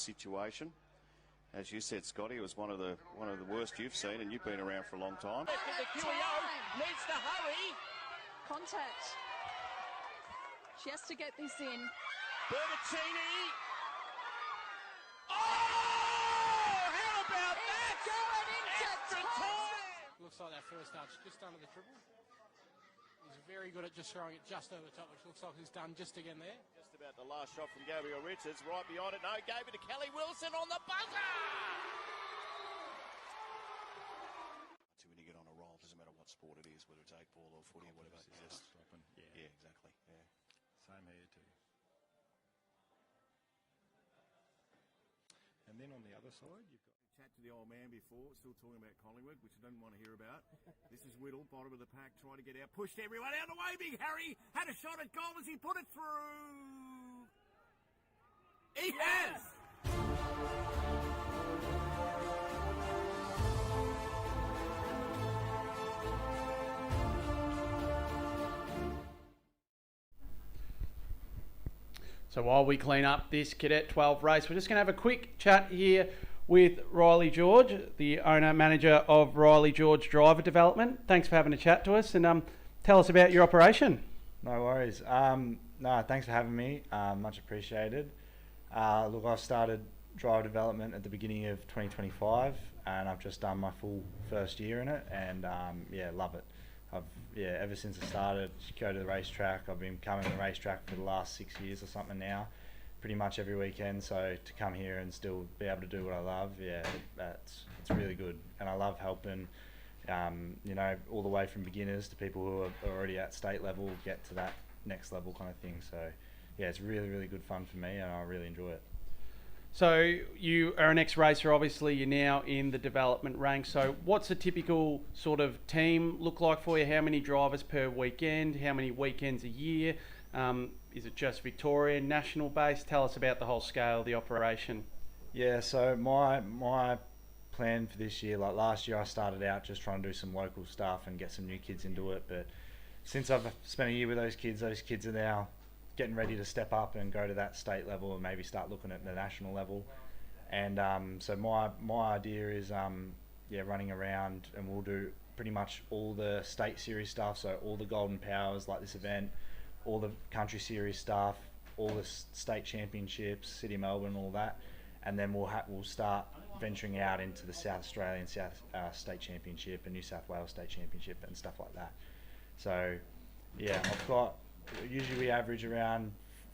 situation. As you said, Scotty, it was one of the worst you've seen, and you've been around for a long time. The QEO needs to hurry. Contact. She has to get this in. Bertaccini. Oh, how about that? Going into extra time. time. Looks like that first touch just under the triple. He's very good at just throwing it just over the top, which looks like he's done just again there. Just about the last shot from Gabriel Richards, right behind it. No, gave it to Kelly Wilson on the buzzer. So when you get on a roll, doesn't matter what sport it is, whether it's 8-ball or footy or whatever. It's just yeah, exactly. Yeah. Same here too. And then on the other side, you've got chat to the old man before, still talking about Collingwood, which I didn't want to hear about. This is Whittle, bottom of the pack, trying to get out, pushed everyone out of the way. Big Harry had a shot at goal as he put it through. He has! So while we clean up this Cadet 12 race, we're just going to have a quick chat here with Riley George, the owner-manager of Riley George Driver Development. Thanks for having a chat to us, and tell us about your operation. No worries. No, thanks for having me. Much appreciated. Look, I started driver development at the beginning of 2025, and I've just done my full first year in it, and yeah, love it. Ever since I started, go to the racetrack. I've been coming to the racetrack for the last 6 years or something now, pretty much every weekend. So to come here and still be able to do what I love, yeah, it's really good. And I love helping, you know, all the way from beginners to people who are already at state level get to that next level kind of thing. So yeah, it's really, really good fun for me, and I really enjoy it. So you are an ex-racer, obviously you're now in the development ranks. So what's a typical sort of team look like for you? How many drivers per weekend? How many weekends a year? Is it just Victorian, national based? Tell us about the whole scale of the operation. Yeah, so my plan for this year, like last year I started out just trying to do some local stuff and get some new kids into it. But since I've spent a year with those kids are now getting ready to step up and go to that state level and maybe start looking at the national level. And so my idea is running around, and we'll do pretty much all the state series stuff, so all the Golden Powers like this event, all the country series stuff, all the state championships, City of Melbourne, all that, and then we'll start venturing out into the South Australian State Championship and New South Wales State Championship and stuff like that. So yeah, usually we average around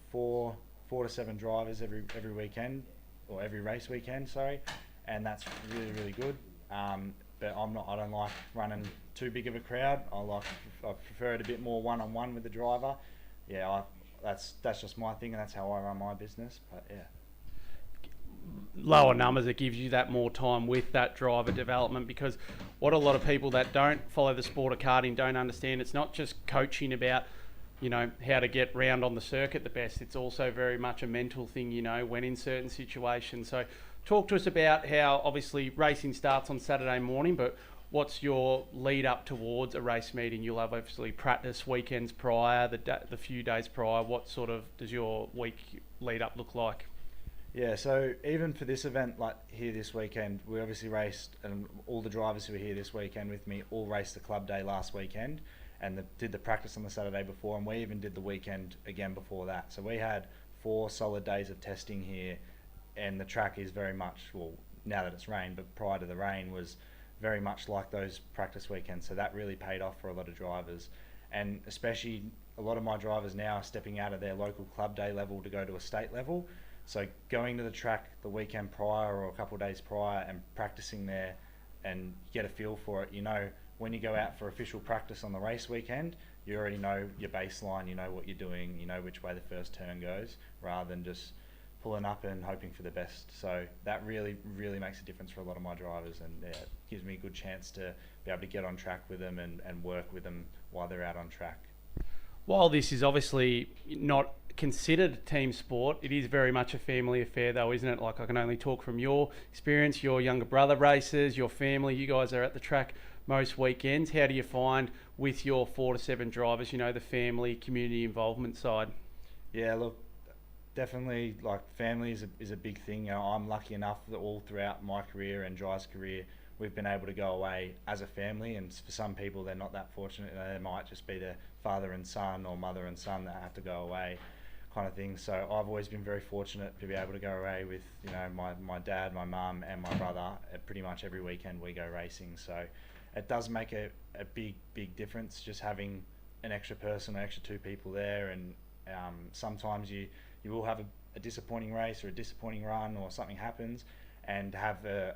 four to seven drivers every weekend, or every race weekend, sorry, and that's really, really good. But I don't like running too big of a crowd. I prefer it a bit more one-on-one with the driver. Yeah, that's just my thing, and that's how I run my business. But yeah, lower numbers, it gives you that more time with that driver development, because what a lot of people that don't follow the sport of karting don't understand, it's not just coaching about, you know, how to get round on the circuit the best. It's also very much a mental thing, you know, when in certain situations. So talk to us about how obviously racing starts on Saturday morning, but what's your lead up towards a race meeting? You'll have obviously practice weekends prior, the few days prior. What sort of does your week lead up look like? Yeah, so even for this event, like here this weekend, we obviously raced, and all the drivers who were here this weekend with me all raced the club day last weekend, and did the practice on the Saturday before, and we even did the weekend again before that. So we had 4 solid days of testing here, and the track is very much, well, now that it's rained, but prior to the rain was very much like those practice weekends. So that really paid off for a lot of drivers, and especially a lot of my drivers now are stepping out of their local club day level to go to a state level. So going to the track the weekend prior or a couple of days prior and practicing there and get a feel for it, you know, when you go out for official practice on the race weekend, you already know your baseline, you know what you're doing, you know which way the first turn goes, rather than just pulling up and hoping for the best. So that really, really makes a difference for a lot of my drivers, and yeah, it gives me a good chance to be able to get on track with them and work with them while they're out on track. While this is obviously not considered a team sport, it is very much a family affair though, isn't it? Like, I can only talk from your experience, your younger brother races, your family, you guys are at the track most weekends. How do you find with your 4 to 7 drivers, you know, the family, community involvement side? Yeah, look, definitely, like, family is a big thing. You know, I'm lucky enough that all throughout my career and Jai's career, we've been able to go away as a family, and for some people they're not that fortunate. You know, they might just be their father and son or mother and son that have to go away, kind of thing. So I've always been very fortunate to be able to go away with, you know, my dad, my mum and my brother. Pretty much every weekend we go racing, so it does make a big difference just having an extra person, an extra two people there. And sometimes you will have a disappointing race or a disappointing run or something happens, and have a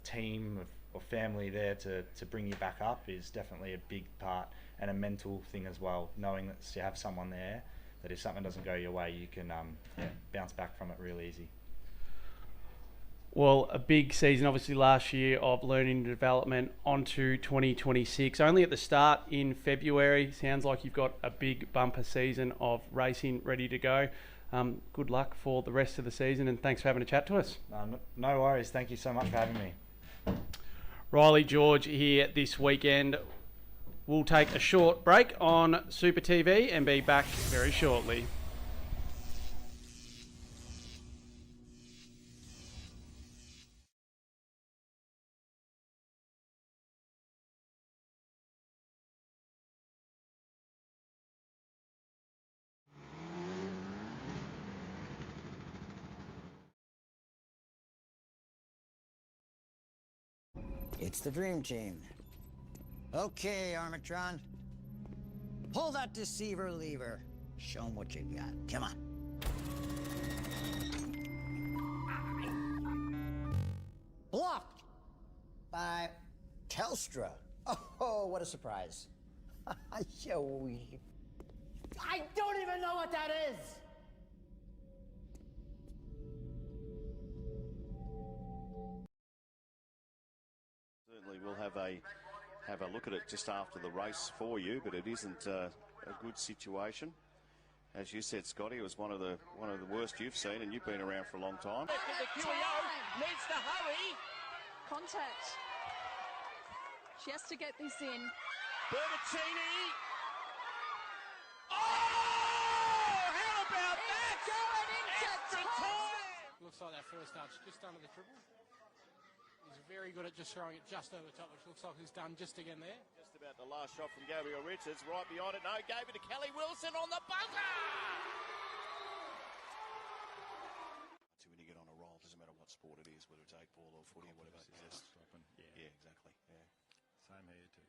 team of family there to bring you back up is definitely a big part, and a mental thing as well, knowing that you have someone there that if something doesn't go your way, you can bounce back from it real easy. Well, a big season obviously last year of learning and development onto 2026. Only at the start in February. Sounds like you've got a big bumper season of racing ready to go. Good luck for the rest of the season, and thanks for having a chat to us. No worries. Thank you so much for having me. Riley George here this weekend. We'll take a short break on Super TV and be back very shortly. It's the Dream Team. Okay, Armatron. Pull that deceiver lever. Show 'em what you got. Come on. Blocked by Telstra. Oh, what a surprise. I don't even know what that is. Certainly we'll have a look at it just after the race for you, but it isn't a good situation. As you said, Scotty, it was one of the worst you've seen, and you've been around for a long time. The needs to hurry. Contact. She has to get this in. Bertaccini. Oh! How about that? Going into Extra time. time. Looks like that first touch just under the triple. He's very good at just throwing it just over top, which looks like he's done just again there. Just about the last shot from Gabriel Richards, right behind it. No, gave it to Kelly Wilson on the buzzer. When you get on a roll, doesn't matter what sport it is, whether it's 8-ball or footy or whatever. Yeah, exactly. Yeah. Same here too.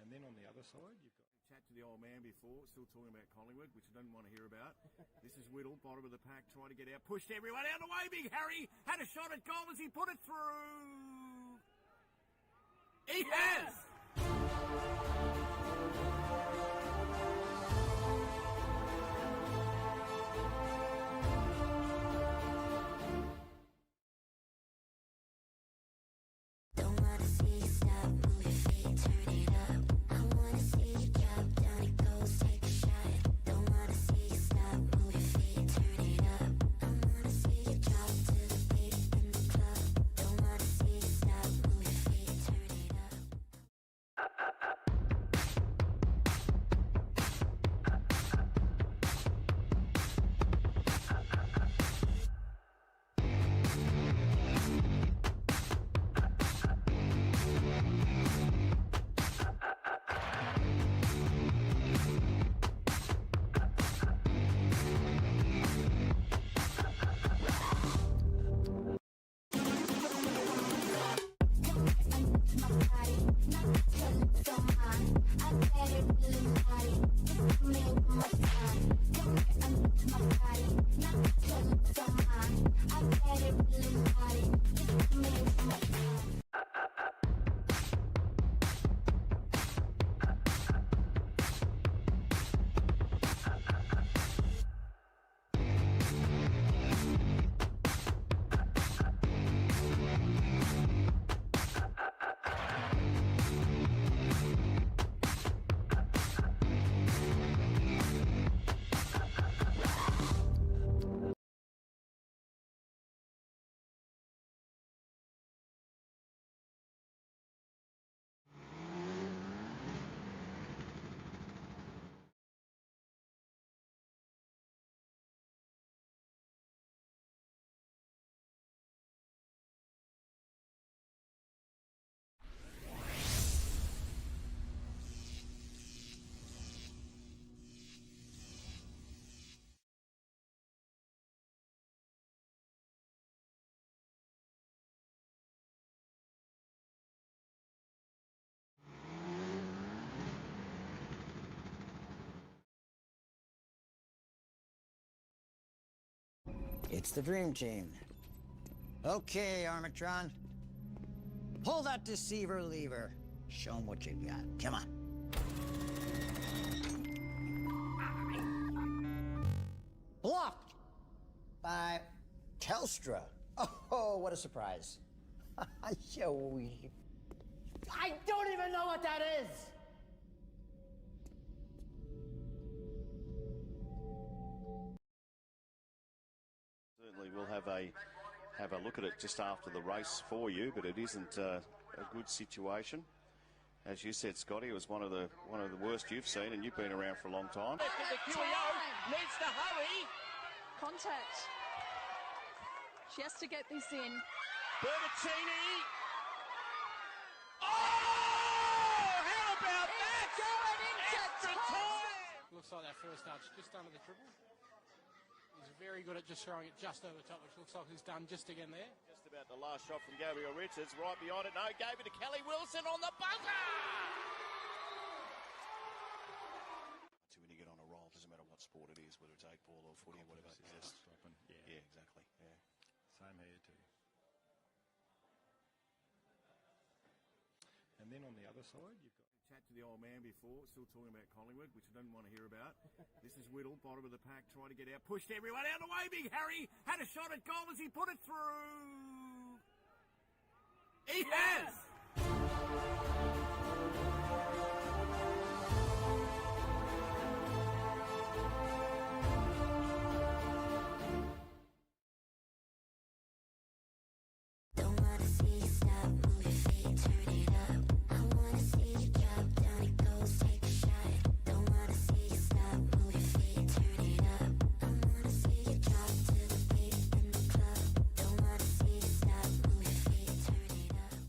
And then on the other side, you've got... Chat to the old man before, still talking about Collingwood, which I didn't want to hear about. This is Whittle, bottom of the pack, trying to get out, pushed everyone out of the way. Big Harry had a shot at goal as he put it through. He has! It's the Dream Team. Okay, Armatron. Pull that deceiver lever. Show them what you got. Come on. Blocked by Telstra. Oh, what a surprise. I don't even know what that is. Certainly we'll have a look at it just after the race for you, but it isn't a good situation. As you said, Scotty, it was one of the worst you've seen, and you've been around for a long time. The needs to hurry. Contact. She has to get this in. Bertaccini. Oh, How about that? going into Extra time. time. Looks like that first touch just under the triple. He's very good at just throwing it just over the top, which looks like he's done just again there. Just about the last shot from Gabriel Richards. Right behind it. No, gave it to Kelly Wilson on the buzzer. When you get on a roll, doesn't matter what sport it is, whether it's 8-ball or footy or whatever. Stopping. Yeah, exactly. Yeah. Same here too. And then on the other side, you've got... Chat to the old man before, still talking about Collingwood, which I didn't want to hear about. This is Whittle, bottom of the pack, trying to get out, pushed everyone out of the way. Big Harry had a shot at goal as he put it through. He has! Don't wanna see you stop, move your feet, turn it up. I wanna see you drop, down it goes, take a shot. Don't wanna see you stop, move your feet, turn it up. I wanna see you drop to the beat in the club. Don't wanna see you stop, move your feet, turn it up.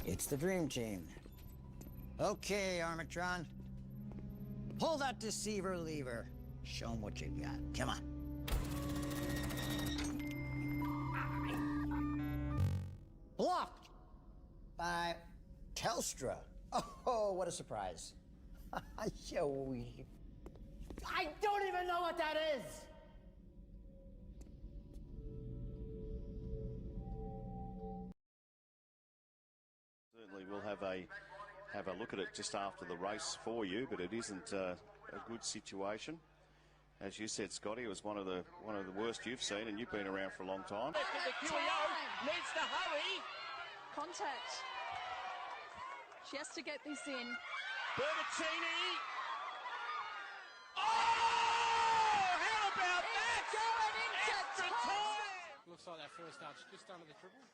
It's the Dream Team. Okay, Armatron. Pull that deceiver lever. Show 'em what you got. Come on. Blocked by Telstra. Oh, what a surprise. I don't even know what that is. Certainly we'll have a look at it just after the race for you, but it isn't a good situation. As you said, Scotty, it was one of the worst you've seen, and you've been around for a long time. Time. Needs to hurry. Contact. She has to get this in. Bertaccini. Oh! How about that? Going into Extra time. time. Looks like that first touch just under the triple.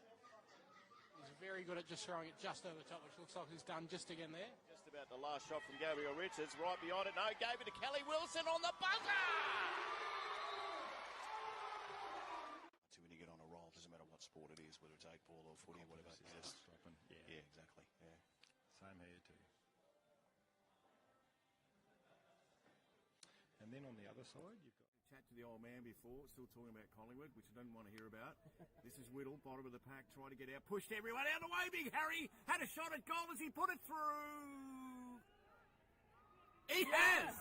He's very good at just throwing it just over top, which looks like he's done just again there. Just about the last shot from Gabriel Richards. Right behind it. No, gave it to Kelly Wilson on the buzzer. When you get on a roll, doesn't matter what sport it is, whether it's 8-ball or footy or whatever. Stopping. Yeah, exactly. Yeah. Same here too. And then on the other side, you've got... Chat to the old man before, still talking about Collingwood, which I didn't want to hear about. This is Whittle, bottom of the pack, trying to get out, pushed everyone out of the way. Big Harry had a shot at goal as he put it through. He has!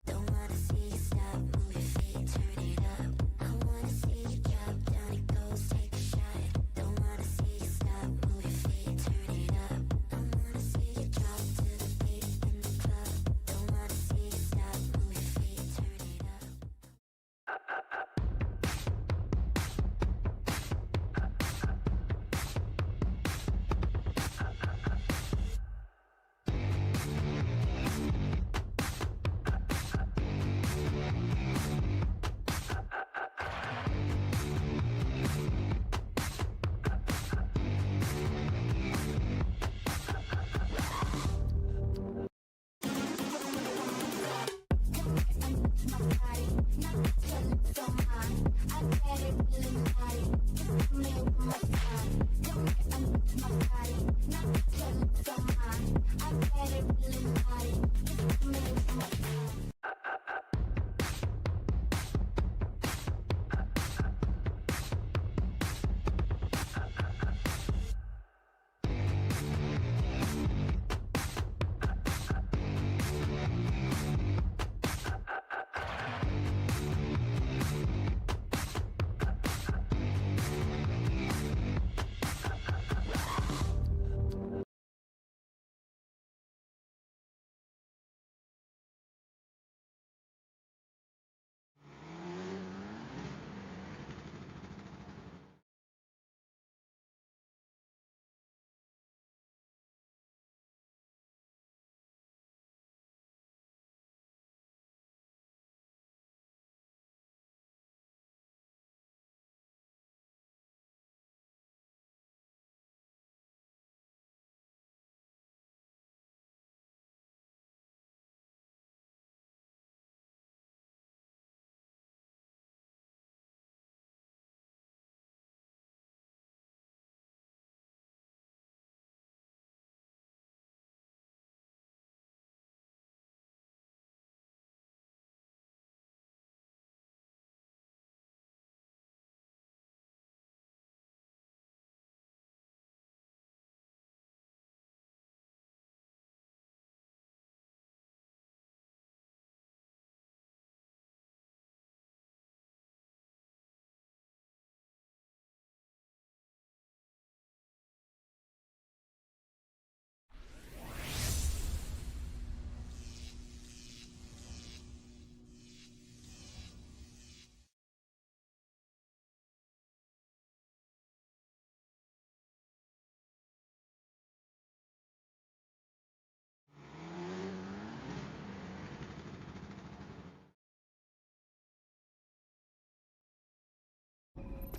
Don't wanna see you stop, move your feet, turn it up. I wanna see you drop, down it goes, take a shot. Don't wanna see you stop, move your feet, turn it up. I wanna see you drop to the beat in the club. Don't wanna see you stop, move your feet, turn it up.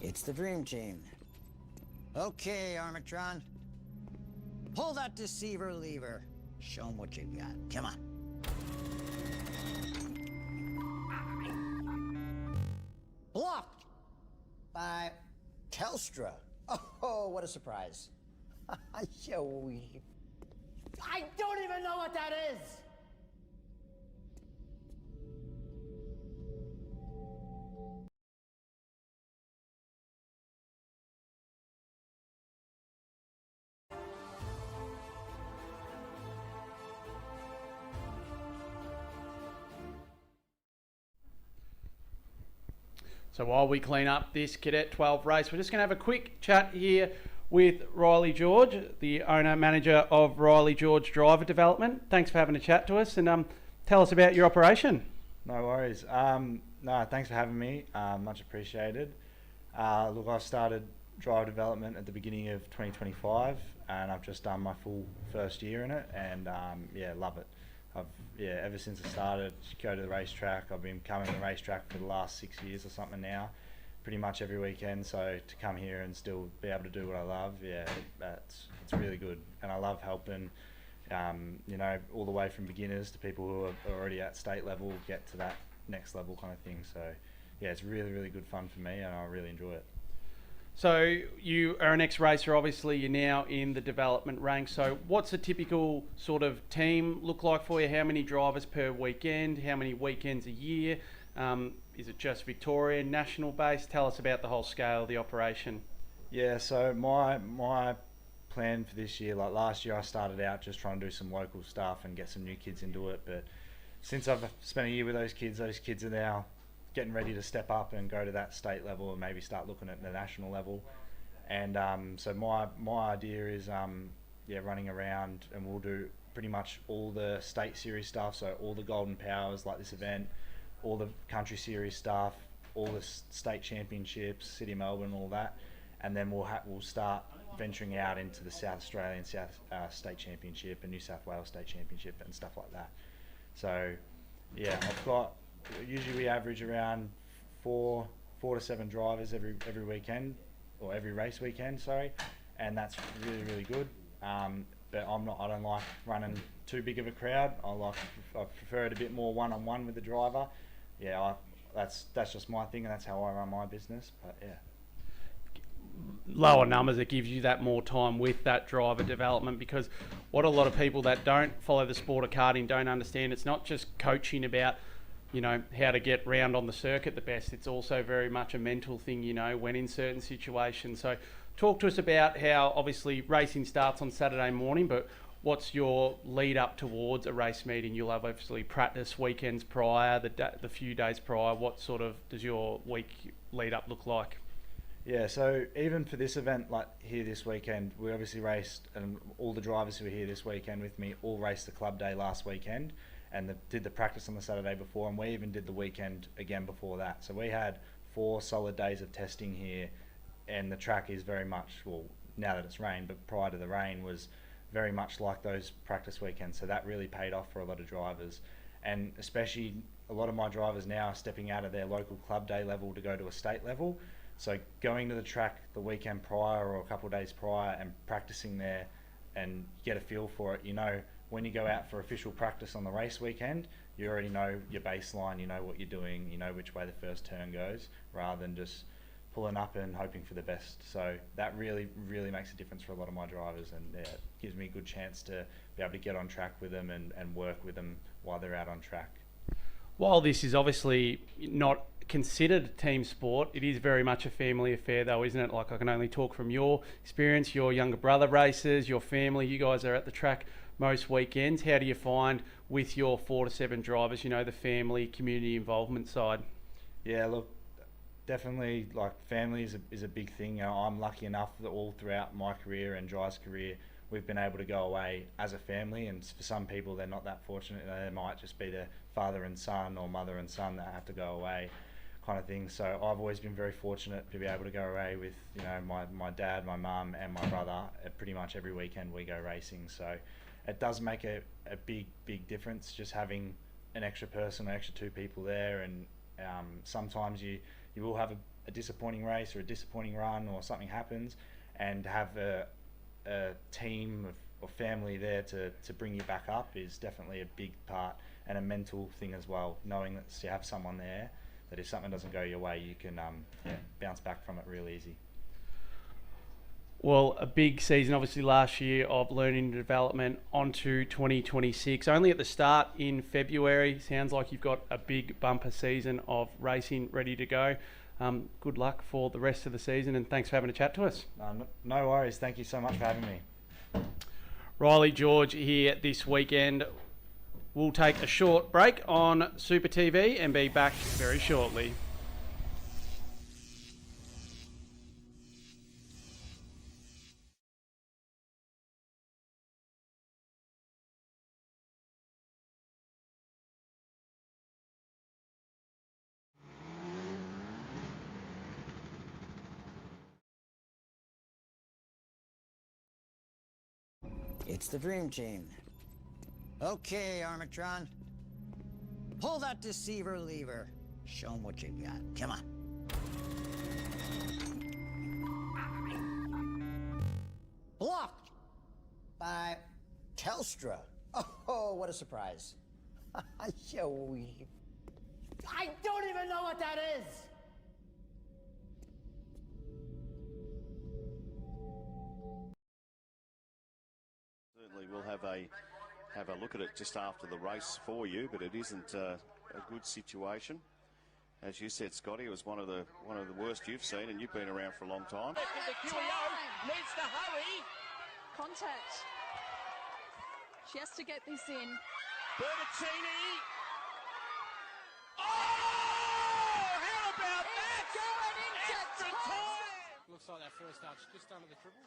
It's the Dream Team. Okay, Armatron. Pull that deceiver lever. Show them what you've got. Come on. Blocked by Telstra. Oh, what a surprise. I don't even know what that is. So while we clean up this Cadet 12 race, we're just going to have a quick chat here with Riley George, the owner-manager of Riley George Driver Development. Thanks for having a chat to us, and tell us about your operation. No worries. No, thanks for having me. Much appreciated. Look, I started driver development at the beginning of 2025, and I've just done my full first year in it, and yeah, love it. Ever since I started, go to the racetrack. I've been coming to the racetrack for the last 6 years or something now, pretty much every weekend. So to come here and still be able to do what I love, yeah, it's really good. And I love helping, you know, all the way from beginners to people who are already at state level get to that next level kind of thing. So yeah, it's really, really good fun for me, and I really enjoy it. So you are an ex-racer, obviously you're now in the development ranks. So what's a typical sort of team look like for you? How many drivers per weekend? How many weekends a year? Is it just Victorian, national based? Tell us about the whole scale of the operation. Yeah, so my plan for this year, like last year I started out just trying to do some local stuff and get some new kids into it. But since I've spent a year with those kids are now getting ready to step up and go to that state level and maybe start looking at the national level. And so my idea is running around, and we'll do pretty much all the state series stuff, so all the Golden Powers like this event, all the country series stuff, all the state championships, City of Melbourne, all that, and then we'll start venturing out into the South Australian State Championship and New South Wales State Championship and stuff like that. So yeah, usually we average around four to seven drivers every weekend, or every race weekend, sorry, and that's really, really good. But I don't like running too big of a crowd. I prefer it a bit more one-on-one with the driver. Yeah, that's just my thing, and that's how I run my business. But yeah, lower numbers, it gives you that more time with that driver development, because what a lot of people that don't follow the sport of karting don't understand, it's not just coaching about, you know, how to get round on the circuit the best. It's also very much a mental thing, you know, when in certain situations. So talk to us about how obviously racing starts on Saturday morning, but what's your lead up towards a race meeting? You'll have obviously practice weekends prior, the few days prior. What sort of does your week lead up look like? Yeah, so even for this event, like here this weekend, we obviously raced, and all the drivers who were here this weekend with me all raced the club day last weekend, and did the practice on the Saturday before, and we even did the weekend again before that. So we had 4 solid days of testing here, and the track is very much, well, now that it's rained, but prior to the rain was very much like those practice weekends. So that really paid off for a lot of drivers, and especially a lot of my drivers now are stepping out of their local club day level to go to a state level. So going to the track the weekend prior or a couple of days prior and practicing there and get a feel for it, you know, when you go out for official practice on the race weekend, you already know your baseline, you know what you're doing, you know which way the first turn goes, rather than just pulling up and hoping for the best. So that really, really makes a difference for a lot of my drivers, and yeah, it gives me a good chance to be able to get on track with them and work with them while they're out on track. While this is obviously not considered a team sport, it is very much a family affair though, isn't it? Like, I can only talk from your experience, your younger brother races, your family, you guys are at the track most weekends. How do you find with your 4 to 7 drivers, you know, the family, community involvement side? Yeah, look, definitely, like, family is a big thing. You know, I'm lucky enough that all throughout my career and Dry's career, we've been able to go away as a family, and for some people they're not that fortunate. They might just be the father and son or mother and son that have to go away kind of thing. So I've always been very fortunate to be able to go away with, you know, my dad, my mum and my brother. Pretty much every weekend we go racing, so it does make a big difference just having an extra person, an extra 2 people there. And sometimes you will have a disappointing race or a disappointing run, or something happens, and have a team or family there to bring you back up is definitely a big part, and a mental thing as well, knowing that you have someone there that if something doesn't go your way, you can bounce back from it real easy. Well, a big season obviously last year of learning and development onto 2026. Only at the start in February. Sounds like you've got a big bumper season of racing ready to go. Good luck for the rest of the season, and thanks for having a chat to us. No worries. Thank you so much for having me. Riley George here this weekend. We'll take a short break on Super TV and be back very shortly. It's the Dream Team. Okay, Armatron. Pull that deceiver lever. Show them what you got. Come on. Blocked by Telstra. Oh, what a surprise. I don't even know what that is. Certainly we'll have a look at it just after the race for you, but it isn't a good situation. As you said, Scotty, it was one of the worst you've seen, and you've been around for a long time. Needs to hurry. Contact. She has to get this in. Bertaccini. Oh, how about that? Going into Extra time. time. Looks like that first touch just under the triple.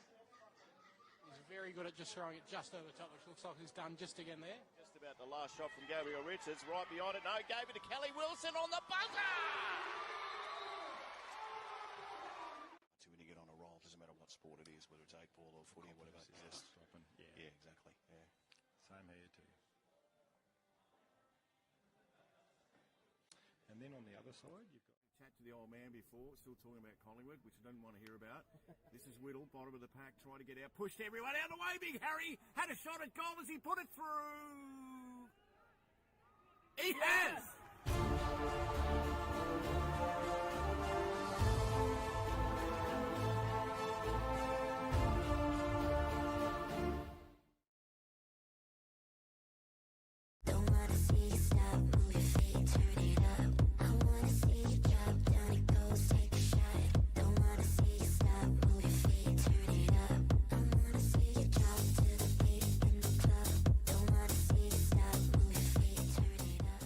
He's very good at just throwing it just over the top, which looks like he's done just again there. Just about the last shot from Gabriel Richards, right behind it. No, gave it to Kelly Wilson on the buzzer. So when you get on a roll, doesn't matter what sport it is, whether it's 8-ball or footy or whatever. It's just Stopping. yeah, exactly. Yeah. Same here too. And then on the other side, you've got Chat to the old man before, still talking about Collingwood, which I don't want to hear about. This is Whittle, bottom of the pack, trying to get out, pushed everyone out of the way. Big Harry had a shot at goal as he put it through. He has. Don't wanna see you stop, move your feet, turn it up. I wanna see you drop down, it goes, take a shot. Don't wanna see you stop, move your feet, turn it up. I wanna see you drop to the beat in the club. Don't wanna see you stop, move your feet, turn it up.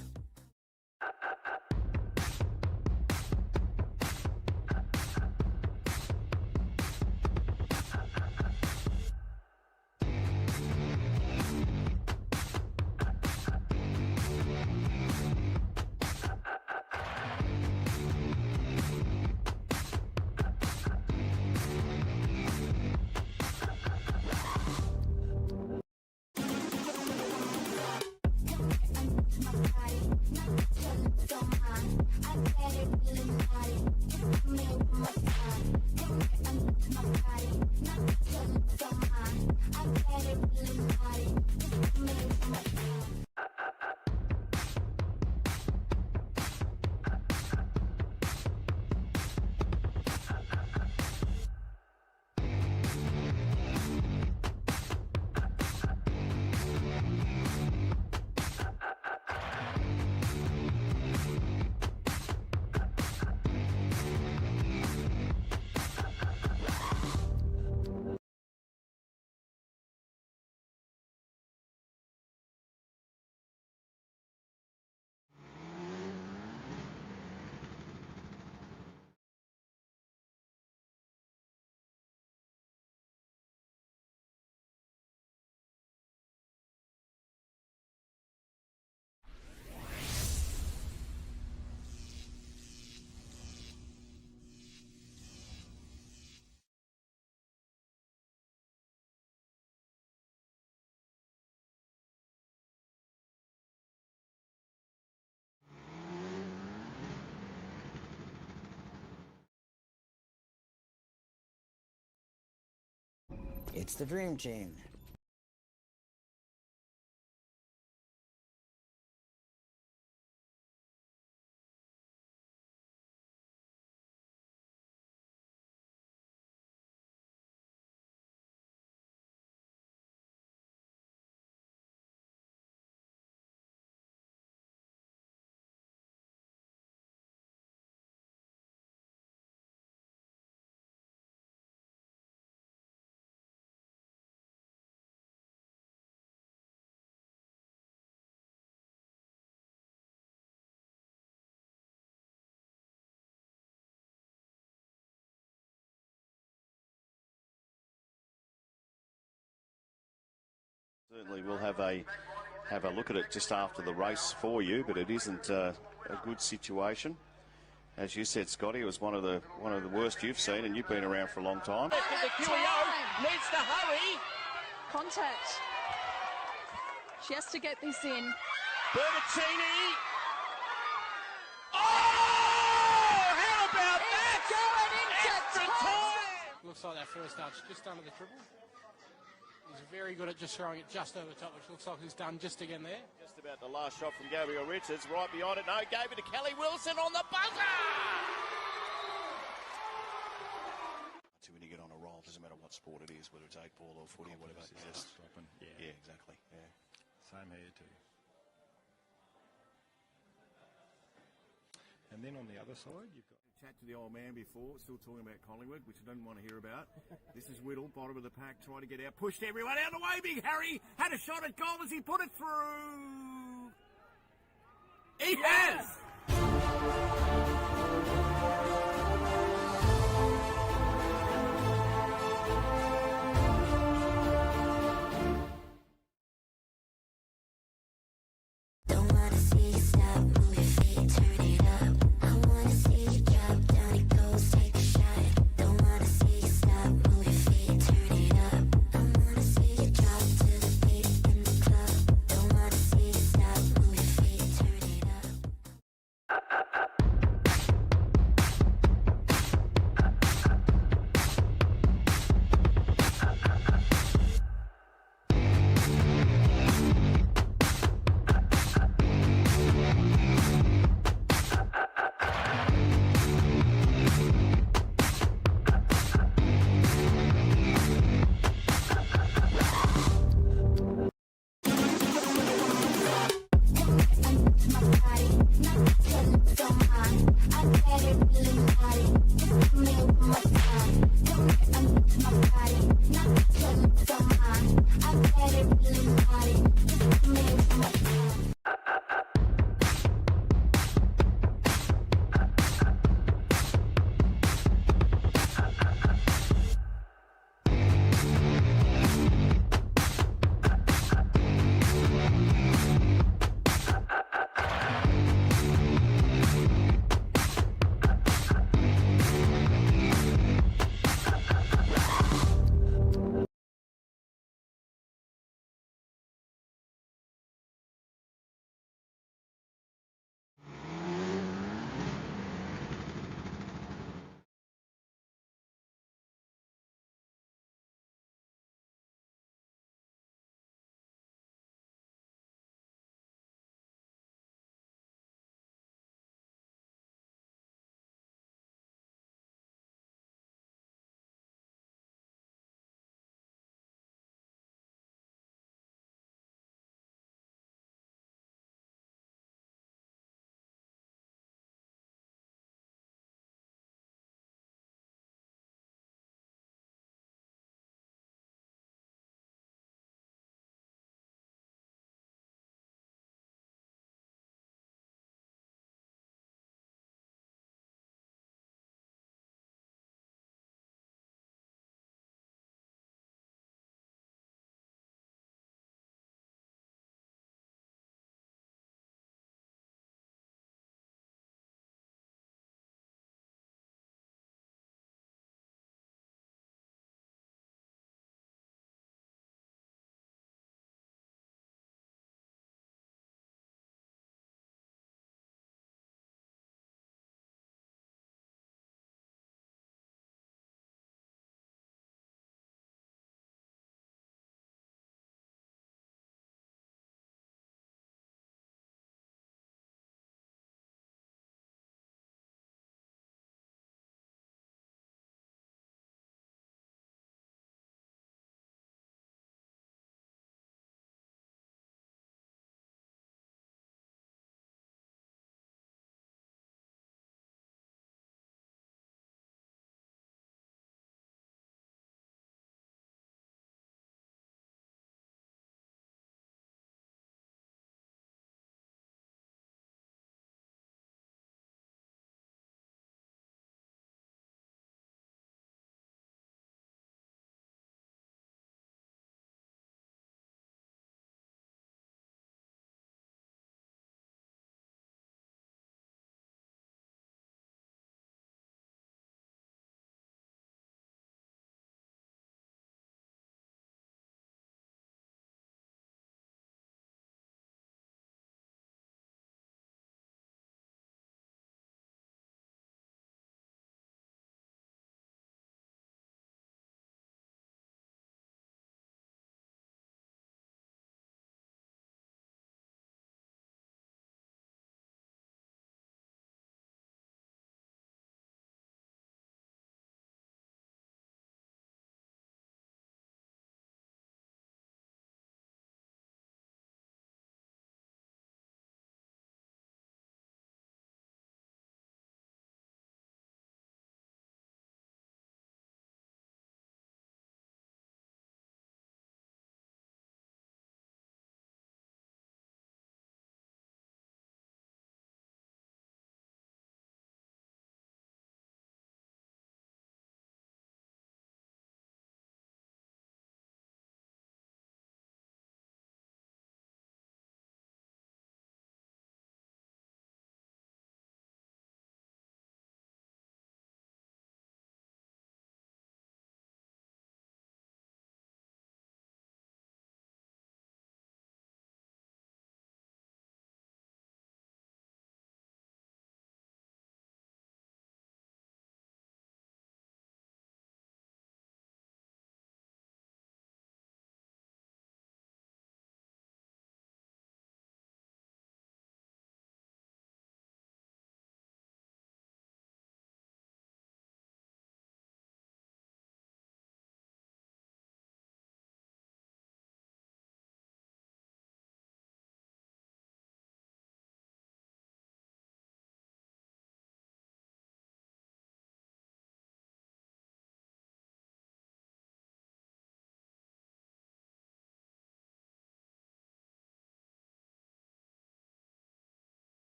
It's the Dream Team. Certainly we'll have a look at it just after the race for you, but it isn't a good situation. As you said, Scotty, it was one of the worst you've seen, and you've been around for a long time. The QEO needs to hurry. Contact. She has to get this in. Bertaccini. How about that? Going into time. Looks like that first touch just under the triple. He's very good at just throwing it just over the top, which looks like he's done just again there. Just about the last shot from Gabriel Richards, right behind it. No, gave it to Kelly Wilson on the buzzer. When you get on a roll, doesn't matter what sport it is, whether it's 8-ball or footy or whatever. It's just Dropping. yeah, exactly. Yeah. Same here too. And then on the other side, you've got Chat to the old man before, still talking about Collingwood, which I don't want to hear about. This is Whittle, bottom of the pack, trying to get out, pushed everyone out of the way. Big Harry had a shot at goal as he put it through. He has! Don't wanna see you stop, move your feet, turn it up. I wanna see you drop, down it goes, take a shot. Don't wanna see you stop, move your feet, turn it up. I wanna see you drop to the beat in the club. Don't wanna see you stop, move your feet, turn it up.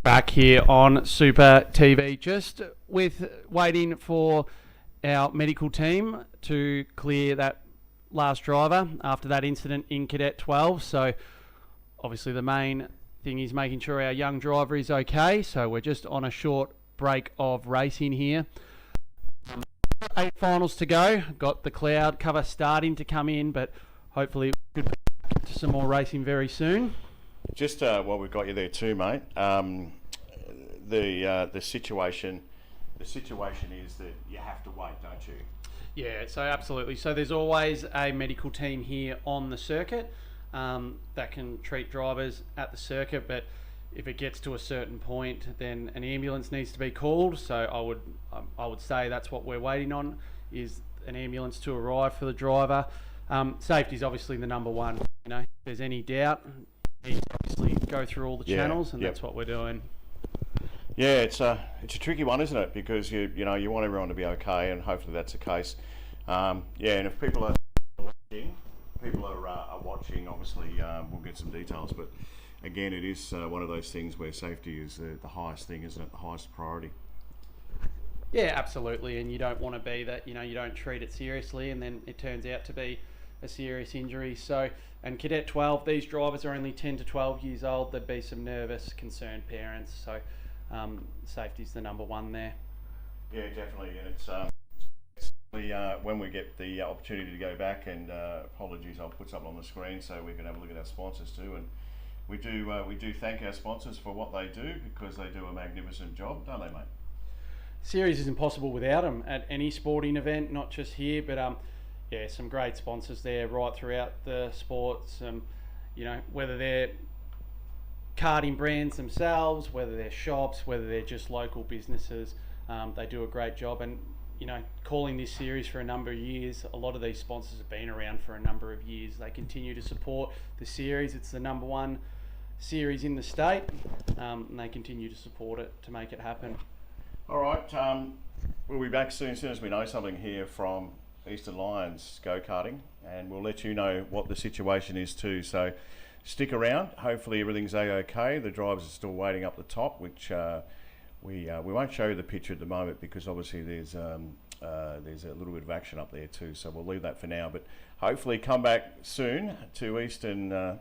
Back here on Super TV, just waiting for our medical team to clear that last driver after that incident in Cadet 12. So obviously the main thing is making sure our young driver is okay. So we're just on a short break of racing here. 8 finals to go. Got the cloud cover starting to come in, but hopefully we could get to some more racing very soon. Just while we've got you there too, mate. The situation is that you have to wait, don't you? Yeah, so absolutely. So there's always a medical team here on the circuit that can treat drivers at the circuit, but if it gets to a certain point, then an ambulance needs to be called. So I would say that's what we're waiting on, is an ambulance to arrive for the driver. Safety is obviously the number one. You know, if there's any doubt, you need to obviously go through all the channels, and that's what we're doing. Yeah, it's a tricky one, isn't it? Because you want everyone to be okay, and hopefully that's the case. And if people are watching, obviously we'll get some details. But again, it is one of those things where safety is the highest thing, isn't it? The highest priority. Yeah, absolutely. And you don't want to be that, you don't treat it seriously and then it turns out to be a serious injury. So, and Cadet 12, these drivers are only 10 to 12 years old. There'd be some nervous, concerned parents. So safety's the number one there. Yeah, definitely. And it's when we get the opportunity to go back, and apologies, I'll put something on the screen so we can have a look at our sponsors too. And we do thank our sponsors for what they do, because they do a magnificent job, don't they, mate? Series is impossible without them at any sporting event, not just here, but some great sponsors there right throughout the sports. Whether they're karting brands themselves, whether they're shops, whether they're just local businesses, they do a great job. And calling this series for a number of years, a lot of these sponsors have been around for a number of years. They continue to support the series. It's the number one series in the state, and they continue to support it to make it happen. All right, we'll be back soon as we know something here from Eastern Lions go-karting, and we'll let you know what the situation is too. So stick around. Hopefully everything's okay. The drivers are still waiting up the top, which we won't show you the picture at the moment, because obviously there's a little bit of action up there too. So we'll leave that for now. But hopefully come back soon to Eastern. I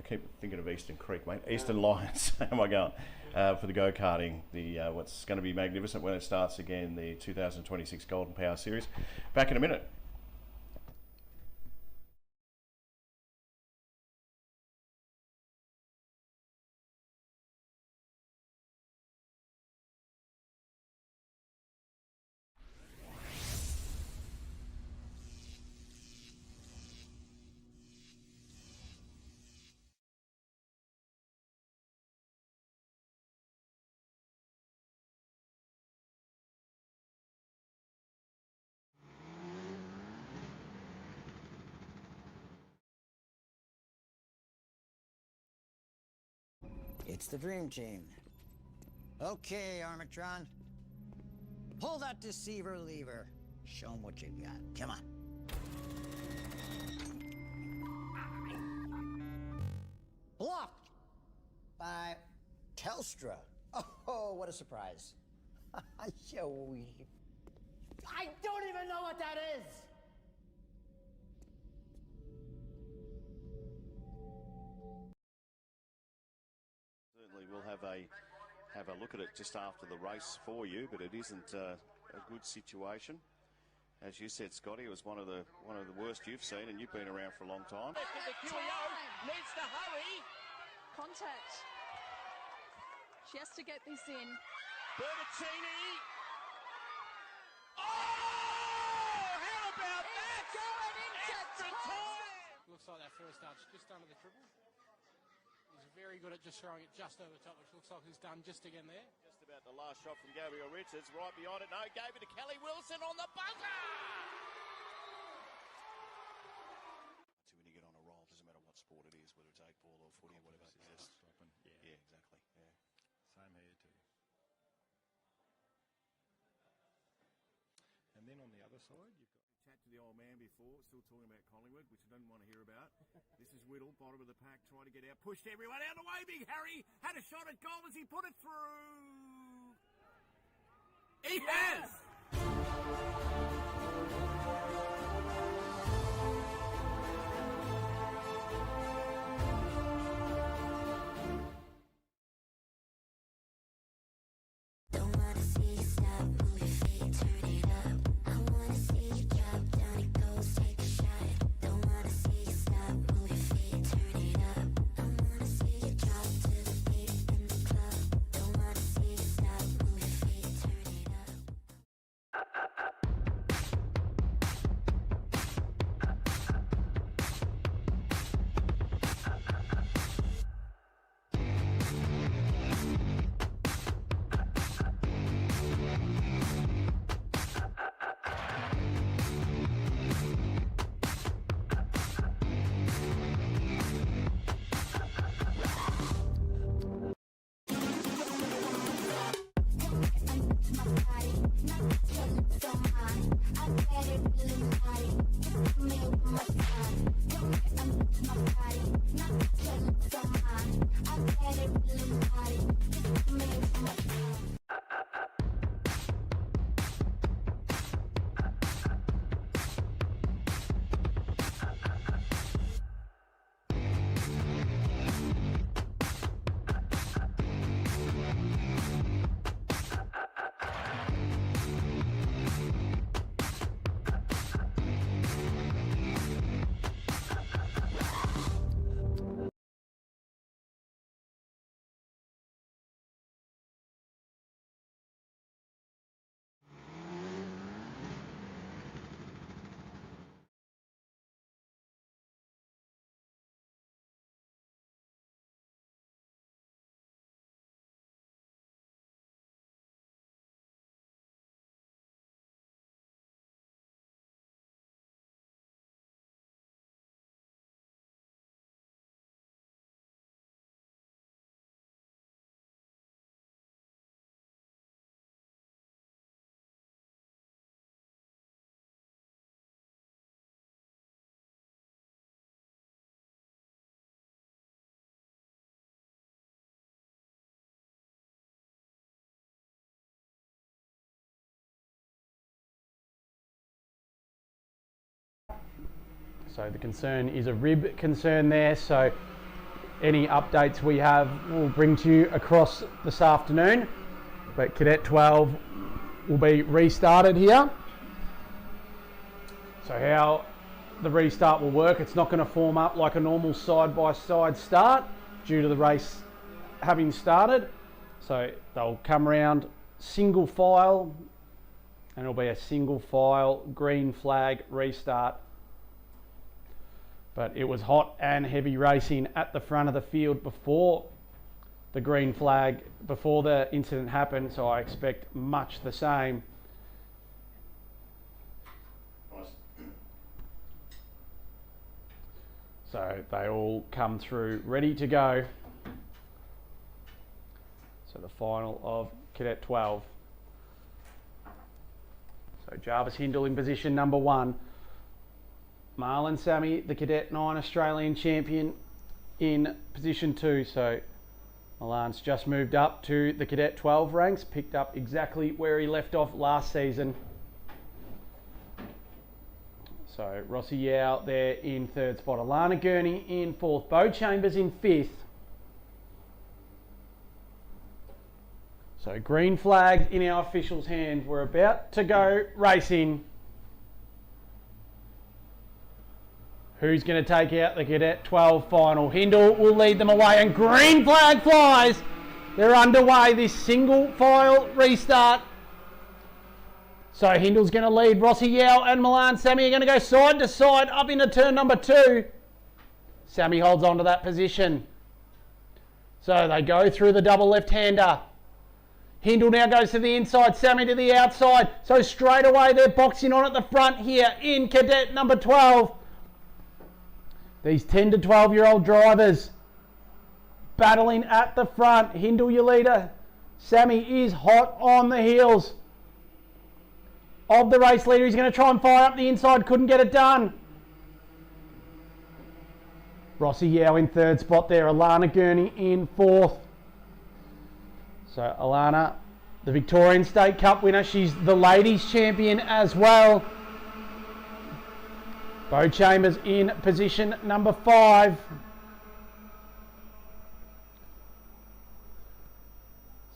keep thinking of Eastern Creek, mate. Eastern Lions. How am I going? For the go-karting, what's going to be magnificent when it starts again, the 2026 Golden Power Series. Back in a minute. It's the Dream Team. Okay, Armatron. Pull that deceiver lever. Show them what you got. Come on. Blocked by Telstra. Oh, what a surprise. I don't even know what that is. We'll have a look at it just after the race for you, but it isn't a good situation. As you said, Scotty, it was one of the worst you've seen, and you've been around for a long time. Needs to hurry. Contact. She has to get this in. Bertaccini. Oh, how about that? Going into time. Looks like that first touch just under the triple. He's very good at just throwing it just over top, which looks like he's done just again there. Just about the last shot from Gabriel Richards, right behind it. No, gave it to Kelly Wilson on the buzzer. When you get on a roll, doesn't matter what sport it is, whether it's 8-ball or footy or whatever. Yeah, exactly. Yeah. Same here too. And then on the other side, you've got... to the old man before, still talking about Collingwood, which I don't want to hear about. This is Whittle, bottom of the pack, trying to get out, pushed everyone out of the way. Big Harry had a shot at goal as he put it through. He has! Don't wanna see you stop, move your feet, turn it up. I wanna see you drop, down it goes, take a shot. Don't wanna see you stop, move your feet, turn it up. I wanna see you drop to the beat in the club. Don't wanna see you stop, move your feet, turn it up. So the concern is a rib concern there. So any updates we have, we'll bring to you across this afternoon. But Cadet 12 will be restarted here. So how the restart will work, it's not going to form up like a normal side-by-side start due to the race having started. So they'll come around single file, and it'll be a single file green flag restart. But it was hot and heavy racing at the front of the field before the green flag, before the incident happened, so I expect much the same. So they all come through ready to go. So the final of Cadet 12. So Jarvis Hindle in position number 1. Marlon Sammy, the Cadet 9 Australian champion, in position 2. So Milan's just moved up to the Cadet 12 ranks, picked up exactly where he left off last season. So Rossi Yao there in 3rd spot, Alana Gurney in 4th, Bo Chambers in 5th. So green flag in our officials' hands. We're about to go racing. Who's going to take out the Cadet 12 final? Hindle will lead them away, and green flag flies. They're underway, this single file restart. So Hindle's going to lead. Rossi Yao and Milan Sammy are going to go side to side up into turn number 2. Sammy holds on to that position. So they go through the double left-hander. Hindle now goes to the inside, Sammy to the outside. So straight away they're boxing on at the front here in Cadet number 12. These 10 to 12-year-old drivers battling at the front. Hindle, your leader. Sammy is hot on the heels. of the race leader. He's going to try and fire up the inside. Couldn't get it done. Rossi Yao in third spot there. Alana Gurney in fourth. So Alana, the Victorian State Cup winner. She's the ladies champion as well. Bo Chambers in position number 5.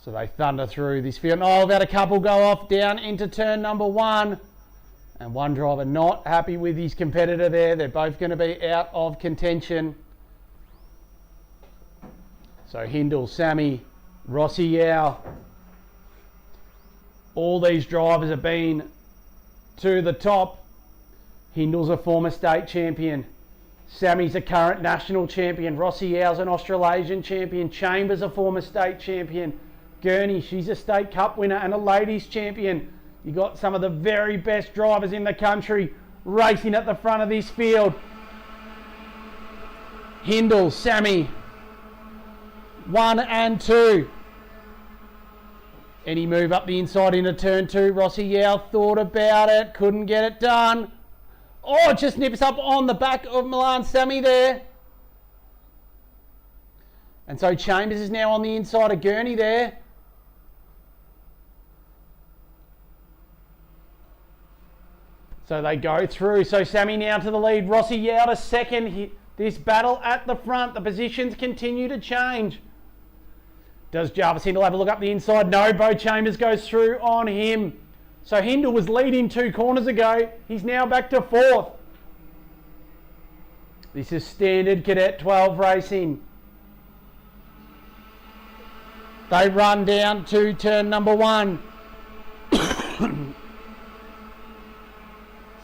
So they thunder through this field. Oh, we've had a couple go off down into turn number 1. And one driver not happy with his competitor there. They're both going to be out of contention. So Hindle, Sammy, Rossi Yao. All these drivers have been to the top. Hindle's a former state champion. Sammy's a current national champion. Rossi Yao's an Australasian champion. Chambers a former state champion. Gurney, she's a state cup winner and a ladies champion. You got some of the very best drivers in the country racing at the front of this field. Hindle, Sammy, 1 and 2. Any move up the inside into turn 2. Rossi Yao thought about it, couldn't get it done. Oh, just nips up on the back of Milan Sammy there. And so Chambers is now on the inside of Gurney there. So they go through. So Sammy now to the lead. Rossi Yao to second. This battle at the front. The positions continue to change. Does Jarvis Hindle have a look up the inside? No. Bo Chambers goes through on him. So Hindle was leading 2 corners ago. He's now back to 4th. This is standard Cadet 12 racing. They run down to turn number 1.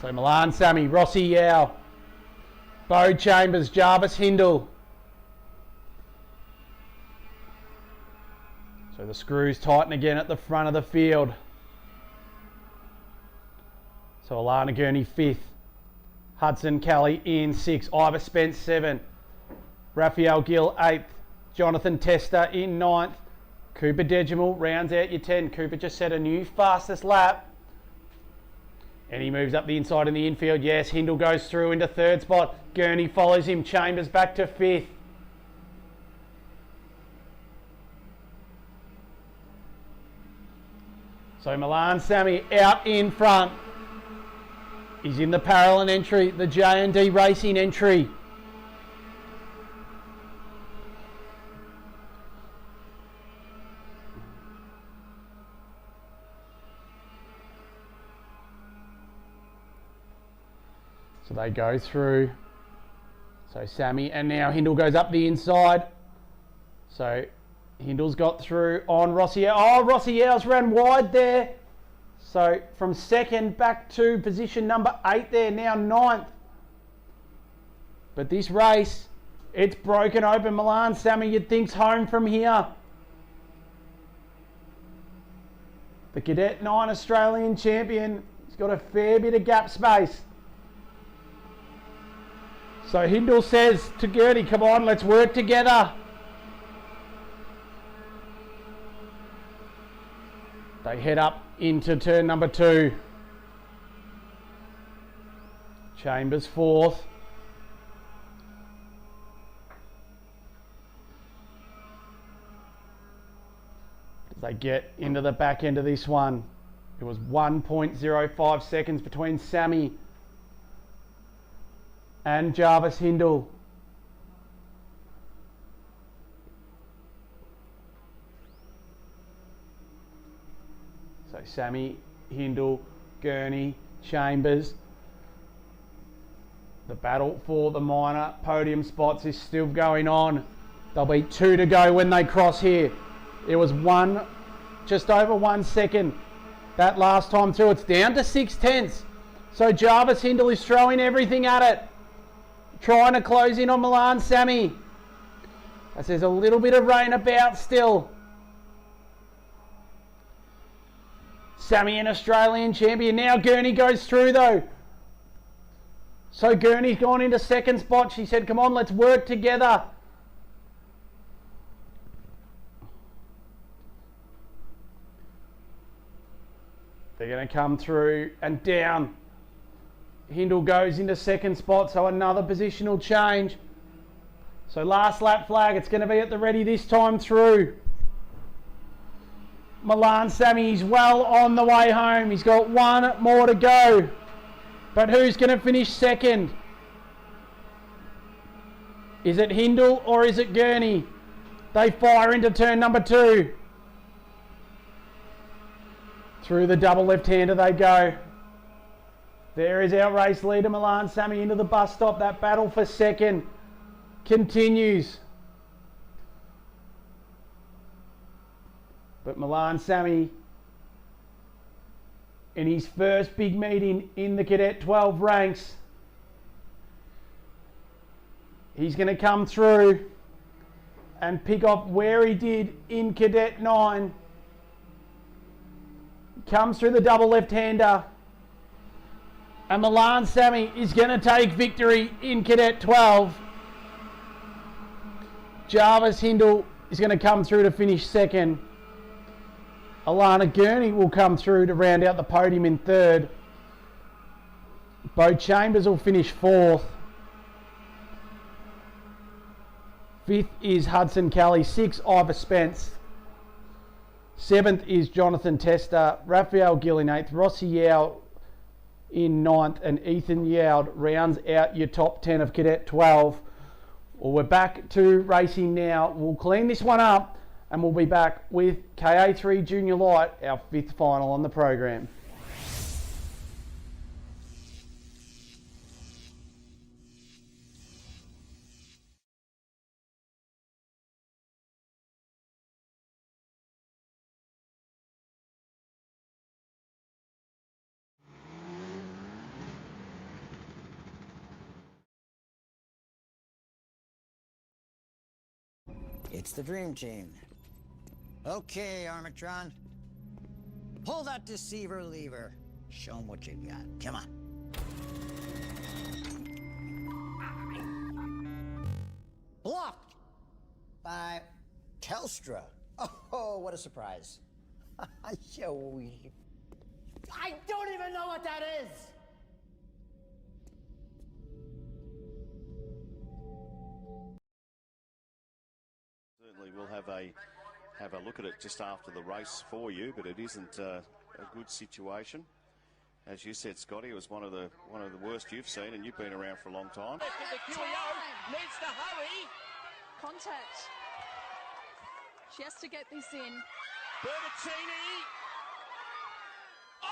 So Milan Sammy, Rossi Yao, Bo Chambers, Jarvis Hindle. So the screws tighten again at the front of the field. So Alana Gurney 5th. Hudson Kelly in 6th. Ivor Spence 7th. Raphael Gill 8th. Jonathan Tester in 9th. Cooper Degemal rounds out your 10. Cooper just set a new fastest lap. And he moves up the inside in the infield. Yes, Hindle goes through into 3rd spot. Gurney follows him. Chambers back to 5th. So Milan Sammy out in front. He's in the parallel entry, the J&D Racing entry. So they go through. So Sammy, and now Hindle goes up the inside. So Hindle's got through on Rossi Yao. Oh, Rossi Yao's ran wide there. So from 2nd back to position number 8 there, now 9th. But this race, it's broken open. Milan Sammy, you'd think's home from here. The Cadet 9 Australian champion. He's got a fair bit of gap space. So Hindle says to Gurney, come on, let's work together. They head up into turn number 2. Chambers 4th. As they get into the back end of this one, it was 1.05 seconds between Sammy and Jarvis Hindle. So Sammy, Hindle, Gurney, Chambers. The battle for the minor podium spots is still going on. There'll be 2 to go when they cross here. It was just over 1 second that last time through. It's down to 6/10. So Jarvis Hindle is throwing everything at it, trying to close in on Milan Sammy. As there's a little bit of rain about still. Sammy, an Australian champion. Now Gurney goes through though. So Gurney's gone into 2nd spot. She said, come on, let's work together. They're going going to come through and down. Hindle goes into second spot, so another positional change. So last lap flag, it's going to be at the ready this time through. Milan Sammy, he's well on the way home. He's got one more to go. But who's going to finish second? Is it Hindle or is it Gurney? They fire into turn number 2. Through the double left-hander they go. There is our race leader, Milan Sammy, into the bus stop. That battle for second continues. But Milan Sammy, in his first big meeting in the Cadet 12 ranks, he's going to come through and pick off where he did in Cadet 9. Comes through the double left-hander. And Milan Sammy is going to take victory in Cadet 12. Jarvis Hindle is going to come through to finish second. Alana Gurney will come through to round out the podium in third. Bo Chambers will finish fourth. Fifth is Hudson Kelly. Sixth, Ivor Spence. Seventh is Jonathan Tester. Raphael Gill in eighth. Rossi Yao in ninth. And Ethan Yowd rounds out your top 10 of Cadet 12. Well, we're back to racing now. We'll clean this one up and we'll be back with KA3 Junior Light, our 5th final on the program. It's the Dream Team. Okay, Armatron. Pull that deceiver lever. Show them what you've got. Come on. Blocked by Telstra. Oh, what a surprise. I don't even know what that is. Certainly we'll have a look at it just after the race for you, but it isn't a good situation. As you said, Scotty, it was one of the worst you've seen, and you've been around for a long time. Needs to hurry. Contact. She has to get this in. Bertocchini. Oh,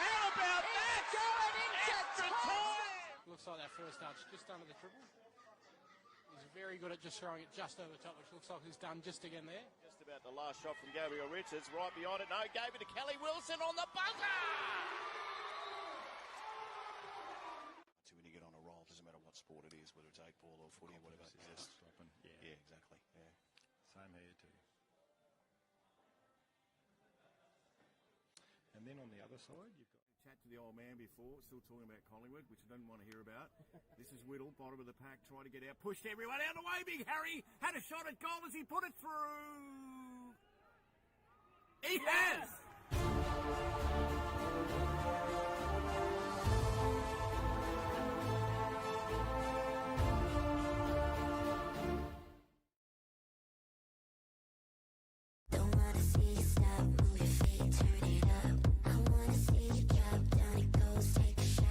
how about that? Going into time. Looks like that first touch just under the triple. He's very good at just throwing it just over the top, which looks like he's done just again there. Just about the last shot from Gabriel Richards. Right behind it. No, gave it to Kelly Wilson on the buzzer. So when you get on a roll, doesn't matter what sport it is, whether it's 8-ball or footy or whatever. Stopping. Yeah, exactly. Yeah. Same here too. And then on the other side, you've got Chat to the old man before, still talking about Collingwood, which I don't want to hear about. This is Whittle, bottom of the pack, trying to get out, pushed everyone out of the way. Big Harry had a shot at goal as he put it through. He has! Don't wanna see you stop, move your feet, turn it up. I wanna see you drop down, it goes, take a shot.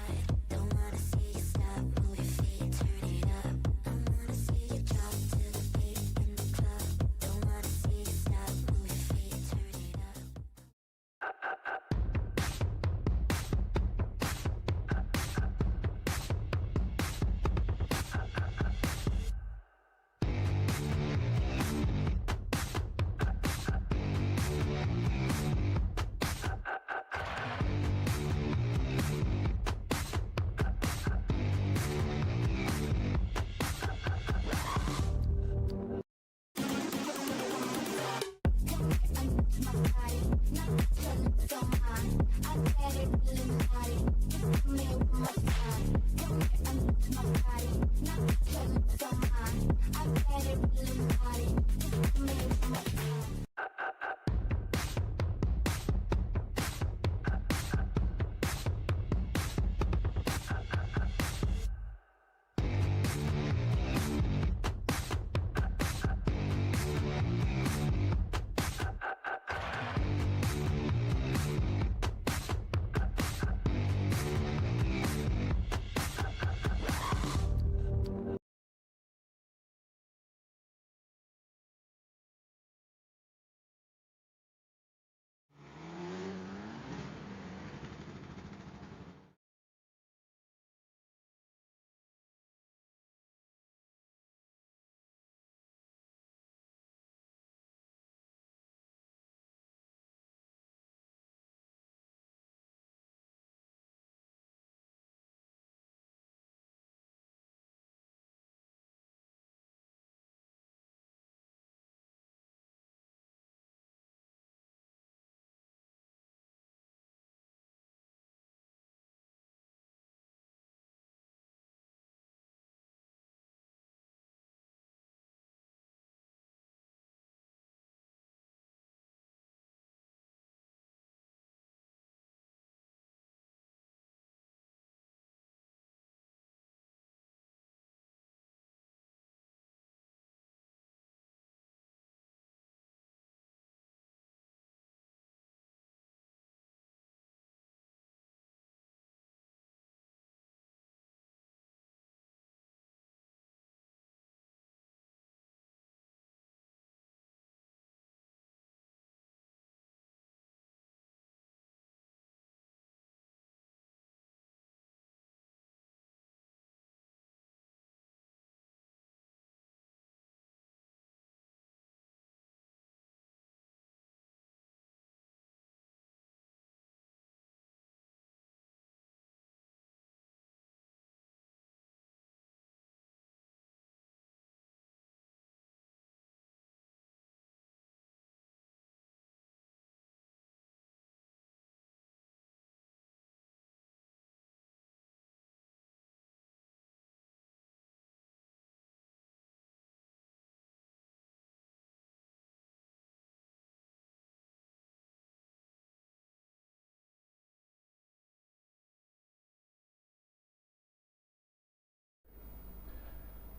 Don't wanna see you stop, move your feet, turn it up. I wanna see you drop to the beat in the club. Don't wanna see you stop, move your feet, turn it up.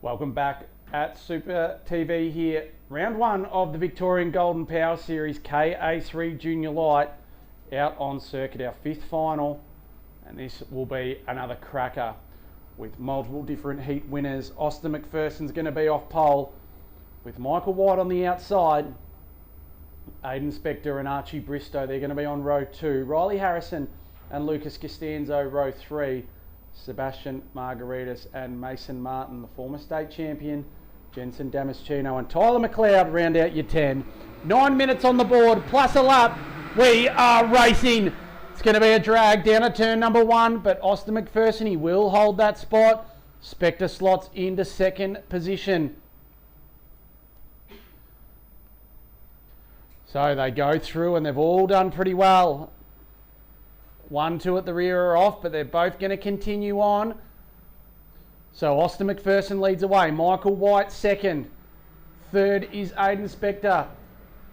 Welcome back at Super TV here. Round 1 of the Victorian Golden Power Series KA3 Junior Light out on circuit, our 5th final. And this will be another cracker with multiple different heat winners. Austin McPherson's going to be off pole with Michael White on the outside. Aiden Spector and Archie Bristow, they're going to be on row 2. Riley Harrison and Lucas Costanzo, row 3. Sebastian Margaritas and Mason Martin, the former state champion. Jensen Damasceno and Tyler McLeod round out your 10. 9 minutes on the board, plus a lap. We are racing. It's going to be a drag down at turn number 1, but Austin McPherson, he will hold that spot. Spector slots into 2nd position. So they go through and they've all done pretty well. 1, 2 at the rear are off, but they're both going to continue on. So Austin McPherson leads away. Michael White 2nd. 3rd is Aiden Spector.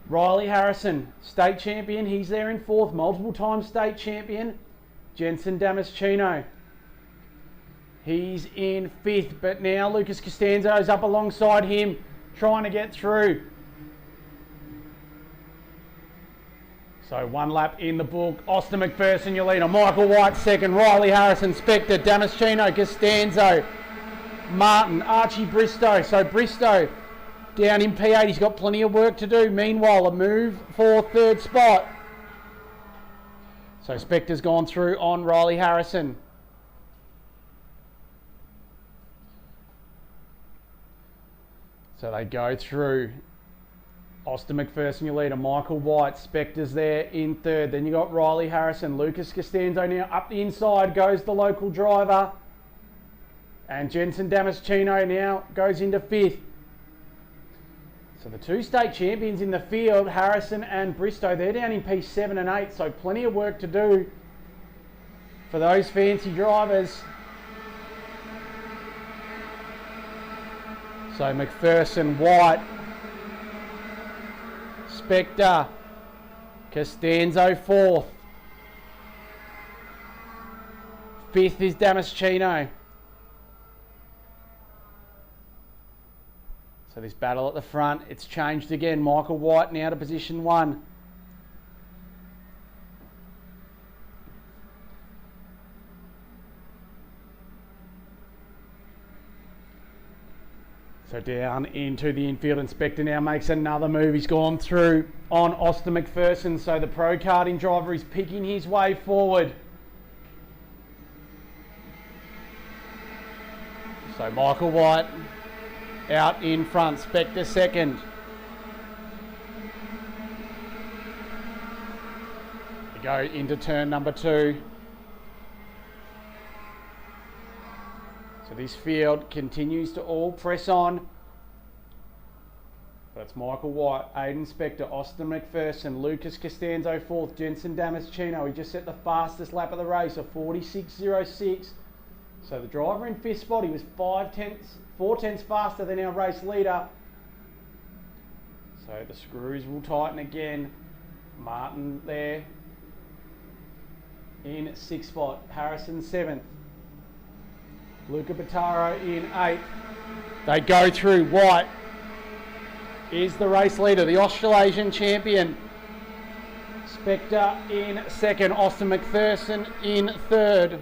Riley Harrison, state champion. He's there in 4th. Multiple time state champion. Jensen Damasceno. He's in 5th, but now Lucas Costanzo's up alongside him, trying to get through. So 1 lap in the book. Austin McPherson, your leader. Michael White 2nd. Riley Harrison, Spector, Damasceno, Costanzo, Martin, Archie Bristow. So Bristow down in P8. He's got plenty of work to do. Meanwhile, a move for 3rd spot. So Spector's gone through on Riley Harrison. So they go through. Austin McPherson, your leader. Michael White, Spector's there in 3rd. Then you got Riley Harrison. Lucas Costanzo now up the inside goes the local driver. And Jensen Damasceno now goes into 5th. So the 2 state champions in the field, Harrison and Bristow, they're down in P7 and 8. So plenty of work to do for those fancy drivers. So McPherson, White, Spector, Costanzo 4th. 5th is Damasceno. So this battle at the front, it's changed again. Michael White now to position 1. So down into the infield, and Spector now makes another move. He's gone through on Austin McPherson. So the pro karting driver is picking his way forward. So Michael White out in front, Spector 2nd. We go into turn number 2. So this field continues to all press on. But it's Michael White, Aiden Spector, Austin McPherson, Lucas Costanzo 4th, Jensen Damasceno. He just set the fastest lap of the race, a 46.06. So the driver in 5th spot, he was 4 tenths faster than our race leader. So the screws will tighten again. Martin there in 6th spot, Harrison 7th. Luca Bataro in 8th. They go through. White is the race leader, the Australasian champion. Spector in 2nd. Austin McPherson in 3rd.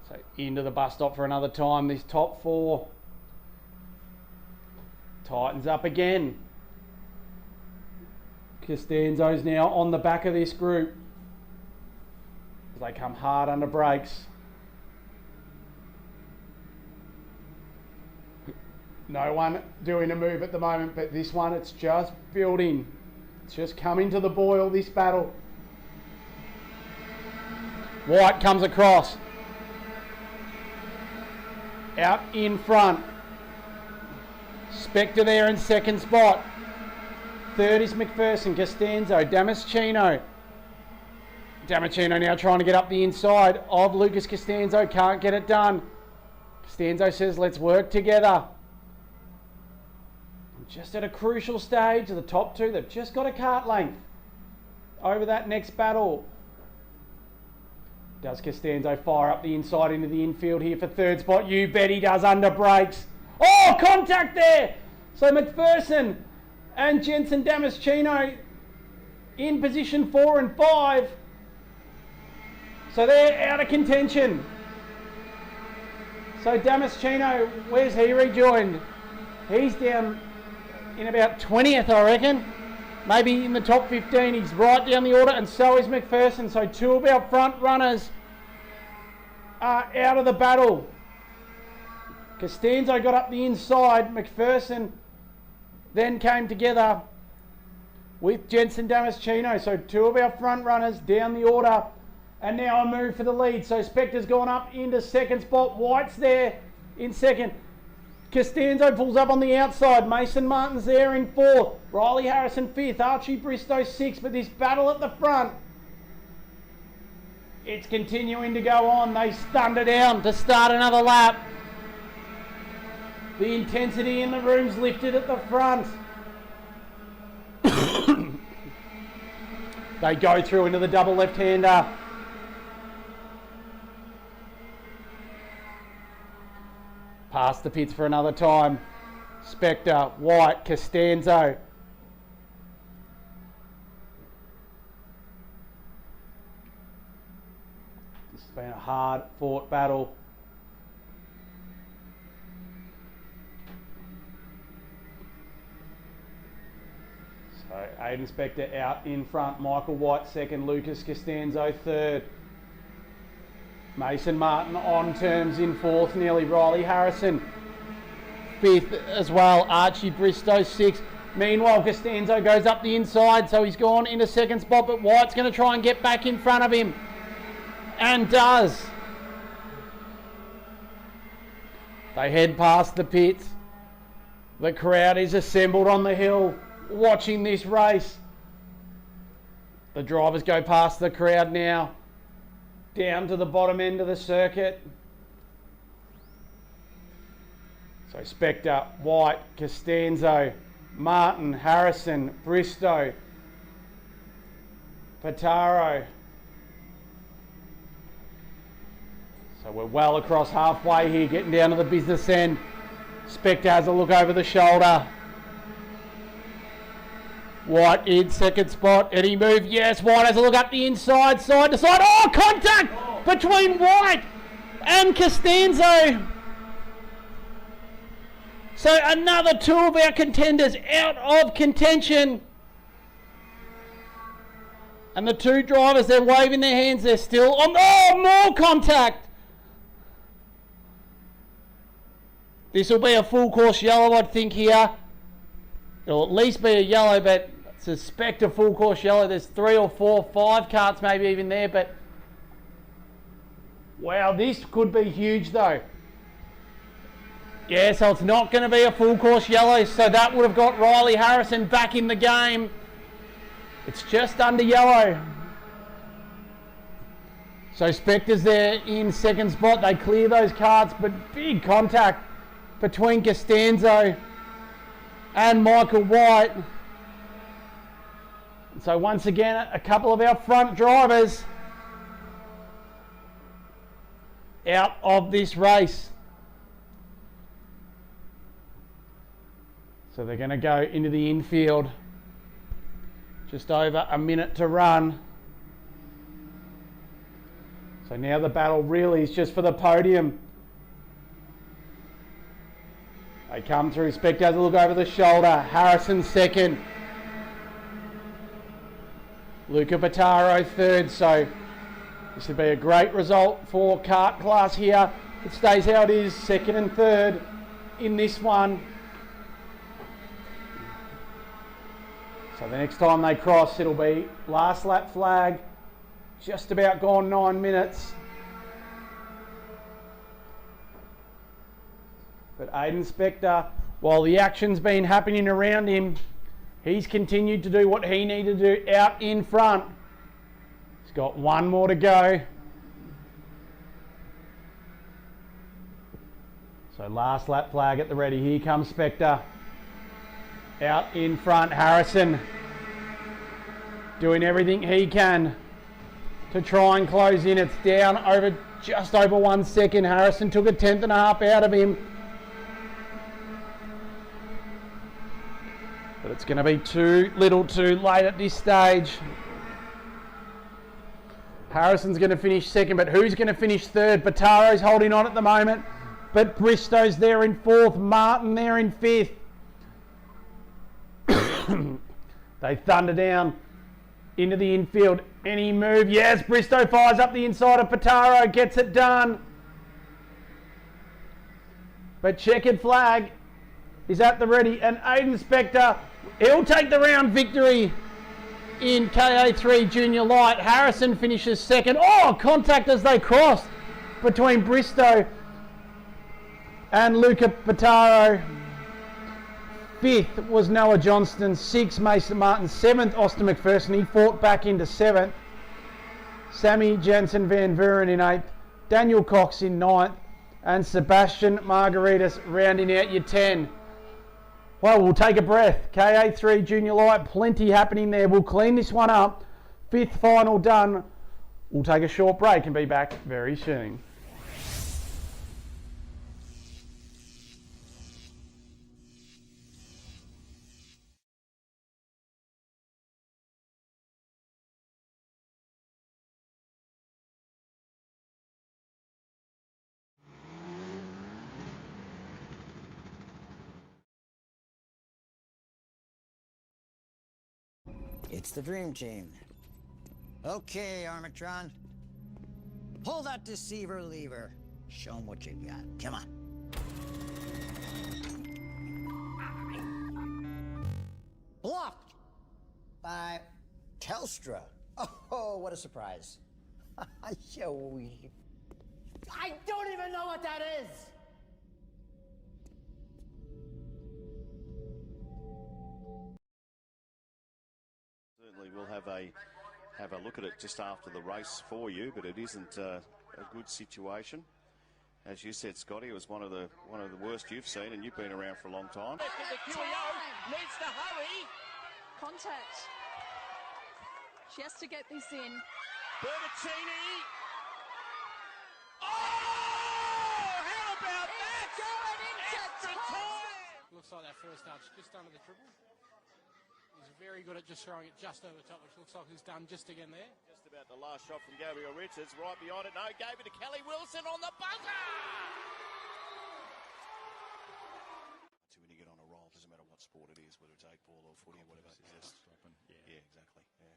So into the bus stop for another time. This top 4 tightens up again. Costanzo's now on the back of this group as they come hard under brakes. No one doing a move at the moment, but this one, it's just building. It's just coming to the boil, this battle. White comes across. Out in front. Spector there in 2nd spot. 3rd is McPherson, Costanzo, Damasceno. Damasceno now trying to get up the inside of Lucas Costanzo. Can't get it done. Costanzo says, let's work together. Just at a crucial stage, the top 2, they've just got a kart length over that next battle. Does Costanzo fire up the inside into the infield here for third spot? You bet he does, under brakes. Oh, contact there! So McPherson and Jensen Damasceno in position 4 and 5. So they're out of contention. So Damasceno, where's he rejoined? He's down in about 20th, I reckon. Maybe in the top 15. He's right down the order, and so is McPherson. So two of our front runners are out of the battle. Costanzo got up the inside. McPherson then came together with Jensen Damasceno. So two of our front runners down the order. And now a move for the lead. So Spector's gone up into second spot. White's there in second. Costanzo pulls up on the outside. Mason Martin's there in fourth. Riley Harrison fifth. Archie Bristow sixth. But this battle at the front, it's continuing to go on. They stunned it down to start another lap. The intensity in the room's lifted at the front. They go through into the double left-hander. Past the pits for another time. Spector, White, Costanzo. This has been a hard-fought battle. So Aiden Spector out in front. Michael White second. Lucas Costanzo third. Mason Martin on terms in fourth, nearly. Riley Harrison fifth as well. Archie Bristow sixth. Meanwhile, Costanzo goes up the inside, so he's gone into second spot, but White's going to try and get back in front of him, and does. They head past the pits. The crowd is assembled on the hill watching this race. The drivers go past the crowd now, down to the bottom end of the circuit. So Spector, White, Costanzo, Martin, Harrison, Bristow, Pataro. So we're well across halfway here, getting down to the business end. Spector has a look over the shoulder. White in second spot. Any move? Yes. White has a look up the inside, side to side. Oh, contact between White and Costanzo. So another two of our contenders out of contention. And the two drivers, they're waving their hands. They're still on. Oh, more contact. This will be a full course yellow, I think, here. It'll at least be a yellow, but I suspect a full course yellow. There's 3 or 4, 5 carts maybe even there, but wow, this could be huge though. Yeah, so it's not going to be a full course yellow, so that would have got Riley Harrison back in the game. It's just under yellow. So Spector's there in second spot. They clear those carts, but big contact between Costanzo and Michael White. So once again, a couple of our front drivers out of this race. So they're going to go into the infield. Just over a minute to run. So now the battle really is just for the podium. They come through. Spector has a look over the shoulder. Harrison second. Luca Pataro third. So this would be a great result for kart class here. It stays how it is, second and third in this one. So the next time they cross, it'll be last lap flag. Just about gone 9 minutes. But Aiden Spector, while the action's been happening around him, he's continued to do what he needed to do out in front. He's got one more to go. So last lap flag at the ready. Here comes Spector. Out in front, Harrison doing everything he can to try and close in. It's down over just over 1 second. Harrison took a 10.5 out of him. But it's going to be too little too late at this stage. Harrison's going to finish second, but who's going to finish third? Bataro's holding on at the moment, but Bristow's there in fourth. Martin there in fifth. They thunder down into the infield. Any move? Yes, Bristow fires up the inside of Pataro, gets it done. But checkered flag is at the ready, and Aiden Spector, he'll take the round victory in KA3 Junior Light. Harrison finishes second. Oh, contact as they cross between Bristow and Luca Pataro. Fifth was Noah Johnston. Sixth, Mason Martin. Seventh, Austin McPherson. He fought back into seventh. Sammy Jensen Van Vuren in eighth. Daniel Cox in ninth. And Sebastian Margaritas rounding out your 10. Well, we'll take a breath. KA3 Junior Light, plenty happening there. We'll clean this one up. Fifth final done. We'll take a short break and be back very soon. It's the Dream Team. Okay, Armatron. Pull that deceiver lever. Show them what you got. Come on. Blocked by Telstra. Oh, what a surprise. I don't even know what that is. Certainly we'll have a look at it just after the race for you, but it isn't a good situation. As you said, Scotty, it was one of the worst you've seen, and you've been around for a long time. Needs to hurry. Contact. She has to get this in. Bertocchini. Oh, How about that? going into time. Looks like that first touch just under the triple. He's very good at just throwing it just over the top, which looks like he's done just again there. Just about the last shot from Gabriel Richards. Right behind it. No, gave it to Kelly Wilson on the buzzer. When you get on a roll, doesn't matter what sport it is, whether it's 8-ball or footy or whatever. It's just Dropping. yeah, exactly. Yeah.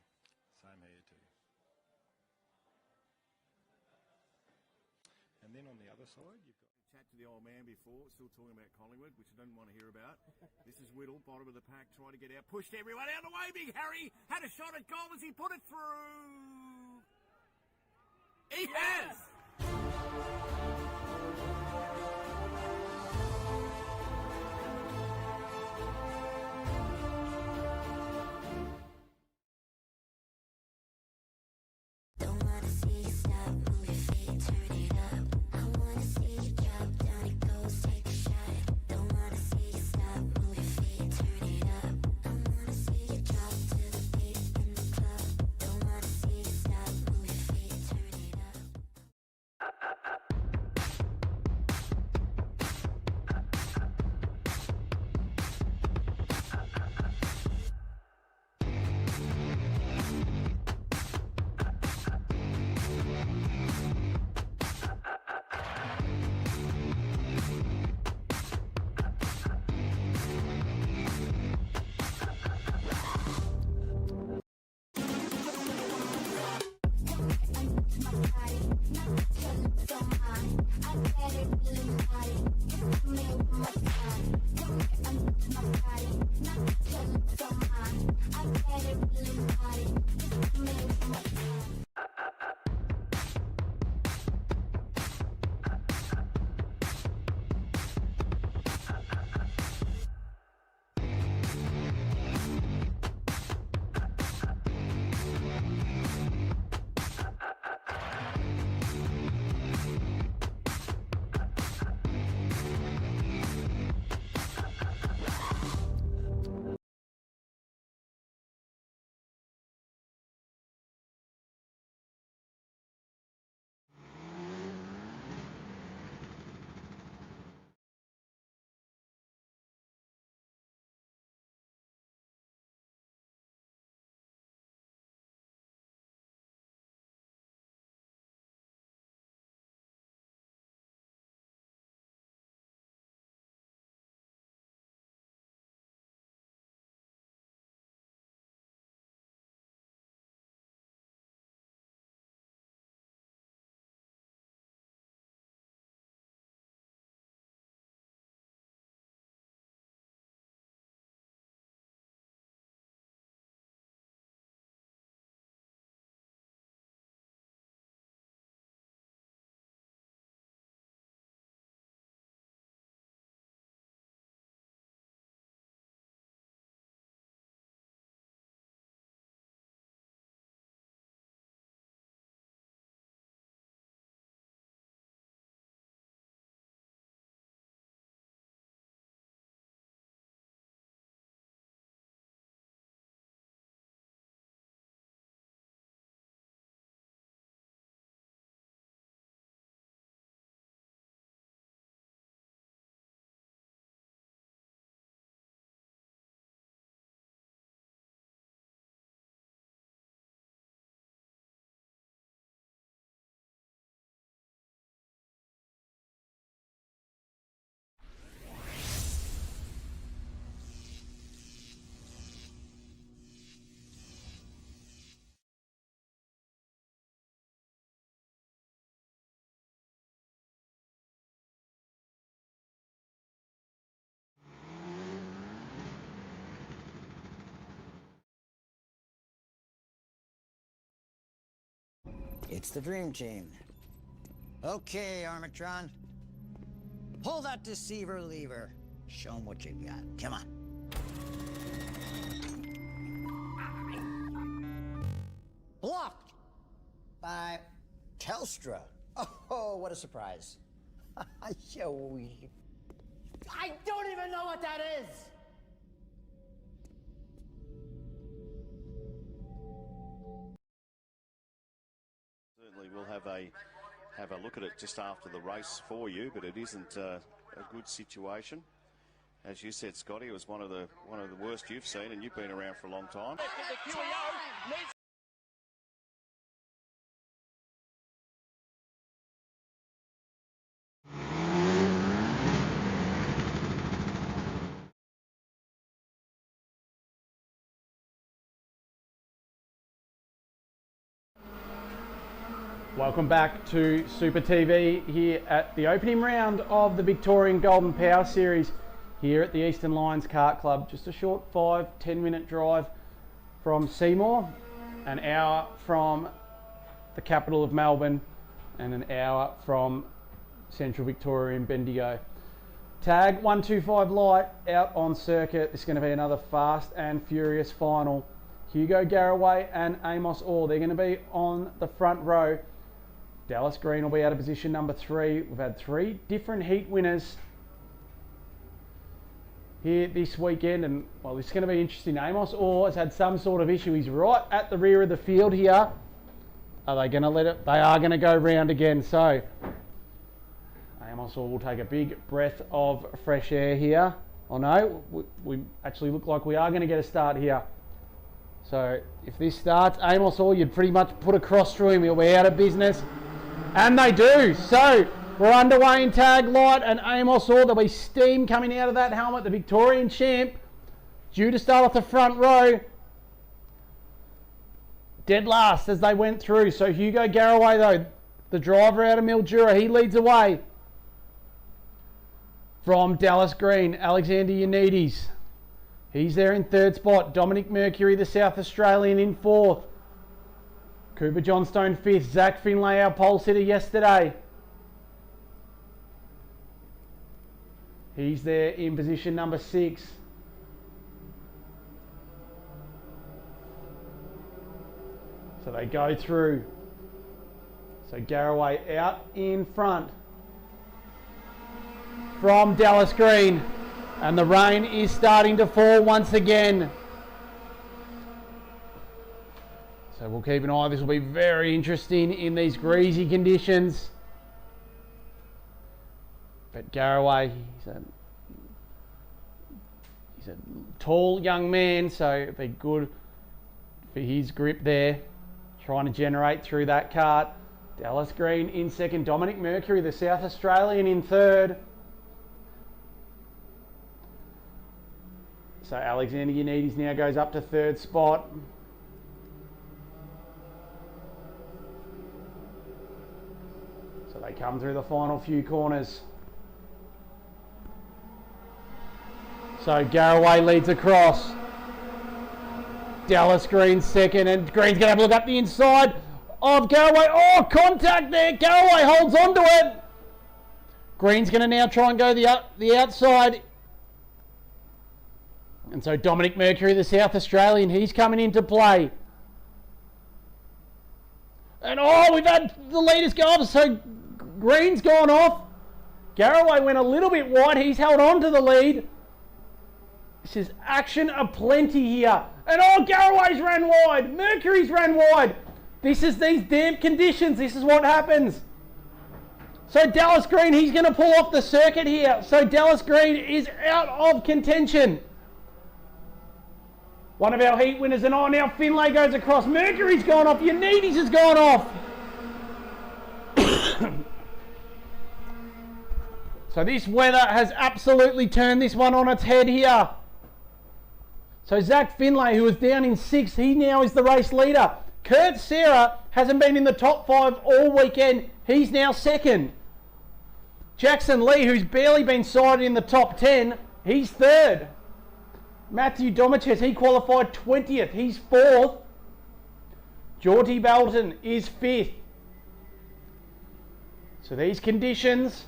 Same here too. And then on the other side, you've got Chat to the old man before, still talking about Collingwood, which I don't want to hear about. This is Whittle, bottom of the pack, trying to get out, pushed everyone out of the way. Big Harry had a shot at goal as he put it through. He has! Don't wanna see you stop, move your feet, turn it up. I wanna see you drop, down it goes, take a shot. Don't wanna see you stop, move your feet, turn it up. I wanna see you drop to the beat in the club. Don't wanna see you stop, move your feet, turn it up. It's the dream team. Okay, Armatron. Pull that deceiver lever. Show them what you've got. Come on. Blocked by Telstra. Oh, what a surprise. I don't even know what that is. Certainly we'll have a look at it just after the race for you, but it isn't a good situation. As you said, Scotty, it was one of the worst you've seen, and you've been around for a long time. Welcome back to Super TV here at the opening round of the Victorian Golden Power Series here at the Eastern Lions Kart Club. Just a short 5-10 minute drive from Seymour, an hour from the capital of Melbourne and an hour from Central Victoria in Bendigo. Tag 125 Light out on circuit. This is going to be another fast and furious final. Hugo Garraway and Amos Orr, they're going to be on the front row. Dallas Green will be out of position number 3. We've had 3 different heat winners here this weekend, and well, this is going to be interesting. Amos Orr has had some sort of issue. He's right at the rear of the field here. Are they going to let it? They are going to go round again. So Amos Orr will take a big breath of fresh air here. Oh no, we actually look like we are going to get a start here. So if this starts, Amos Orr, you'd pretty much put a cross through him. He'll be out of business. And they do. So we're underway in Tag Light and Amos Orr. There'll be steam coming out of that helmet. The Victorian champ due to start off the front row. Dead last as they went through. So Hugo Garraway, though, the driver out of Mildura, he leads away. From Dallas Green, Alexander Yannidis. He's there in 3rd spot. Dominic Mercury, the South Australian, in 4th. Cooper Johnstone 5th. Zach Finlay, our pole sitter yesterday. He's there in position number 6. So they go through. So Garraway out in front from Dallas Green. And the rain is starting to fall once again. So we'll keep an eye. This will be very interesting in these greasy conditions. But Garraway, he's a tall young man, so it'd be good for his grip there. Trying to generate through that kart. Dallas Green in 2nd. Dominic Mercury, the South Australian, in 3rd. So Alexander Yannidis now goes up to 3rd spot. So they come through the final few corners. So Garraway leads across. Dallas Green 2nd, and Green's going to have a look up the inside of Garraway. Oh, contact there. Garraway holds on to it. Green's going to now try and go the outside. And so Dominic Mercury, the South Australian, he's coming into play. And oh, we've had the leaders go off. So Green's gone off. Garraway went a little bit wide. He's held on to the lead. This is action aplenty here. And oh, Garraway's ran wide. Mercury's ran wide. This is these damp conditions. This is what happens. So Dallas Green, he's going to pull off the circuit here. So Dallas Green is out of contention. One of our heat winners, and oh, now Finlay goes across. Mercury's gone off. Yannidis has gone off. So this weather has absolutely turned this one on its head here. So Zach Finlay, who was down in 6th, he now is the race leader. Kurt Serra hasn't been in the top 5 all weekend. He's now 2nd. Jackson Lee, who's barely been sighted in the top 10, he's 3rd. Matthew Domiches, he qualified 20th. He's 4th. Geordie Belton is 5th. So these conditions,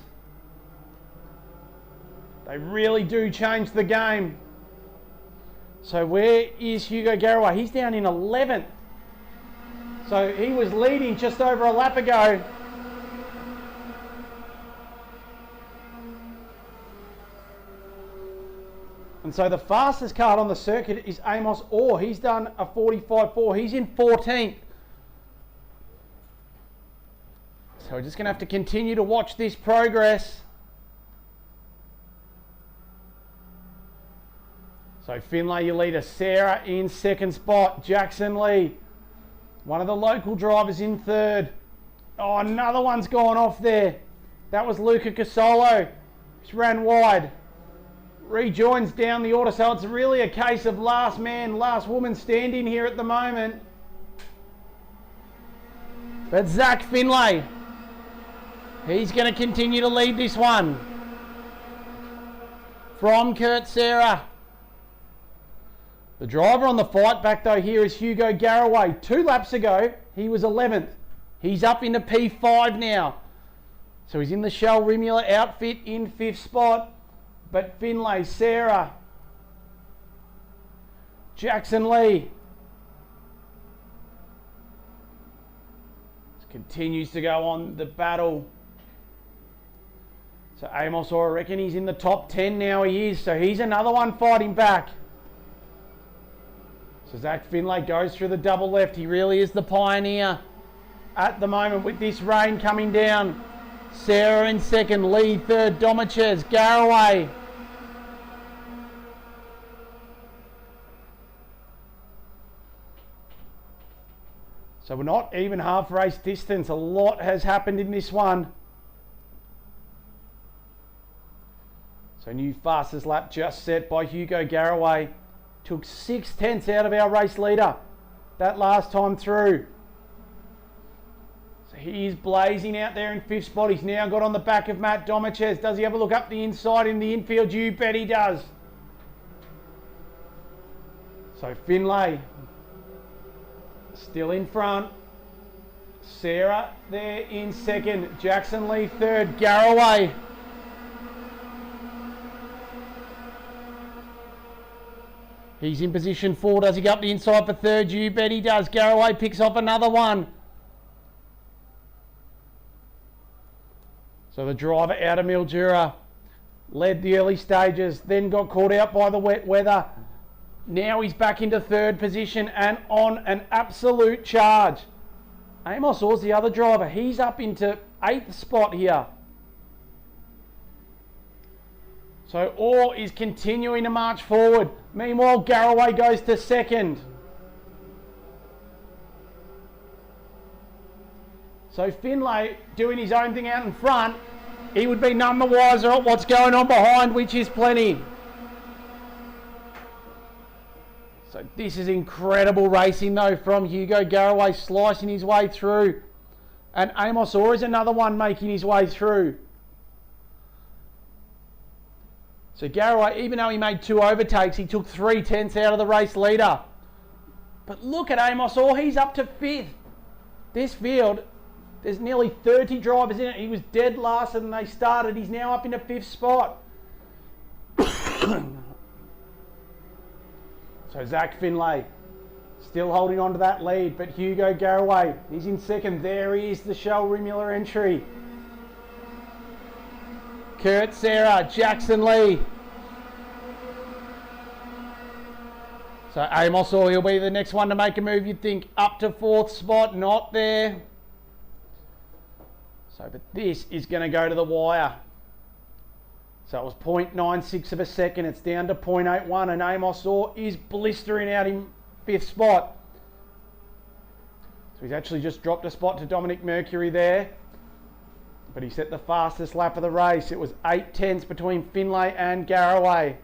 they really do change the game. So where is Hugo Garraway? He's down in 11th. So he was leading just over a lap ago. And so the fastest card on the circuit is Amos Orr. He's done a 45.4. He's in 14th. So we're just going to have to continue to watch this progress. So Finlay, your leader. Sarah in second spot. Jackson Lee, one of the local drivers, in third. Oh, another one's gone off there. That was Luca Casolo. Just ran wide. Rejoins down the order. So it's really a case of last man, last woman standing here at the moment. But Zach Finlay, he's going to continue to lead this one. From Kurt Sarah. The driver on the fight back though here is Hugo Garraway. 2 laps ago, he was 11th. He's up into P5 now. So he's in the Shell Rimula outfit in 5th spot. But Finlay, Sarah, Jackson Lee continues to go on the battle. So Amos Orr, I reckon he's in the top 10 now. He is. So he's another one fighting back. So Zach Finlay goes through the double left. He really is the pioneer at the moment with this rain coming down. Sarah in second, Lee third, Domichez, Garraway. So we're not even half race distance. A lot has happened in this one. So new fastest lap just set by Hugo Garraway. Took 6/10 out of our race leader that last time through. So he is blazing out there in 5th spot. He's now got on the back of Matt Domichez. Does he have a look up the inside in the infield? You bet he does. So Finlay still in front. Sarah there in second. Jackson Lee third. Garraway. He's in position 4. Does he go up the inside for third? You bet he does. Garraway picks off another one. So the driver out of Mildura led the early stages, then got caught out by the wet weather. Now he's back into 3rd position and on an absolute charge. Amos Orr's the other driver. He's up into 8th spot here. So Orr is continuing to march forward. Meanwhile, Garraway goes to 2nd. So Finlay doing his own thing out in front. He would be none the wiser at what's going on behind, which is plenty. So this is incredible racing though from Hugo Garraway, slicing his way through. And Amos Orr is another one making his way through. So Garraway, even though he made 2 overtakes, he took 3/10 out of the race leader. But look at Amos Orr, he's up to 5th. This field, there's nearly 30 drivers in it. He was dead last and they started. He's now up into 5th spot. So Zach Finlay still holding on to that lead, but Hugo Garraway, he's in 2nd. There he is, the Shell Rimula entry. Kurt Sarah, Jackson Lee. So Amos Orr, he'll be the next one to make a move, you'd think. Up to 4th spot, not there. So, but this is going to go to the wire. So it was 0.96 of a second. It's down to 0.81, and Amos Orr is blistering out in 5th spot. So he's actually just dropped a spot to Dominic Mercury there. But he set the fastest lap of the race. It was 8/10 between Finlay and Garraway.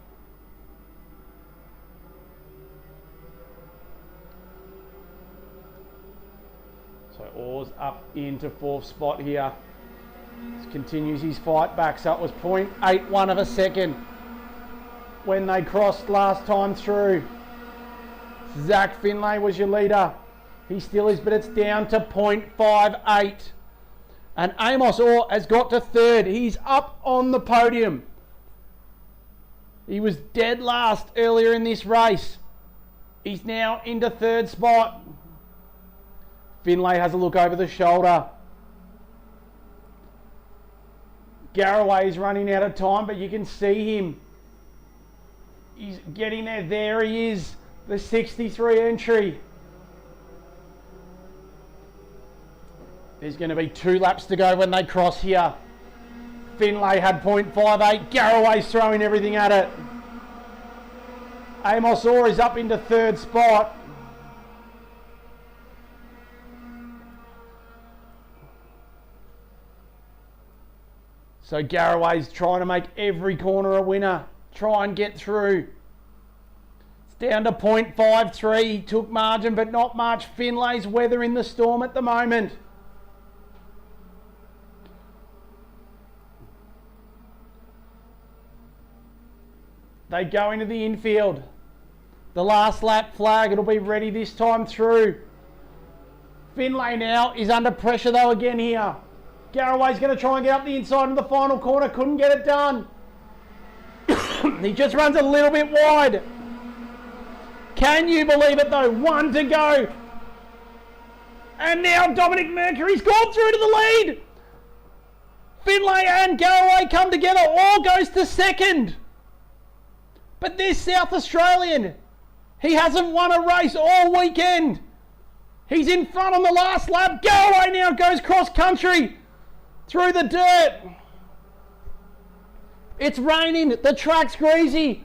So Orr's up into 4th spot here. This continues his fight back. So it was 0.81 of a second when they crossed last time through. Zach Finlay was your leader. He still is, but it's down to 0.58. And Amos Orr has got to third. He's up on the podium. He was dead last earlier in this race. He's now into third spot. Finlay has a look over the shoulder. Garraway is running out of time, but you can see him. He's getting there. There he is, the 63 entry. There's going to be 2 laps to go when they cross here. Finlay had 0.58. Garraway's throwing everything at it. Amos Orr is up into third spot. So Garraway's trying to make every corner a winner. Try and get through. It's down to 0.53. He took margin, but not much. Finlay's weathering the storm at the moment. They go into the infield. The last lap flag, it'll be ready this time through. Finlay now is under pressure though again here. Garraway's going to try and get up the inside in the final corner. Couldn't get it done. He just runs a little bit wide. Can you believe it though? 1 to go. And now Dominic Mercury's gone through to the lead. Finlay and Garraway come together. All goes to second. But this South Australian, he hasn't won a race all weekend. He's in front on the last lap. Garraway now goes cross country through the dirt. It's raining. The track's greasy.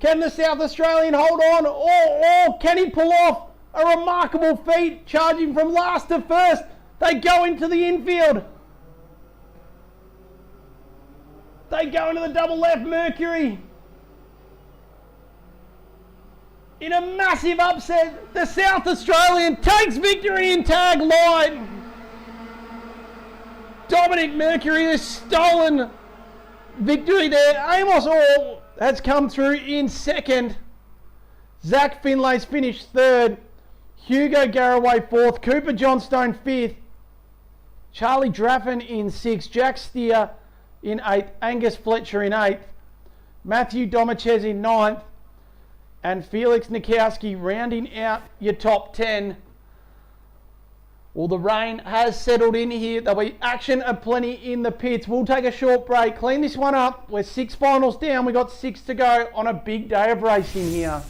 Can the South Australian hold on? Or can he pull off a remarkable feat, charging from last to first? They go into the infield. They go into the double left. Mercury, in a massive upset, the South Australian takes victory in tag light. Dominic Mercury has stolen victory there. Amos Orr has come through in second. Zach Finlay's finished third. Hugo Garraway fourth. Cooper Johnstone fifth. Charlie Draffin in sixth. Jack Steer in eighth. Angus Fletcher in eighth. Matthew Domichez in ninth. And Felix Nikowski rounding out your top 10. Well, the rain has settled in here. There'll be action aplenty in the pits. We'll take a short break, clean this one up. We're 6 finals down. We've got 6 to go on a big day of racing here.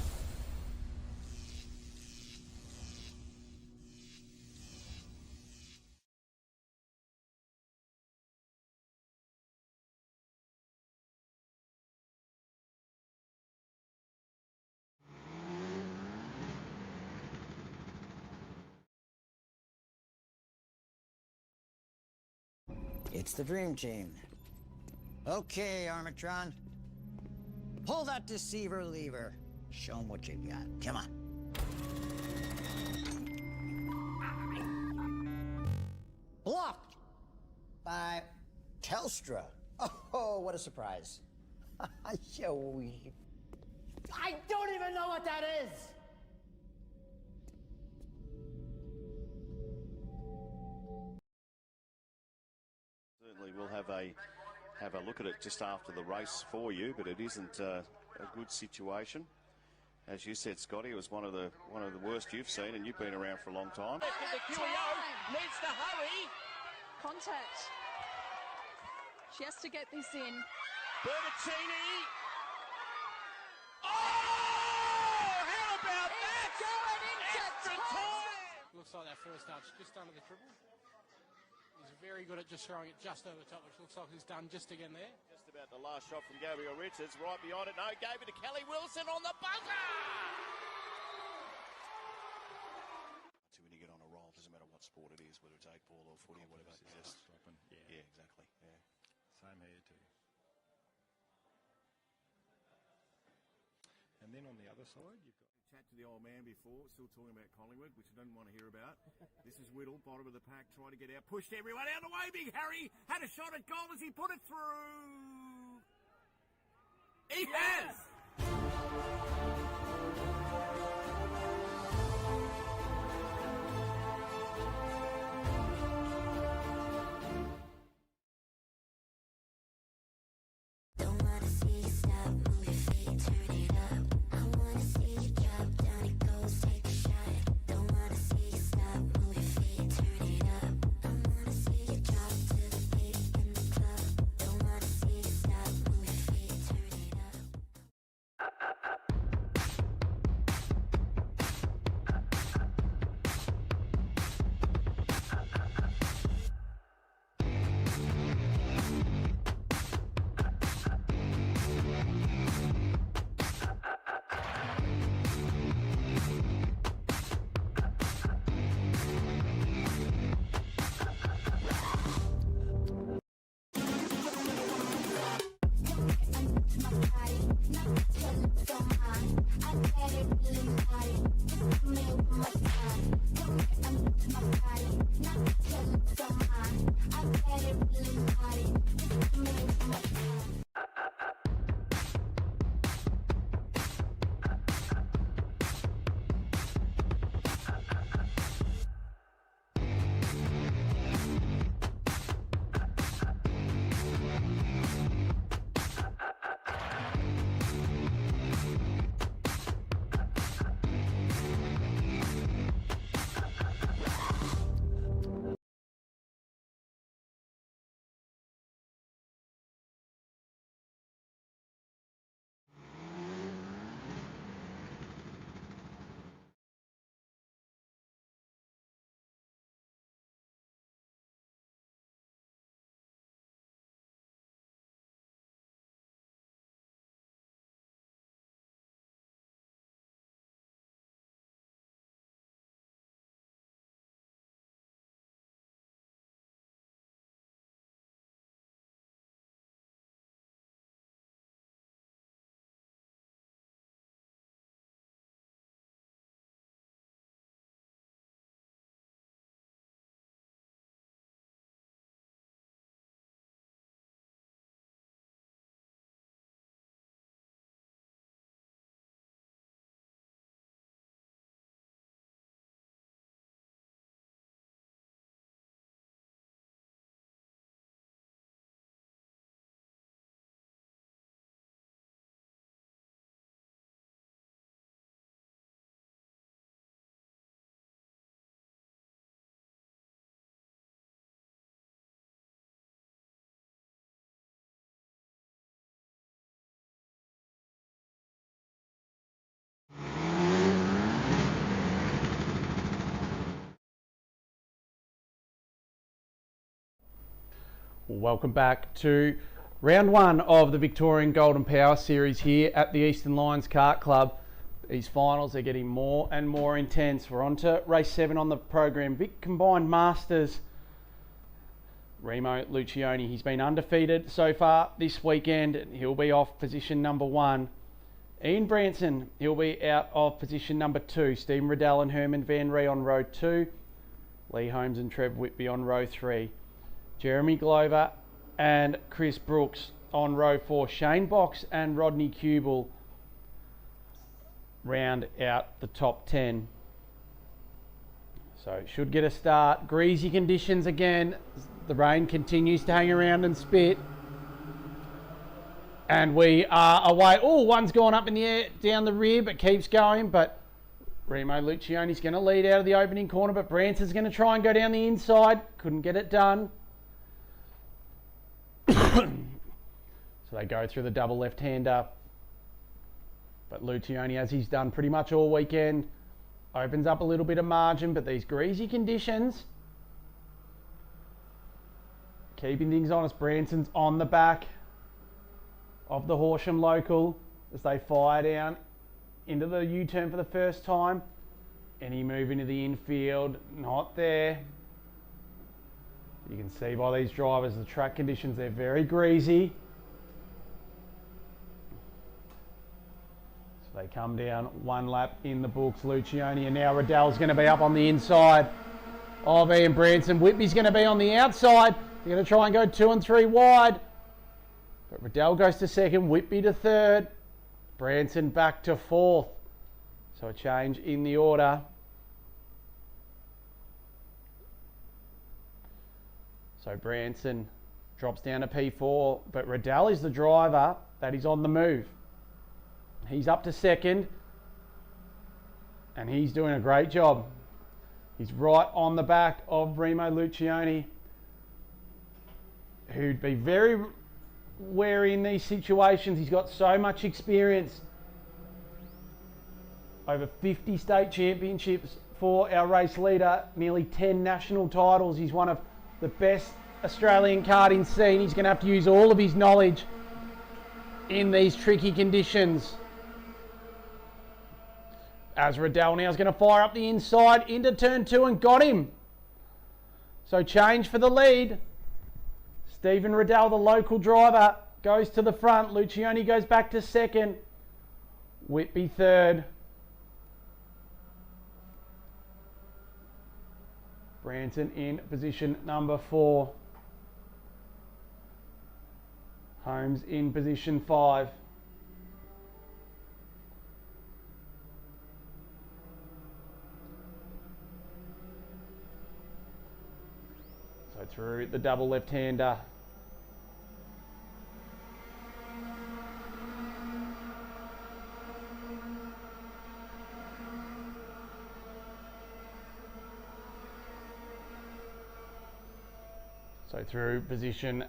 It's the Dream Team. Okay, Armatron. Pull that deceiver lever. Show them what you've got. Come on. Blocked by Telstra. Oh, what a surprise. I don't even know what that is. Certainly we'll have a look at it just after the race for you, but it isn't a good situation. As you said, Scotty, it was one of the worst you've seen, and you've been around for a long time. Needs to hurry. Contact. She has to get this in. Bertocini. Oh, how about that? Going into time. Looks like that first touch just under the triple. He's very good at just throwing it just over the top, which looks like he's done just again there. Just about the last shot from Gabriel Richards. Right behind it. No, gave it to Kelly Wilson on the buzzer. So when you get on a roll, doesn't matter what sport it is, whether it's 8-ball or footy or whatever. Stopping. Yeah, exactly. Yeah. Same here too. And then on the other side, you've got Chat to the old man before, still talking about Collingwood, which I don't want to hear about. This is Whittle, bottom of the pack, trying to get out, pushed everyone out of the way. Big Harry had a shot at goal as he put it through. He has! Welcome back to round one of the Victorian Golden Power Series here at the Eastern Lions Kart Club. These finals are getting more and more intense. We're on to race 7 on the program. Vic Combined Masters. Remo Lucioni, he's been undefeated so far this weekend. He'll be off position number 1. Ian Branson, he'll be out of position number 2. Stephen Riddell and Herman Van Ree on row 2. Lee Holmes and Trev Whitby on row 3. Jeremy Glover and Chris Brooks on row 4. Shane Box and Rodney Kubel round out the top 10. So should get a start. Greasy conditions again. The rain continues to hang around and spit. And we are away. Oh, one's gone up in the air down the rear, but keeps going. But Remo Lucioni's going to lead out of the opening corner, but Branson's going to try and go down the inside. Couldn't get it done. So they go through the double left-hander. But Lucioni, as he's done pretty much all weekend, opens up a little bit of margin, but these greasy conditions, keeping things honest. Branson's on the back of the Horsham local as they fire down into the U-turn for the first time. Any move into the infield, not there. You can see by these drivers, the track conditions, they're very greasy. So they come down one lap in the books. Lucioni, and now Riddell's going to be up on the inside of Ian Branson. Whitby's going to be on the outside. They're going to try and go 2 and 3 wide. But Riddell goes to second, Whitby to third. Branson back to 4th. So a change in the order. So Branson drops down to P4, but Riddell is the driver that is on the move. He's up to second, and he's doing a great job. He's right on the back of Remo Lucioni, who'd be very wary in these situations. He's got so much experience. Over 50 state championships for our race leader, nearly 10 national titles. He's one of the best Australian karting scene. He's going to have to use all of his knowledge in these tricky conditions. As Riddell now is going to fire up the inside into turn 2 and got him. So change for the lead. Stephen Riddell, the local driver, goes to the front. Lucioni goes back to second. Whitby third. Branson in position number 4. Holmes in position 5. So through the double left-hander. So through position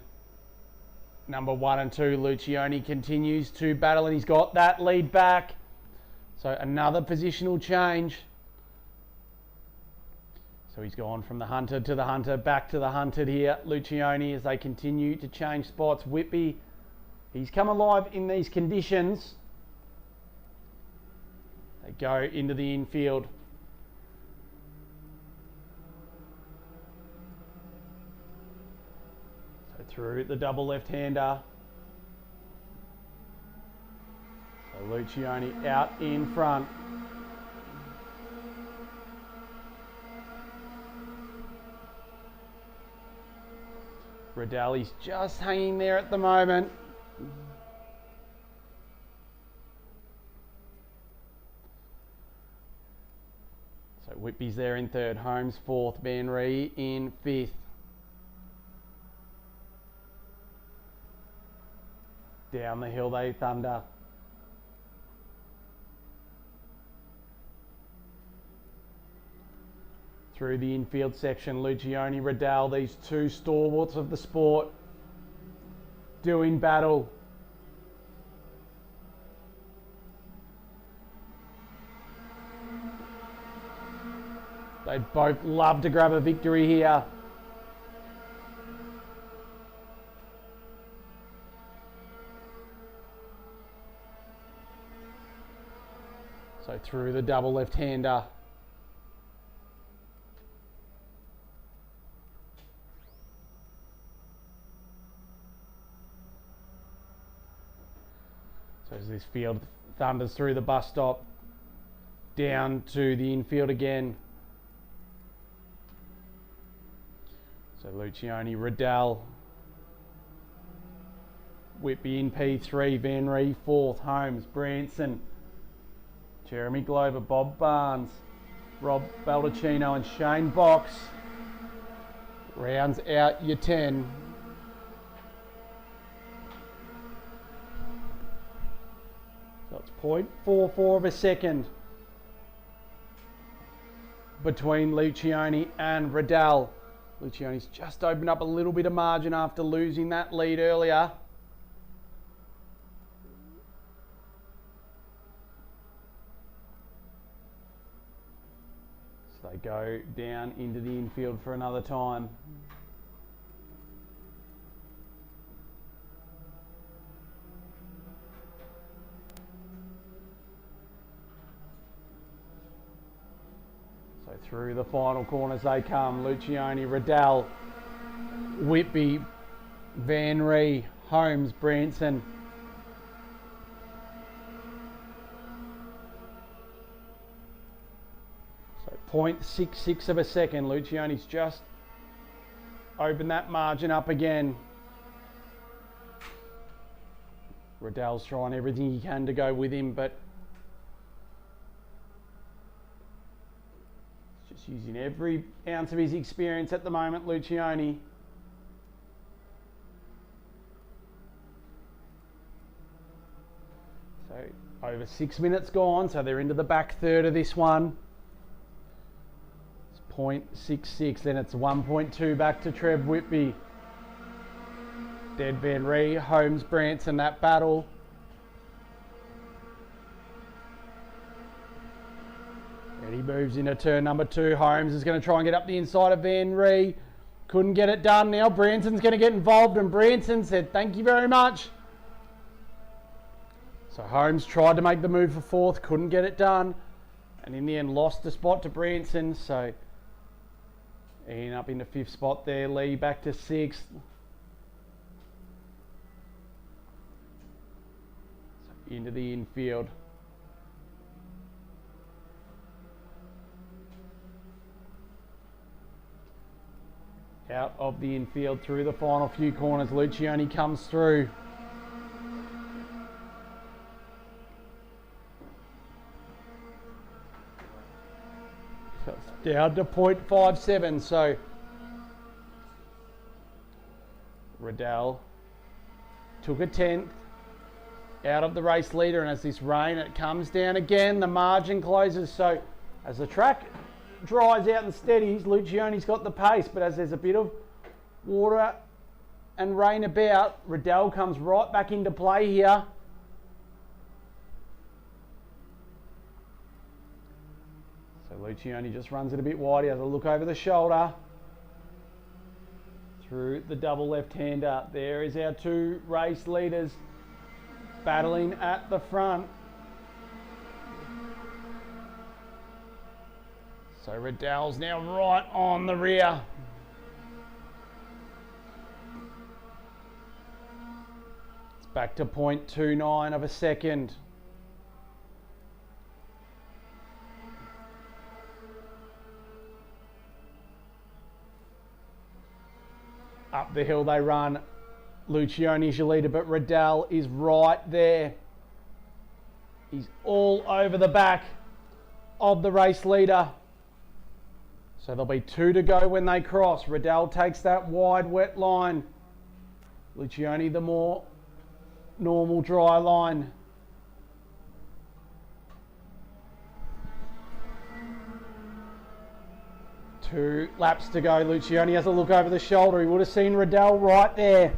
number 1 and 2, Lucioni continues to battle and he's got that lead back. So another positional change. So he's gone from the hunter to the hunter, back to the hunted here. Lucioni as they continue to change spots. Whitby, he's come alive in these conditions. They go into the infield. Through the double left-hander. So Lucioni out in front. Riddell, just hanging there at the moment. So Whitby's there in 3rd, Holmes 4th, Van Ree in 5th. Down the hill they thunder. Through the infield section, Lucioni, Riddell, these two stalwarts of the sport doing battle. They'd both love to grab a victory here. So through the double left-hander. So as this field thunders through the bus stop, down to the infield again. So Lucioni, Riddell, Whitby in P3, Van Ree 4th, Holmes, Branson, Jeremy Glover, Bob Barnes, Rob Baldacchino and Shane Box rounds out your 10. So it's 0.44 of a second between Lucioni and Riddell. Lucioni's just opened up a little bit of margin after losing that lead earlier. So they go down into the infield for another time. So through the final corners they come. Lucioni, Riddell, Whitby, Van Ree, Holmes, Branson. So 0.66 of a second. Lucioni's just opened that margin up again. Riddell's trying everything he can to go with him, but just using every ounce of his experience at the moment, Lucioni. So over 6 minutes gone, so they're into the back third of this one. It's 0.66, then it's 1.2 back to Trev Whitby. Dead Van Ree, Holmes, Branson, that battle. And he moves into turn number 2. Holmes is going to try and get up the inside of Van Ree. Couldn't get it done. Now Branson's going to get involved, and Branson said, "Thank you very much." So Holmes tried to make the move for 4th, couldn't get it done, and in the end lost the spot to Branson. So Ian up into 5th spot there. Lee back to 6th. So into the infield. Out of the infield through the final few corners. Lucioni comes through. So it's down to 0.57. So Riddell took a 10th out of the race leader, and as this rain, it comes down again. The margin closes. So as the track dries out and steadies, Lucioni's got the pace, but as there's a bit of water and rain about, Riddell comes right back into play here. So Lucioni just runs it a bit wide. He has a look over the shoulder through the double left-hander. There is our two race leaders battling at the front. So Riddell's now right on the rear. It's back to 0.29 of a second. Up the hill they run. Lucioni's your leader, but Riddell is right there. He's all over the back of the race leader. So there'll be 2 to go when they cross. Riddell takes that wide, wet line. Lucioni the more normal, dry line. Two laps to go. Lucioni has a look over the shoulder. He would have seen Riddell right there.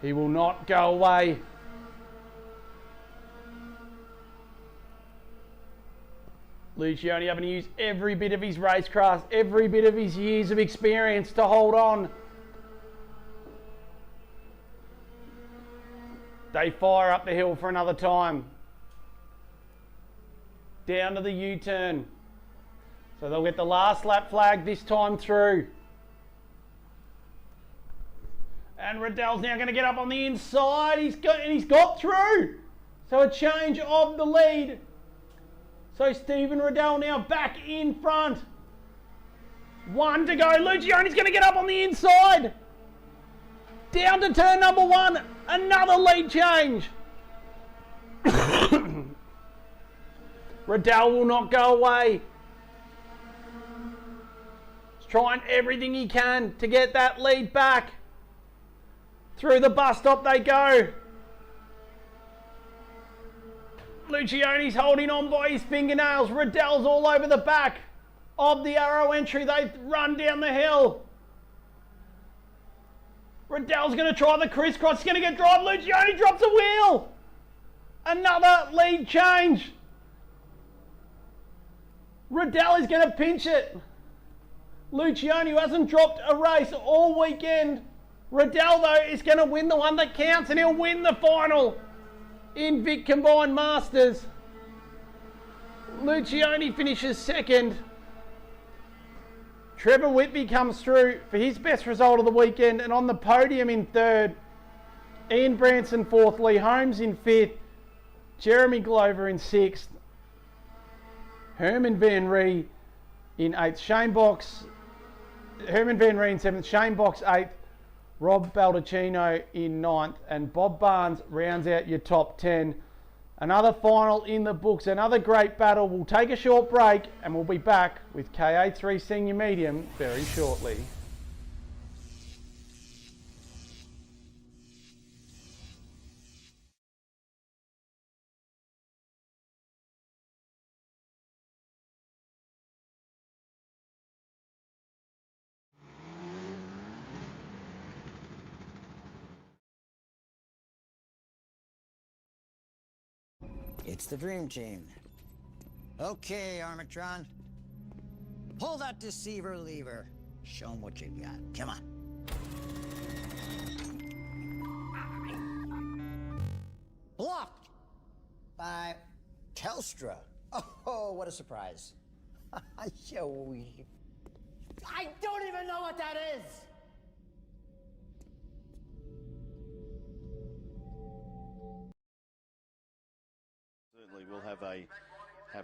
He will not go away. Lucioni having to use every bit of his racecraft, every bit of his years of experience to hold on. They fire up the hill for another time. Down to the U-turn. So they'll get the last lap flag this time through. And Riddell's now going to get up on the inside. He's got through. So a change of the lead. So Stephen Riddell now back in front. 1 to go. Lucioni's going to get up on the inside. Down to turn number 1. Another lead change. Riddell will not go away. He's trying everything he can to get that lead back. Through the bus stop they go. Lucioni's holding on by his fingernails. Riddell's all over the back of the arrow entry. They run down the hill. Riddell's going to try the crisscross. He's going to get drive. Lucioni drops a wheel. Another lead change. Riddell is going to pinch it. Lucioni, who hasn't dropped a race all weekend. Riddell, though, is going to win the one that counts, and he'll win the final in Vic Combined Masters. Lucioni finishes second. Trevor Whitby comes through for his best result of the weekend, and on the podium in third. Ian Branson fourth, Lee Holmes in fifth, Jeremy Glover in sixth, Herman Van Ree in eighth, Herman Van Ree in seventh, Shane Box eighth, Rob Baldacchino in ninth, and Bob Barnes rounds out your top 10. Another final in the books, another great battle. We'll take a short break and we'll be back with KA3 Senior Medium very shortly. It's the Dream Team. Okay, Armatron. Pull that deceiver lever. Show them what you've got. Come on. Blocked by Telstra. Oh, what a surprise. I don't even know what that is. Certainly we'll have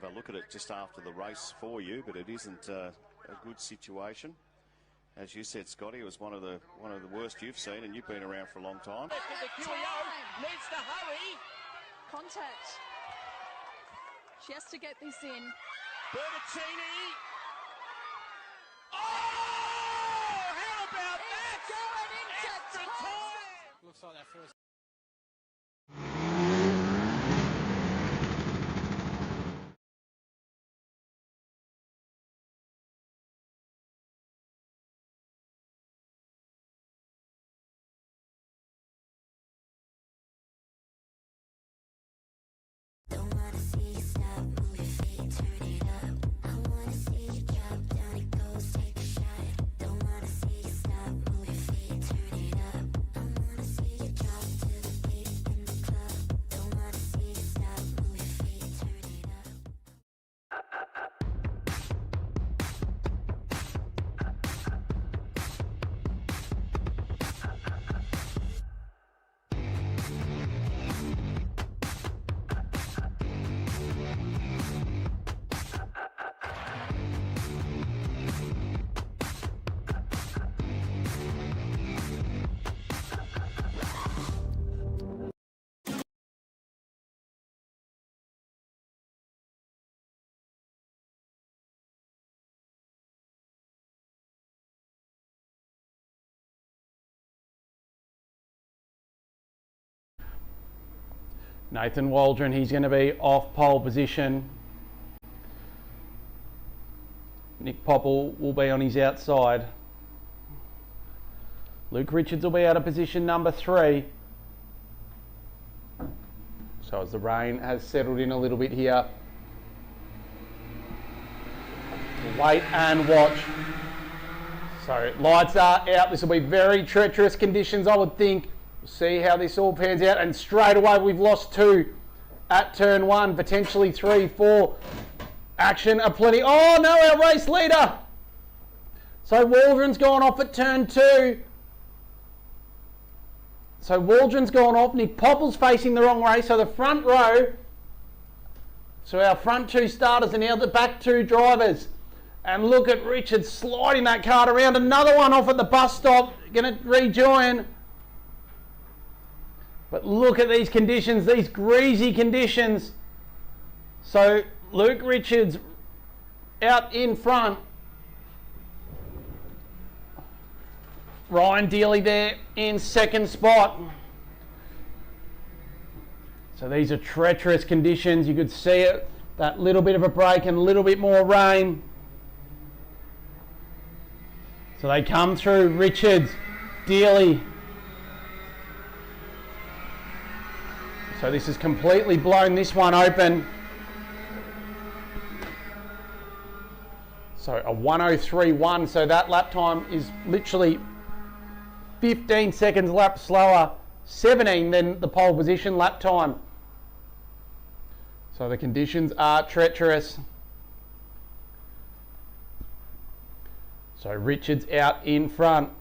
a look at it just after the race for you, but it isn't a good situation. As you said, Scotty, it was one of the worst you've seen, and you've been around for a long time. Needs to hurry. Contact. She has to get this in. Bertaccini. Oh, how about that? Going into time. Looks like that first. Don't wanna see you stop, move your feet, turn it up. I wanna see you drop down, it goes, take a shot. Don't wanna see you stop, move your feet, turn it up. I wanna see you drop to the beat in the club. Don't wanna see you stop, move your feet, turn it up. Nathan Waldron, he's going to be off pole position. Nick Popple will be on his outside. Luke Richards will be out of position number 3. So as the rain has settled in a little bit here, we'll wait and watch. So lights are out. This will be very treacherous conditions, I would think. We'll see how this all pans out, and straight away we've lost 2 at turn 1, potentially 3, 4. Action aplenty. Oh no, our race leader. So Waldron's gone off at turn 2. So Waldron's gone off. Nick Popple's facing the wrong way. So the front row. So our front 2 starters and now the back 2 drivers. And look at Richard sliding that cart around. Another one off at the bus stop. Going to rejoin. But look at these conditions, these greasy conditions. So Luke Richards out in front. Ryan Dealey there in second spot. So these are treacherous conditions. You could see it, that little bit of a break and a little bit more rain. So they come through, Richards, Dealey. So this has completely blown this one open. So a 1:03.1, so that lap time is literally 15 seconds lap slower, 17 than the pole position lap time. So the conditions are treacherous. So Richards out in front.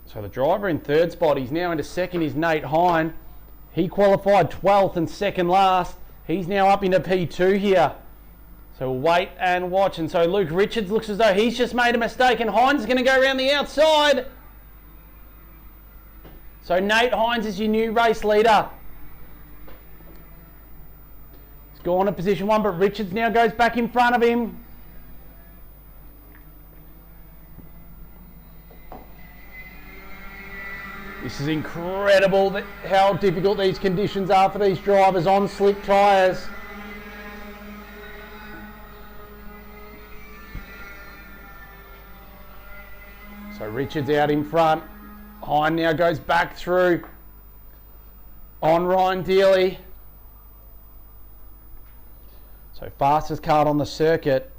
So the driver in third spot, he's now into second, is Nate Hine. He qualified 12th and second last. He's now up into P2 here. So we'll wait and watch. And so Luke Richards looks as though he's just made a mistake and Hines is going to go around the outside. So Nate Hines is your new race leader. He's gone to position 1, but Richards now goes back in front of him. This is incredible how difficult these conditions are for these drivers on slick tyres. So Richards out in front. Hine now goes back through on Ryan Dealey. So fastest card on the circuit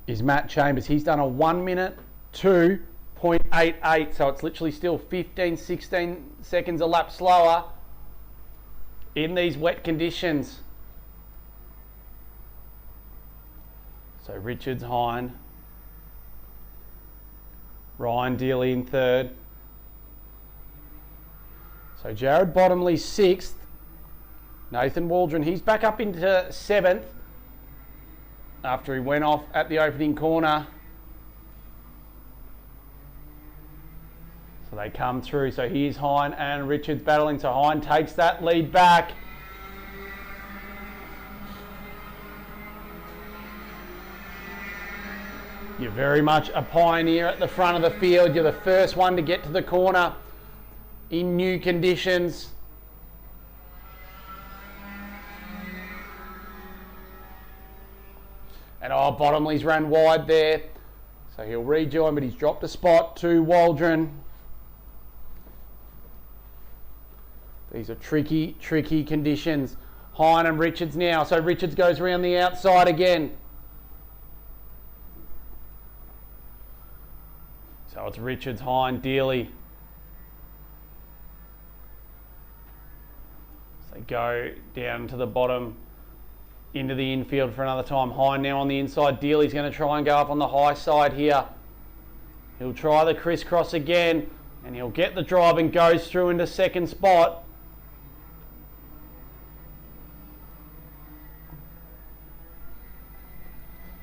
is Matt Chambers. He's done a 1 minute 2.88, so it's literally still 15, 16 seconds a lap slower in these wet conditions. So Richards, Hine, Ryan Dealey in third. So Jared Bottomley 6th. Nathan Waldron, he's back up into 7th. after he went off at the opening corner. So they come through. So here's Hine and Richards battling. So Hine takes that lead back. You're very much a pioneer at the front of the field. You're the first one to get to the corner in new conditions. And Bottomley's ran wide there. So he'll rejoin, but he's dropped a spot to Waldron. These are tricky, tricky conditions. Hine and Richards now. So Richards goes around the outside again. So it's Richards, Hine, Dealey. So they go down to the bottom, into the infield for another time. Hine now on the inside. Dealey's going to try and go up on the high side here. He'll try the crisscross again, and he'll get the drive and goes through into second spot.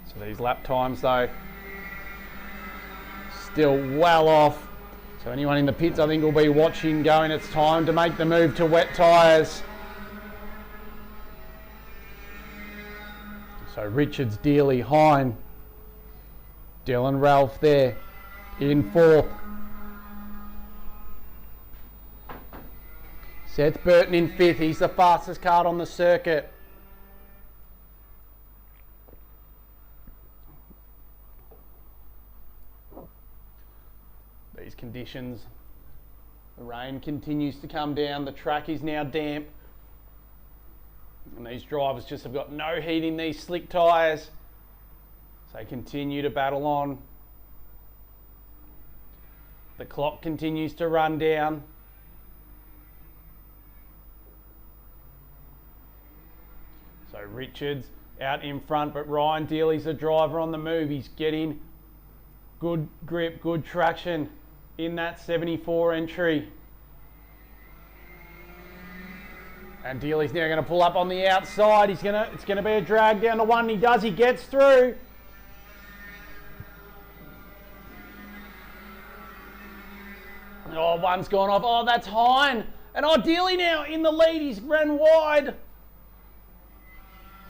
So these lap times though, still well off. So anyone in the pits I think will be watching going, it's time to make the move to wet tyres. So Richards, Dealey, Hine, Dylan Ralph there in fourth. Seth Burton in fifth. He's the fastest card on the circuit. These conditions, the rain continues to come down. The track is now damp. And these drivers just have got no heat in these slick tyres. So they continue to battle on. The clock continues to run down. So Richards out in front, but Ryan Dealey's the driver on the move. He's getting good grip, good traction in that 74 entry. And Dealey's now going to pull up on the outside. It's going to be a drag down to one. He does. He gets through. Oh, one's gone off. Oh, that's Hine. And Dealey now in the lead. He's ran wide.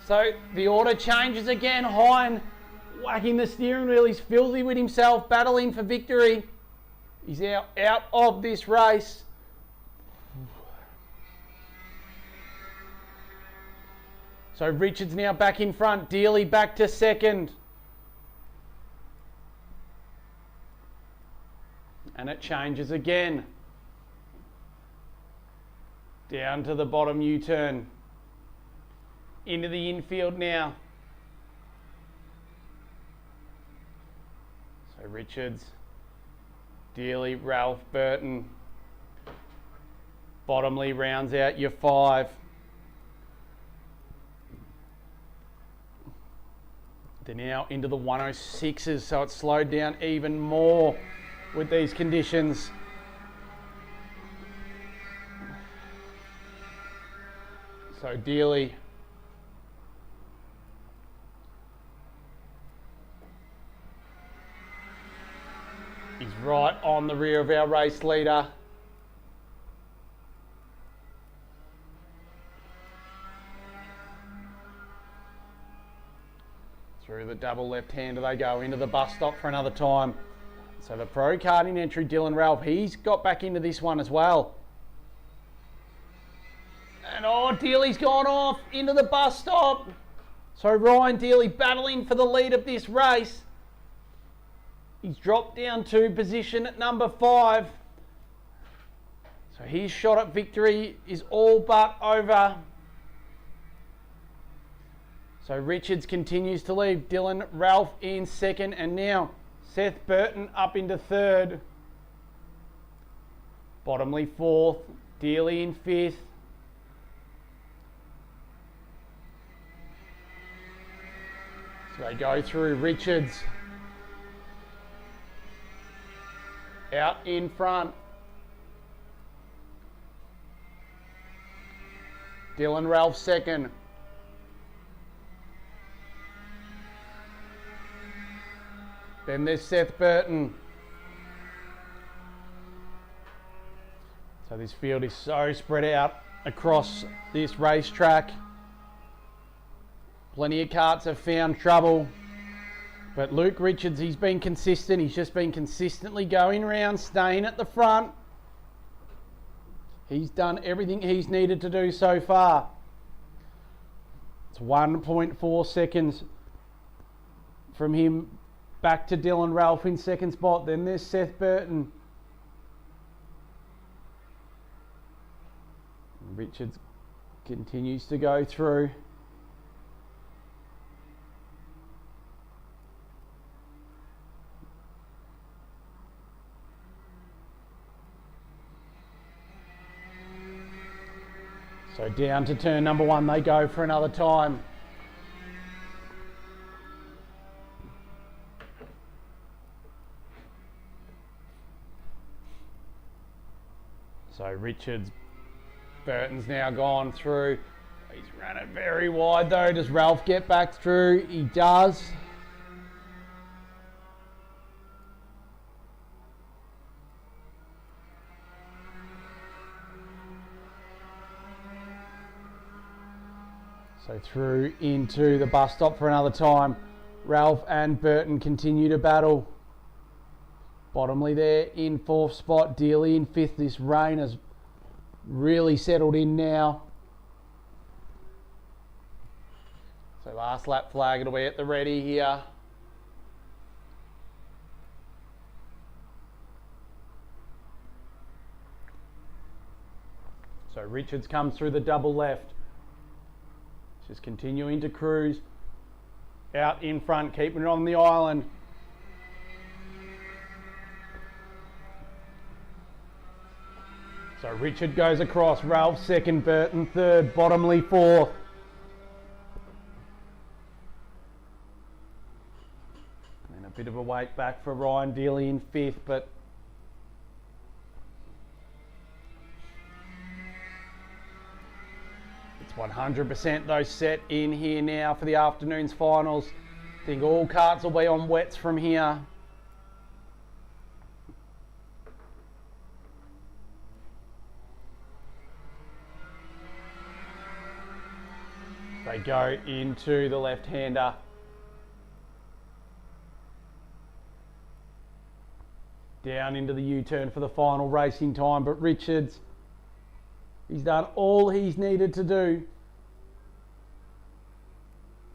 So the order changes again. Hine whacking the steering wheel. He's filthy with himself, battling for victory. He's out of this race. So Richards now back in front. Dealey back to second. And it changes again. Down to the bottom U-turn. Into the infield now. So Richards, Dealey, Ralph, Burton. Bottomley rounds out your five. They're now into the 106s, so it's slowed down even more with these conditions. So Dealey. He's right on the rear of our race leader. Through the double left-hander they go into the bus stop for another time. So the pro karting entry, Dylan Ralph, he's got back into this one as well. And Dealey's gone off into the bus stop. So Ryan Dealey battling for the lead of this race. He's dropped down to position at number 5. So his shot at victory is all but over. So Richards continues to lead. Dylan Ralph in second, and now Seth Burton up into third. Bottomley fourth. Dealey in fifth. So they go through. Richards out in front. Dylan Ralph second. Then there's Seth Burton. So this field is so spread out across this racetrack. Plenty of carts have found trouble. But Luke Richards, he's been consistent. He's just been consistently going around, staying at the front. He's done everything he's needed to do so far. It's 1.4 seconds from him back to Dylan Ralph in second spot. Then there's Seth Burton. Richards continues to go through. So down to turn number 1 they go for another time. So Richards, Burton's now gone through. He's ran it very wide though. Does Ralph get back through? He does. So through into the bus stop for another time. Ralph and Burton continue to battle. Bottomley there in 4th spot. Dealey in 5th. This rain has really settled in now. So last lap flag, it'll be at the ready here. So Richards comes through the double left. Just continuing to cruise out in front, keeping it on the island. So Richard goes across, Ralph second, Burton third, Bottomley fourth. And a bit of a wait back for Ryan Dealey in 5th, but it's 100% though set in here now for the afternoon's finals. I think all carts will be on wets from here. They go into the left-hander. Down into the U-turn for the final racing time, but Richards, he's done all he's needed to do.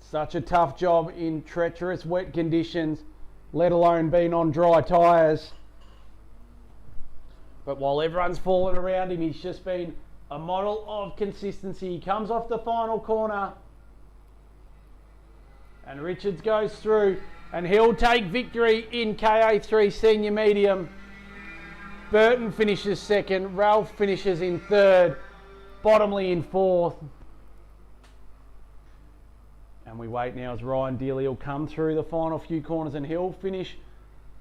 Such a tough job in treacherous wet conditions, let alone being on dry tyres. But while everyone's fallen around him, he's just been a model of consistency. He comes off the final corner. And Richards goes through and he'll take victory in KA3 Senior Medium. Burton finishes second. Ralph finishes in third. Bottomley in 4th. And we wait now as Ryan Dealey will come through the final few corners and he'll finish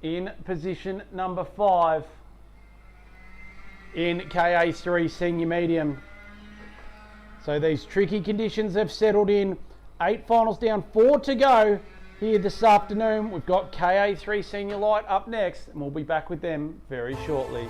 in position number 5 in KA3 Senior Medium. So these tricky conditions have settled in. 8 finals down, 4 to go here this afternoon. We've got KA3 Senior Light up next, and we'll be back with them very shortly.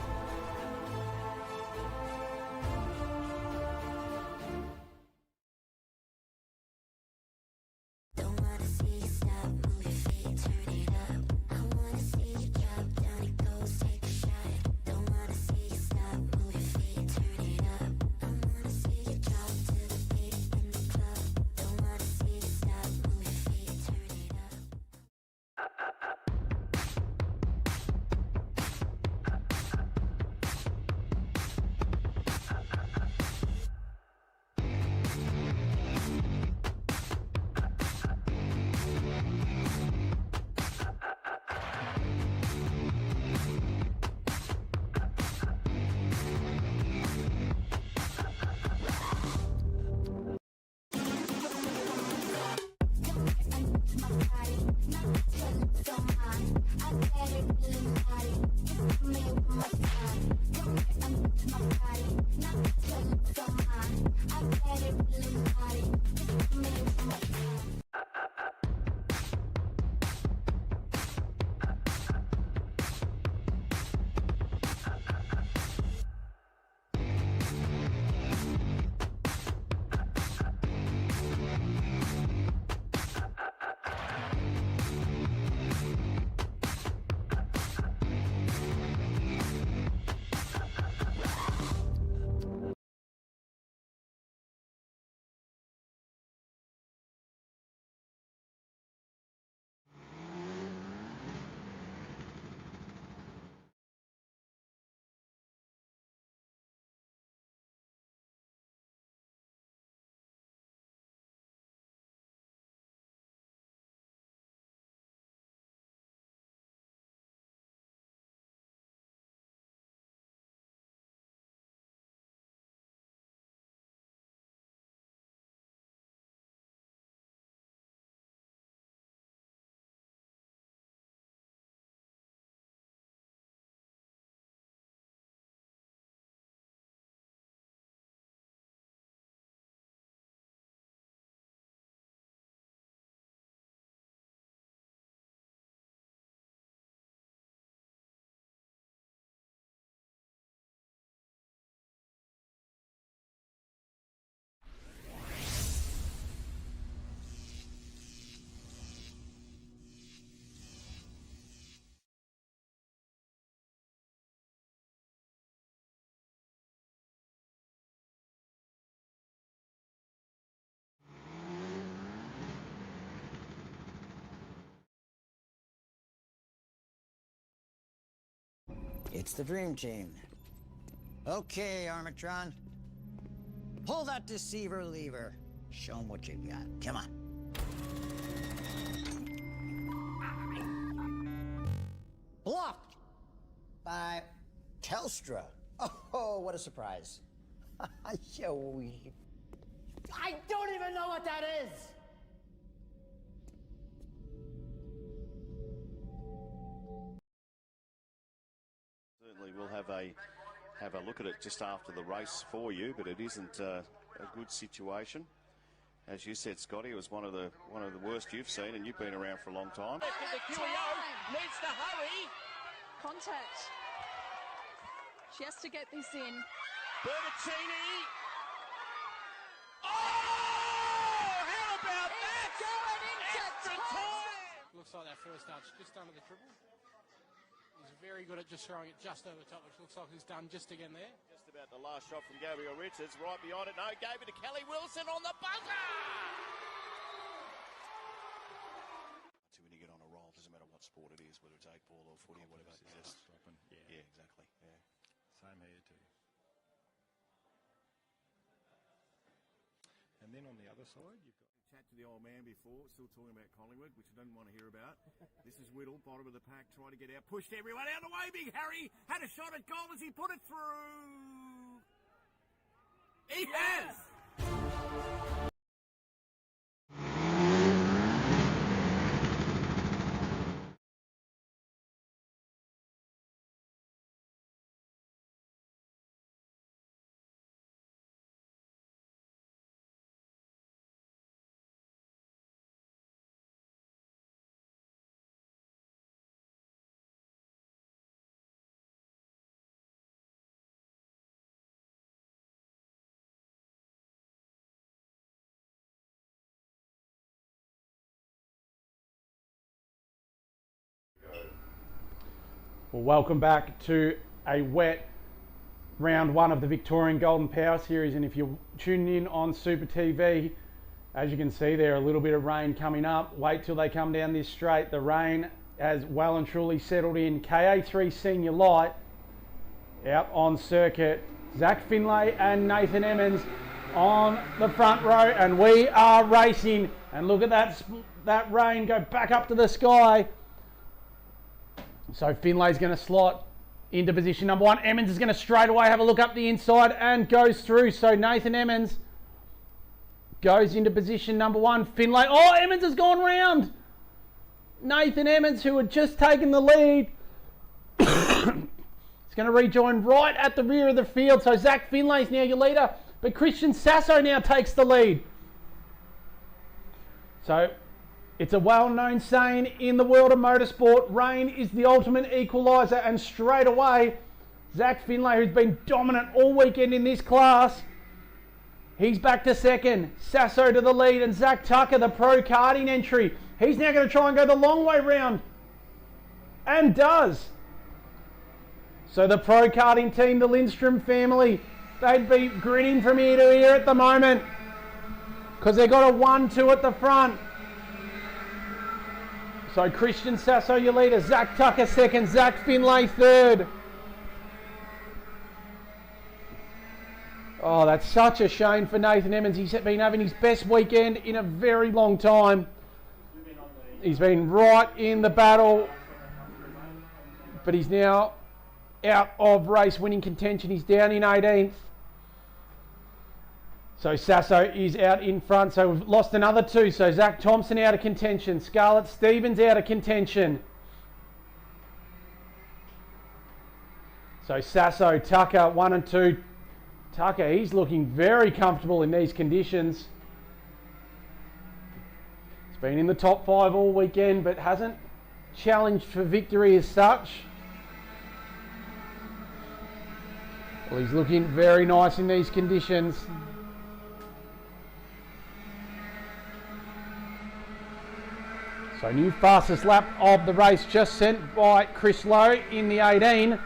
It's the dream team. Okay, Armatron. Pull that deceiver lever. Show them what you've got. Come on. Blocked by Telstra. Oh, what a surprise. I don't even know what that is. Certainly we'll have a look at it just after the race for you, but it isn't a good situation. As you said, Scotty, it was one of the worst you've seen, and you've been around for a long time. The QEO needs to hurry. Contact. She has to get this in. Bertaccini. Oh! How about that? Going into time. Looks like that first touch just under the triple. He's very good at just throwing it just over top, which looks like he's done just again there. Just about the last shot from Gabriel Richards. Right behind it. No, gave it to Kelly Wilson on the buzzer. When you get on a roll, doesn't matter what sport it is, whether it's 8-ball or footy or whatever. It's just dropping. yeah, exactly. Yeah. Same here too. And then on the other side, you've got Chat to the old man before, still talking about Collingwood, which I don't want to hear about. This is Whittle, bottom of the pack, trying to get out, pushed everyone out of the way. Big Harry had a shot at goal as he put it through. He has! Well, welcome back to a wet round one of the Victorian Golden Power Series, and if you're tuning in on Super TV, as you can see there, a little bit of rain coming up. Wait till they come down this straight. The rain has well and truly settled in. KA3 Senior Light out on circuit. Zach Finlay and Nathan Emmons on the front row, and we are racing. And look at that rain go back up to the sky. So Finlay's going to slot into position number one. Emmons is going to straight away have a look up the inside and goes through. So Nathan Emmons goes into position number one. Finlay, oh, Emmons has gone round Nathan Emmons, who had just taken the lead. He's going to rejoin right at the rear of the field. So Zach Finlay's now your leader, but Christian Sasso now takes the lead. So it's a well-known saying in the world of motorsport, rain is the ultimate equaliser, and straight away, Zach Finlay, who's been dominant all weekend in this class, he's back to second. Sasso to the lead, and Zach Tucker, the pro karting entry, he's now going to try and go the long way round, and does. So the pro karting team, the Lindstrom family, they'd be grinning from ear to ear at the moment because they've got a 1-2 at the front. So Christian Sasso, your leader. Zach Tucker second. Zach Finlay third. Oh, that's such a shame for Nathan Emmons. He's been having his best weekend in a very long time. He's been right in the battle, but he's now out of race winning contention. He's down in 18th. So Sasso is out in front. So we've lost another two. So Zach Thompson out of contention. Scarlett Stevens out of contention. So Sasso, Tucker, 1 and 2. Tucker, he's looking very comfortable in these conditions. He's been in the top 5 all weekend, but hasn't challenged for victory as such. Well, he's looking very nice in these conditions. So new fastest lap of the race just sent by Chris Lowe in the 18.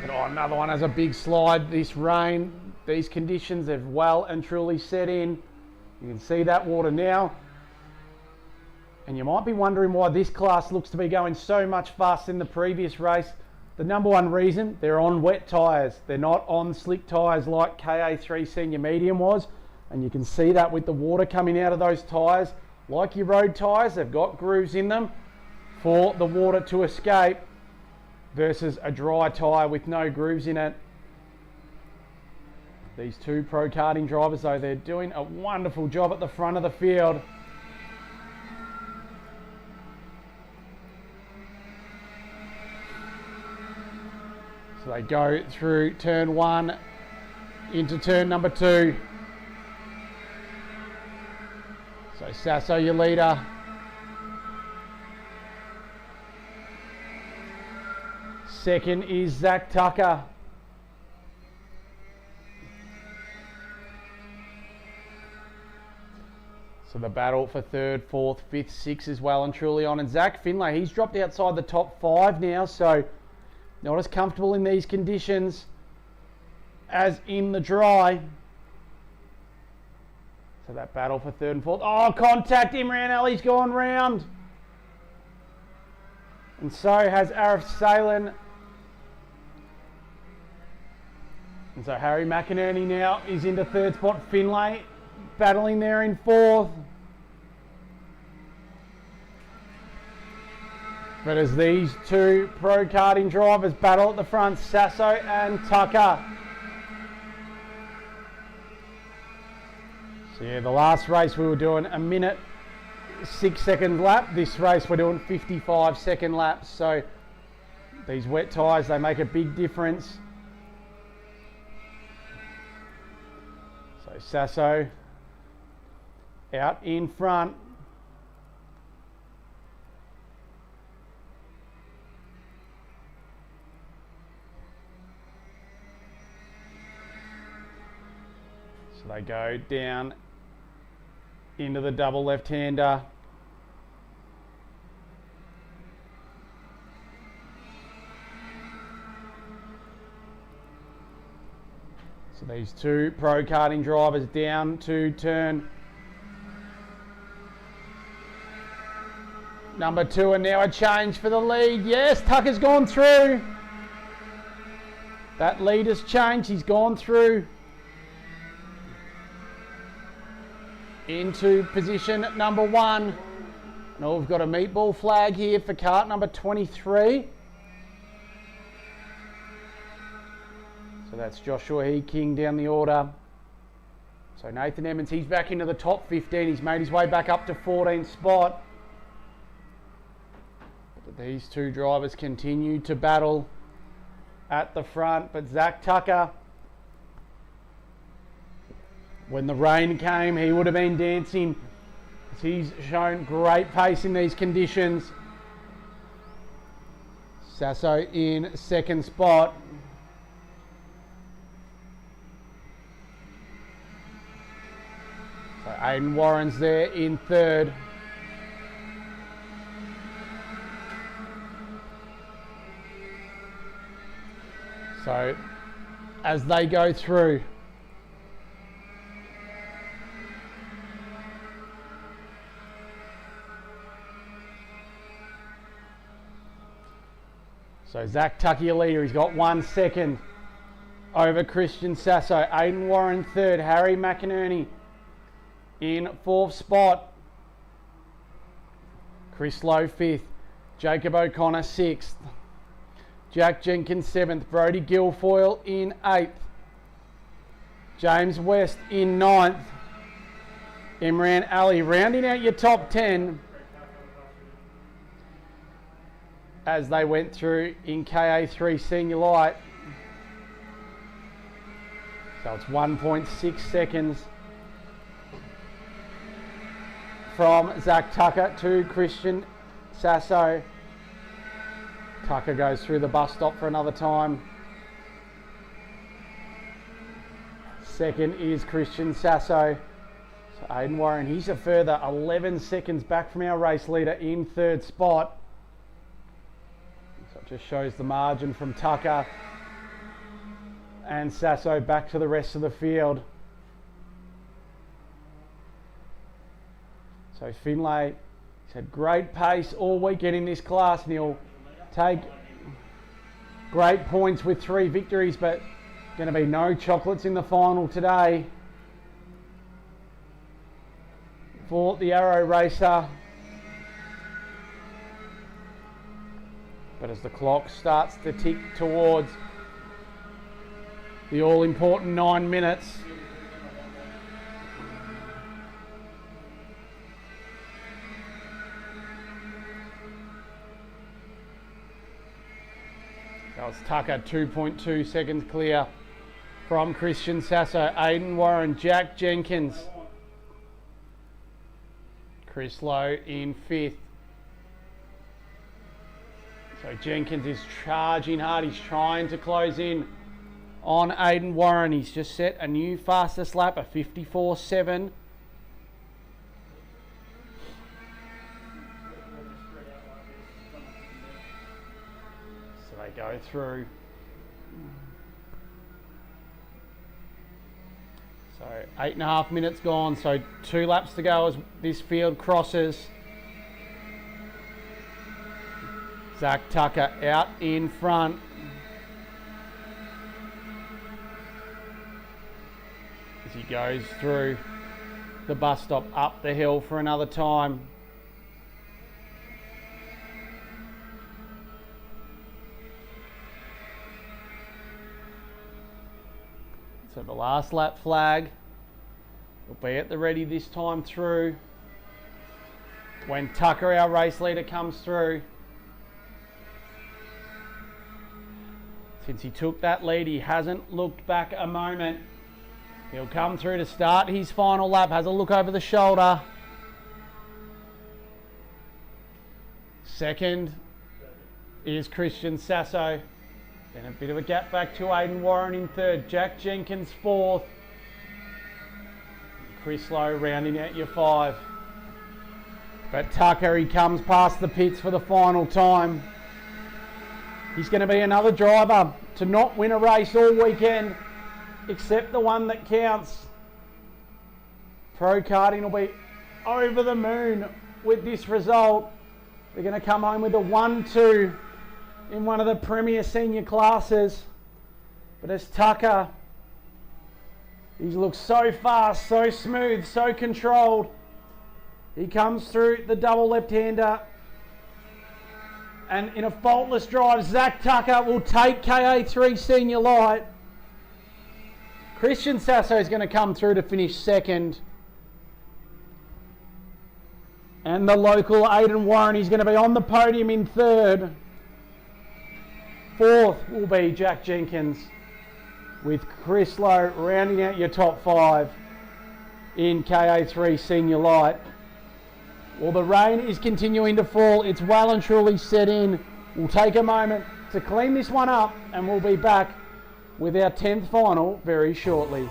But another one has a big slide. This rain, these conditions have well and truly set in. You can see that water now. And you might be wondering why this class looks to be going so much faster than the previous race. The number one reason, they're on wet tyres. They're not on slick tyres like KA3 Senior Medium was. And you can see that with the water coming out of those tyres. Like your road tyres, they've got grooves in them for the water to escape versus a dry tyre with no grooves in it. These two pro karting drivers though, they're doing a wonderful job at the front of the field. So they go through turn 1 into turn number 2. So Supayou, your leader. Second is Zach Tucker. So the battle for 3rd, 4th, 5th, 6th is well and truly on. And Zach Finlay, he's dropped outside the top 5 now, so not as comfortable in these conditions as in the dry. So that battle for 3rd and 4th. Oh, contact! Imran Ali's gone round. And so has Arif Salen. And so Harry McInerney now is into 3rd spot. Finlay battling there in 4th. But as these two pro karting drivers battle at the front, Supayou and Tucker. So yeah, the last race we were doing a minute 6-second lap. This race we're doing 55-second laps. So these wet tyres, they make a big difference. So Supayou out in front. So they go down into the double left-hander. So these two pro karting drivers down to turn number 2, and now a change for the lead. Yes, Tucker's gone through. That lead has changed. He's gone through into position number 1. Now we've got a meatball flag here for cart number 23. So that's Joshua He King down the order. So Nathan Emmons, he's back into the top 15. He's made his way back up to 14th spot. But these two drivers continue to battle at the front. But Zach Tucker, when the rain came, he would have been dancing. He's shown great pace in these conditions. Supayou in 2nd spot. So Aidan Warren's there in 3rd. So as they go through, so Zach Tucker, your leader, he's got 1 second over Christian Supayou. Aidan Warren 3rd, Harry McInerney in 4th spot. Chris Lowe 5th, Jacob O'Connor 6th, Jack Jenkins 7th, Brody Guilfoyle in 8th, James West in 9th, Imran Ali rounding out your top 10 as they went through in KA3 Senior Light. So it's 1.6 seconds from Zach Tucker to Christian Supayou. Tucker goes through the bus stop for another time. Second is Christian Supayou. So Aidan Warren, he's a further 11 seconds back from our race leader in 3rd spot. So it just shows the margin from Tucker and Supayou back to the rest of the field. So Finlay He's had great pace all weekend in this class, and he'll take great points with 3 victories, but going to be no chocolates in the final today for the Arrow Racer. But as the clock starts to tick towards the all-important 9 minutes, that was Tucker, 2.2 seconds clear from Christian Sasso, Aidan Warren, Jack Jenkins, Chris Lowe in 5th. So Jenkins is charging hard. He's trying to close in on Aidan Warren. He's just set a new fastest lap, a 54.7. So they go through. So 8.5 minutes gone. So 2 laps to go as this field crosses. Zach Tucker out in front. As he goes through the bus stop up the hill for another time. So the last lap flag will be at the ready this time through. When Tucker, our race leader, comes through. Since he took that lead, he hasn't looked back a moment. He'll come through to start his final lap, has a look over the shoulder. Second is Christian Sasso. Then a bit of a gap back to Aidan Warren in 3rd. Jack Jenkins 4th. Chris Lowe rounding out your 5. But Tucker, he comes past the pits for the final time. He's going to be another driver to not win a race all weekend, except the one that counts. Pro Karting will be over the moon with this result. They're going to come home with a 1-2 in one of the premier senior classes. But as Tucker, he looks so fast, so smooth, so controlled. He comes through the double left-hander. And in a faultless drive, Zach Tucker will take KA3 Senior Light. Christian Sasso is going to come through to finish 2nd. And the local Aidan Warren, he's going to be on the podium in 3rd. 4th will be Jack Jenkins, with Chris Lowe rounding out your top 5 in KA3 Senior Light. Well, the rain is continuing to fall. It's well and truly set in. We'll take a moment to clean this one up, and we'll be back with our 10th final very shortly.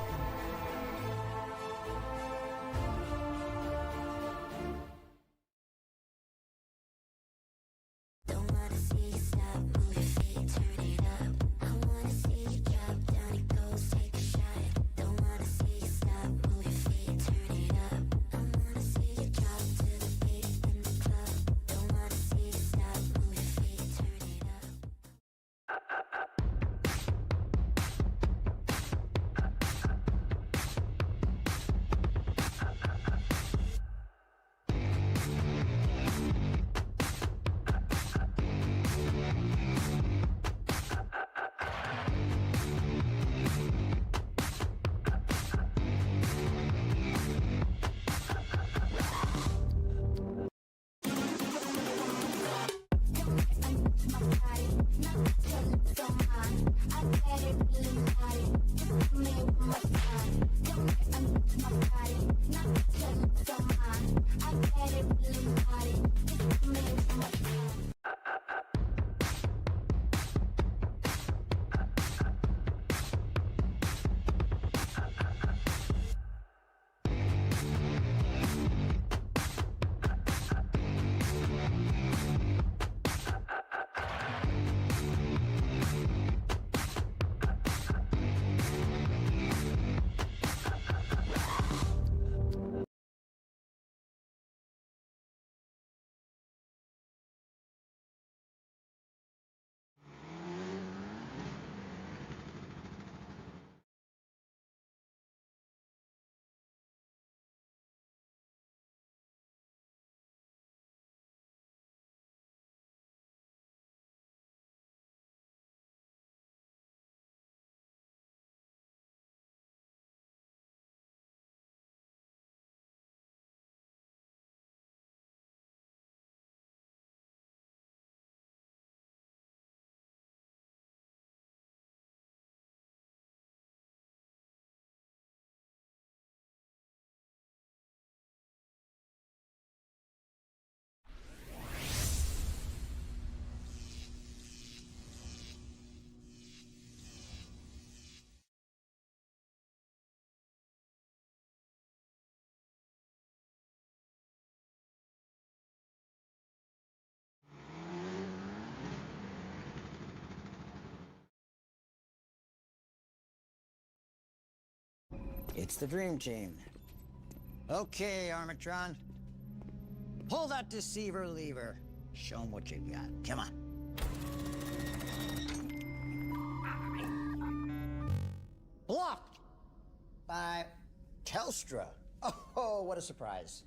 It's the dream team. Okay, Armatron. Pull that deceiver lever. Show them what you got. Come on. Blocked by Telstra. Oh, what a surprise.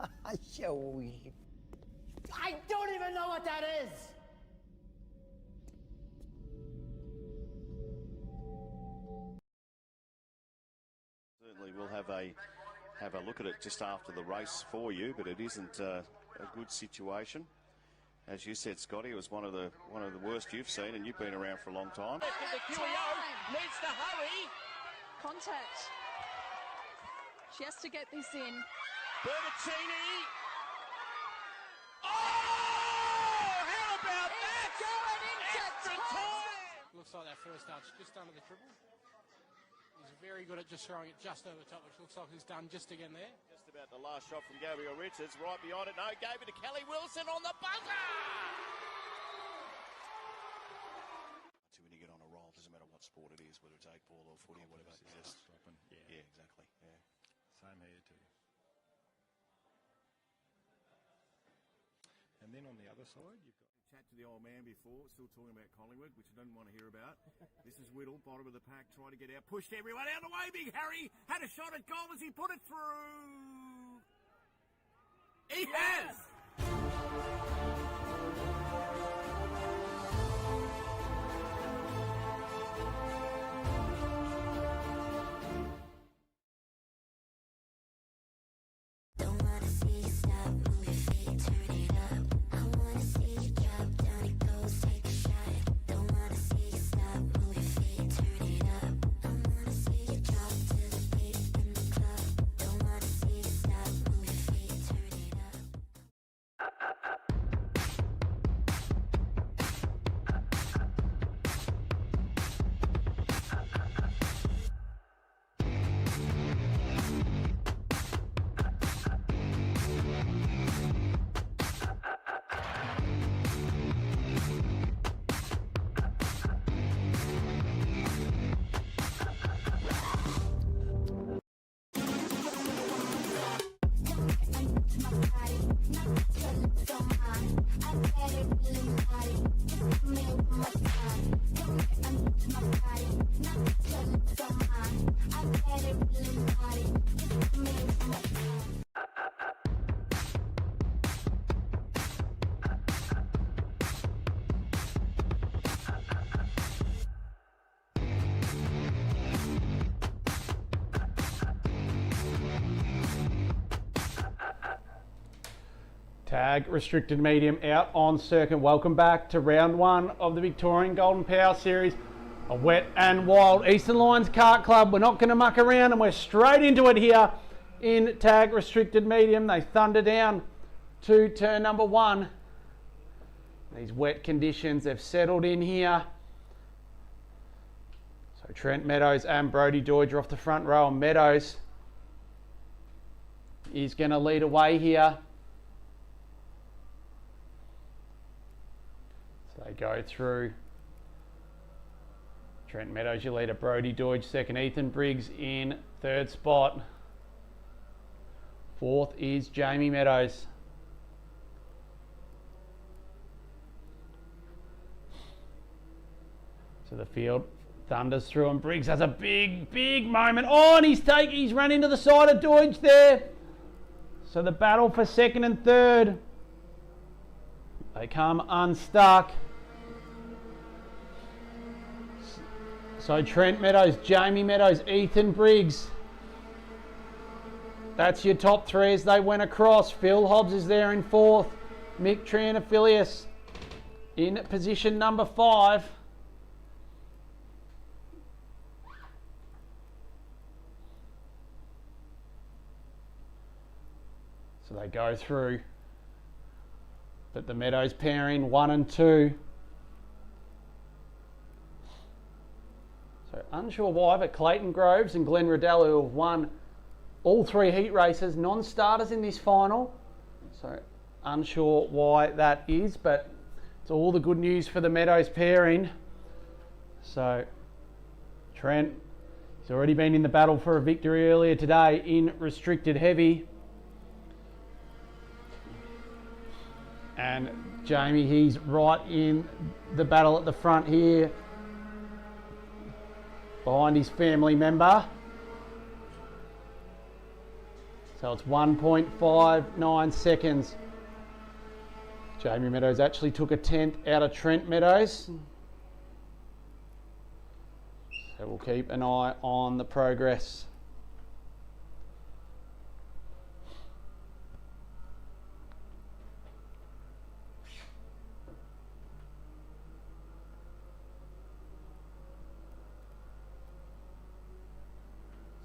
I don't even know what that is. Certainly we'll have a look at it just after the race for you, but it isn't a good situation. As you said, Scotty, it was one of the worst you've seen, and you've been around for a long time. Needs to hurry. Contact. She has to get this in. Bertaccini. Oh, how about that? Going into Extra time. Looks like that first touch just under the triple. He's very good at just throwing it just over the top, which looks like he's done just again there. Just about the last shot from Gabriel Richards, right behind it. No, gave it to Kelly Wilson on the buzzer. When you get on a roll, doesn't matter what sport it is, whether it's 8-ball or footy or whatever. Stopping. Yeah, exactly. Yeah. Same here too. And then on the other side, you've got Chat to the old man before, still talking about Collingwood, which I don't want to hear about. This is Whittle, bottom of the pack, trying to get out, pushed everyone out of the way. Big Harry had a shot at goal as he put it through. He has. Don't wanna see you stop, move your feet, turn it up. I wanna see you drop down, it goes, take a shot. Don't wanna see you stop, move your feet, turn it up. I wanna see you drop to the beat in the club. Don't wanna see you stop, move your feet, turn it up. Tag restricted medium out on circuit. Welcome back to round one of the Victorian Golden Power Series. A wet and wild Eastern Lions Kart Club. We're not going to muck around and we're straight into it here in tag restricted medium. They thunder down to turn number one. These wet conditions have settled in here. So Trent Meadows and Brodie Deutsch are off the front row. And Meadows is going to lead away here. They go through. Trent Meadows, your leader. Brodie Deutsch second. Ethan Briggs in third spot. Fourth is Jamie Meadows. So the field thunders through and Briggs has a big moment. Oh, and he's run into the side of Deutsch there. So the battle for second and third. They come unstuck. So Trent Meadows, Jamie Meadows, Ethan Briggs. That's your top three as they went across. Phil Hobbs is there in fourth. Mick Triantafilius in position number 5. So they go through. But the Meadows pairing 1 and 2. So unsure why, but Clayton Groves and Glenn Riddell, who have won all 3 heat races, non-starters in this final. So unsure why that is, but it's all the good news for the Meadows pairing. So Trent, He's already been in the battle for a victory earlier today in restricted heavy. And Jamie, he's right in the battle at the front here, behind his family member. So it's 1.59 seconds. Jamie Meadows actually took a 10th out of Trent Meadows. So we'll keep an eye on the progress.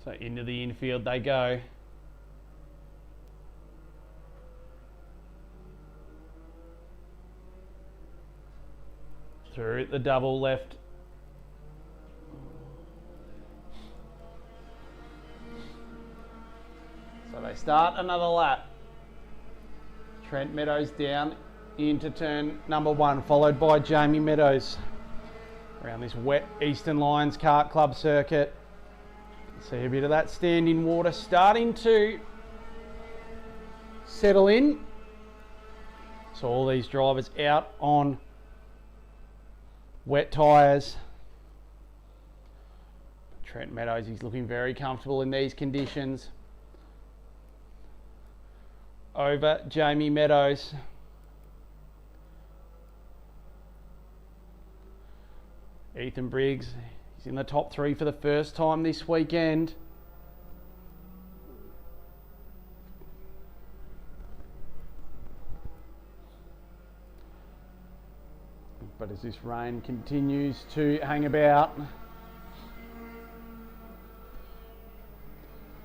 So into the infield they go. Through the double left. So they start another lap. Trent Meadows down into turn number 1, followed by Jamie Meadows. Around this wet Eastern Lions Kart Club circuit. See a bit of that standing water starting to settle in. So all these drivers out on wet tyres. Trent Meadows, he's looking very comfortable in these conditions. Over Jamie Meadows. Ethan Briggs, he's in the top 3 for the first time this weekend. But as this rain continues to hang about,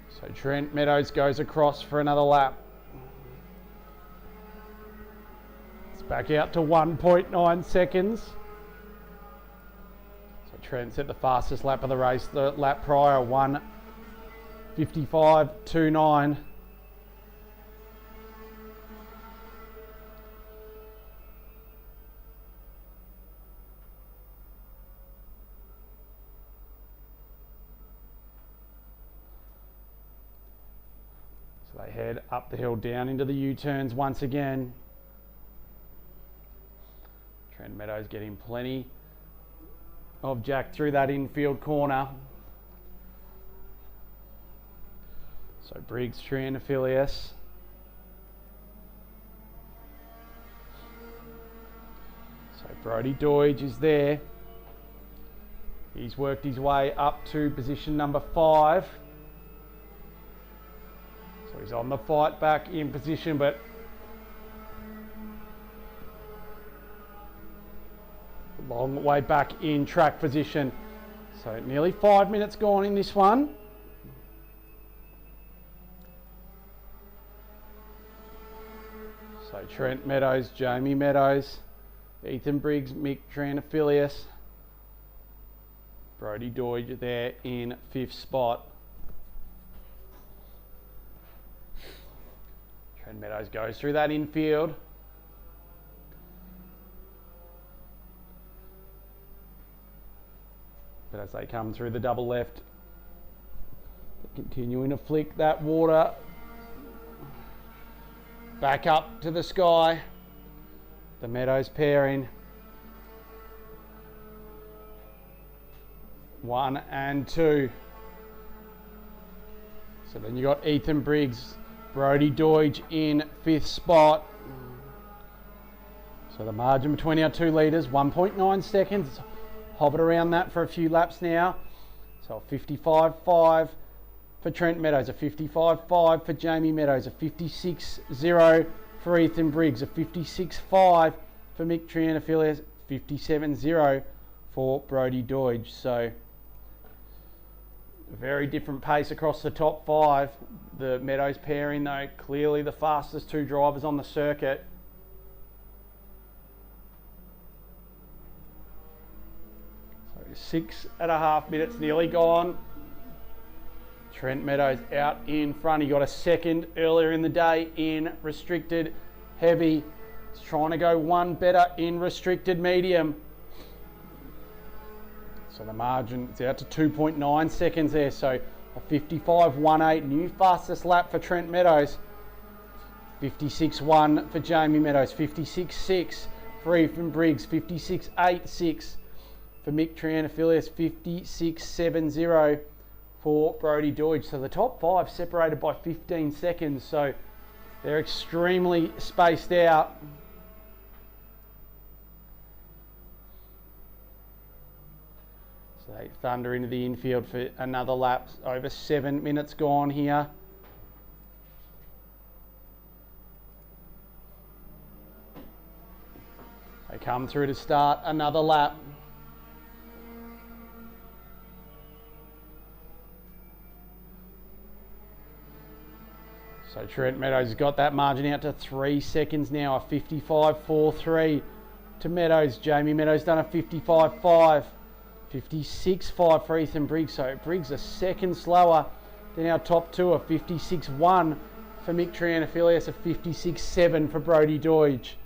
so Trent Meadows goes across for another lap. It's back out to 1.9 seconds. So Trent set the fastest lap of the race the lap prior, 1:55.29. They head up the hill, down into the U-turns once again. Trent Meadows getting plenty of jack through that infield corner. So Briggs, Triantafilius. So Brody Doidge is there. He's worked his way up to position number 5. So he's on the fight back in position, but long way back in track position. So nearly 5 minutes gone in this one. So Trent Meadows, Jamie Meadows, Ethan Briggs, Mick Triantafilius, Brody Doidge there in 5th spot. Trent Meadows goes through that infield. But as they come through the double left, continuing to flick that water back up to the sky. The Meadows pairing. 1 and 2. So then you got Ethan Briggs, Brody Doidge in 5th spot. So the margin between our 2 leaders, 1.9 seconds. It's hovered around that for a few laps now. So a 55.5 for Trent Meadows, a 55.5 for Jamie Meadows, a 56.0 for Ethan Briggs, a 56.5 for Mick Triantafilius, 57.0 for Brody Doidge. So a very different pace across the top 5. The Meadows pairing though, clearly the fastest 2 drivers on the circuit. So 6.5 minutes nearly gone. Trent Meadows out in front. He got a second earlier in the day in restricted heavy. He's trying to go one better in restricted medium. So the margin is out to 2.9 seconds there. So a 55.18, new fastest lap for Trent Meadows. 56.1 for Jamie Meadows. 56.6 for Ethan Briggs. 56.86 for Mick Triantafilius. 56.70 for Brodie Deutsch. So the top five separated by 15 seconds. So they're extremely spaced out. So they thunder into the infield for another lap. Over 7 minutes gone here. They come through to start another lap. So Trent Meadows has got that margin out to 3 seconds now. A 55.43 to Meadows. Jamie Meadows done a 55.5. 56.5 for Ethan Briggs. So Briggs a second slower than our top two. A 56.1 for Mick Triantafilius. A 56.7 for Brodie Deutsch.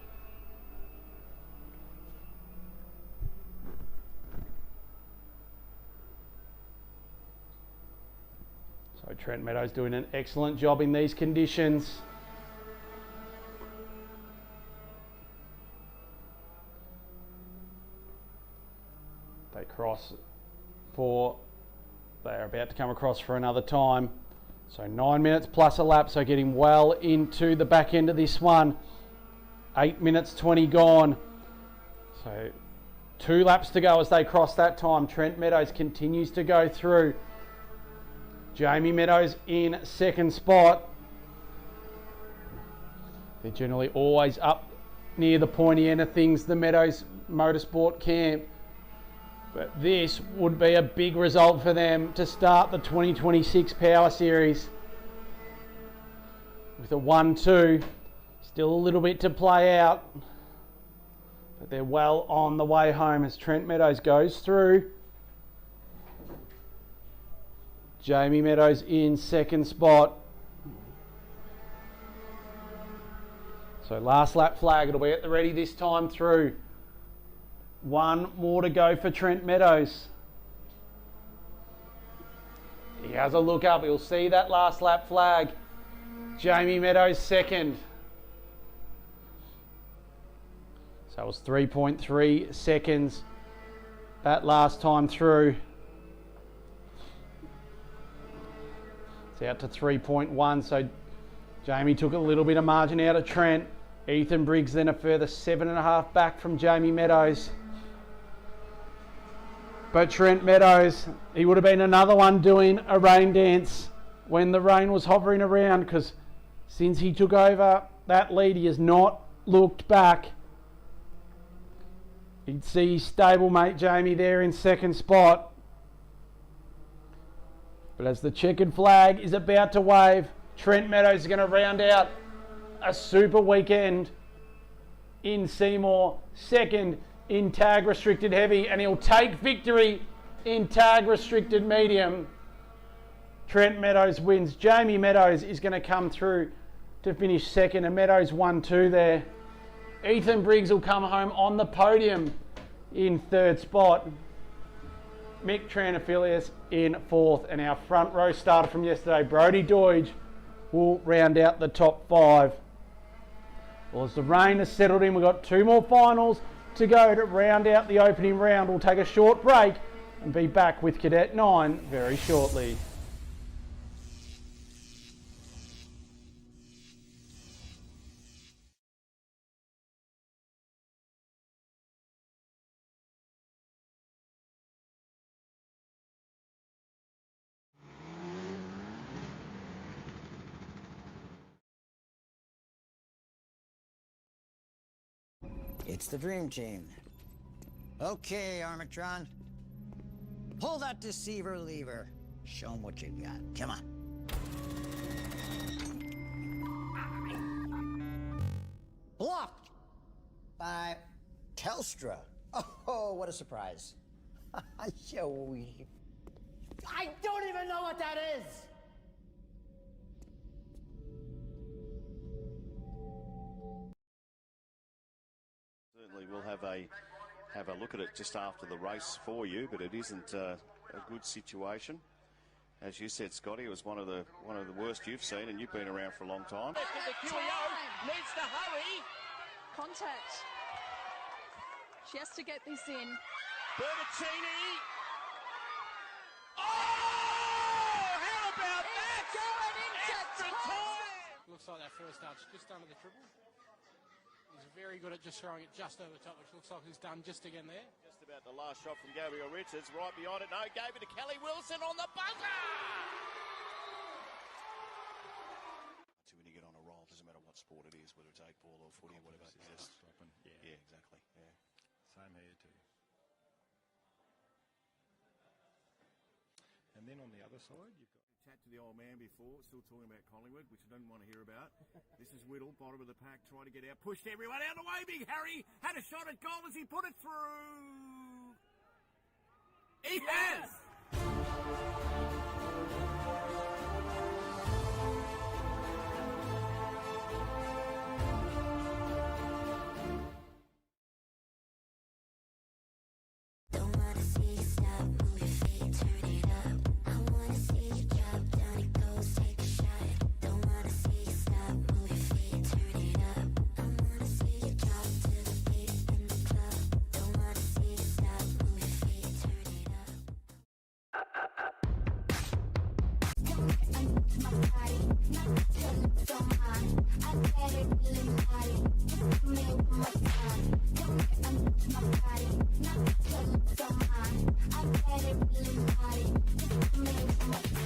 So Trent Meadows doing an excellent job in these conditions. They cross they're about to come across for another time. So 9 minutes plus a lap, so getting well into the back end of this one. 8 minutes 20 gone. So 2 laps to go as they cross that time. Trent Meadows continues to go through. Jamie Meadows in second spot. They're generally always up near the pointy end of things, the Meadows Motorsport camp. But this would be a big result for them to start the 2026 Power Series. With a 1-2, still a little bit to play out. But they're well on the way home as Trent Meadows goes through. Jamie Meadows in second spot. So last lap flag, it'll be at the ready this time through. 1 more to go for Trent Meadows. He has a look up, he'll see that last lap flag. Jamie Meadows second. So it was 3.3 seconds that last time through. It's out to 3.1, so Jamie took a little bit of margin out of Trent. Ethan Briggs then a further 7.5 back from Jamie Meadows. But Trent Meadows, he would have been another one doing a rain dance when the rain was hovering around, because since he took over that lead, he has not looked back. You'd see his stablemate Jamie there in second spot. But as the checkered flag is about to wave, Trent Meadows is going to round out a super weekend in Seymour. Second in tag restricted heavy, and he'll take victory in tag restricted medium. Trent Meadows wins. Jamie Meadows is going to come through to finish second, and Meadows 1-2 there. Ethan Briggs will come home on the podium in third spot. Mick Triantafilius in fourth, and our front row starter from yesterday, Brodie Deutsch, will round out the top 5. Well, as the rain has settled in, we've got 2 more finals to go to round out the opening round. We'll take a short break and be back with Cadet 9 very shortly. It's the Dream Team. Okay, Armatron. Pull that deceiver lever. Show them what you got. Come on. Blocked by Telstra. Oh, what a surprise. I don't even know what that is. Certainly we'll have a have a look at it just after the race for you, but it isn't a good situation. As you said, Scotty, it was one of the worst you've seen, and you've been around for a long time. Needs to hurry. Contact. She has to get this in. Bertaccini. Oh, how about that? Going into Extra time. Looks like that first touch just under the triple. He's very good at just throwing it just over the top, which looks like he's done just again there. Just about the last shot from Gabriel Richards, right behind it. No, gave it to Kelly Wilson on the buzzer. So when you get on a roll, doesn't matter what sport it is, whether it's 8-ball or footy or whatever. Stopping. Yeah, exactly. Yeah. Same here too. And then on the other side, you've got Chat to the old man before, still talking about Collingwood, which I don't want to hear about. This is Whittle, bottom of the pack, trying to get out, pushed everyone out of the way. Big Harry had a shot at goal as he put it through. He has. Don't wanna see you stop, move your feet, turn it up. I wanna see you drop down, it goes, take a shot. Don't wanna see you stop, move your feet, turn it up. I wanna see you drop to the beat in the club. Don't wanna see you stop, move your feet, turn it up. Don't get under my body, not till it's on mine. I get it really naughty, just give me one more time. Don't get under my body, not till it's on mine. I get it really naughty, just give me one more time.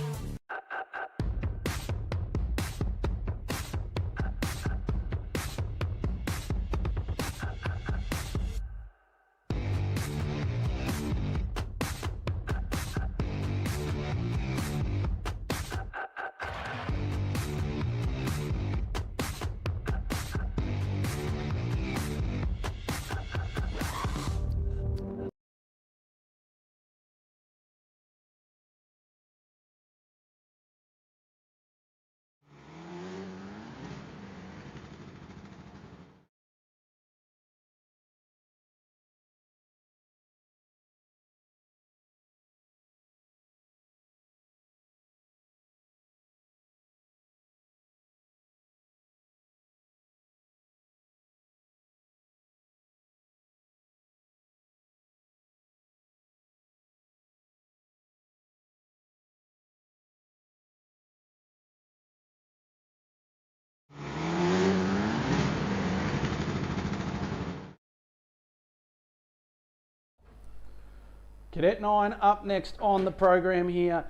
Cadet 9 up next on the program here.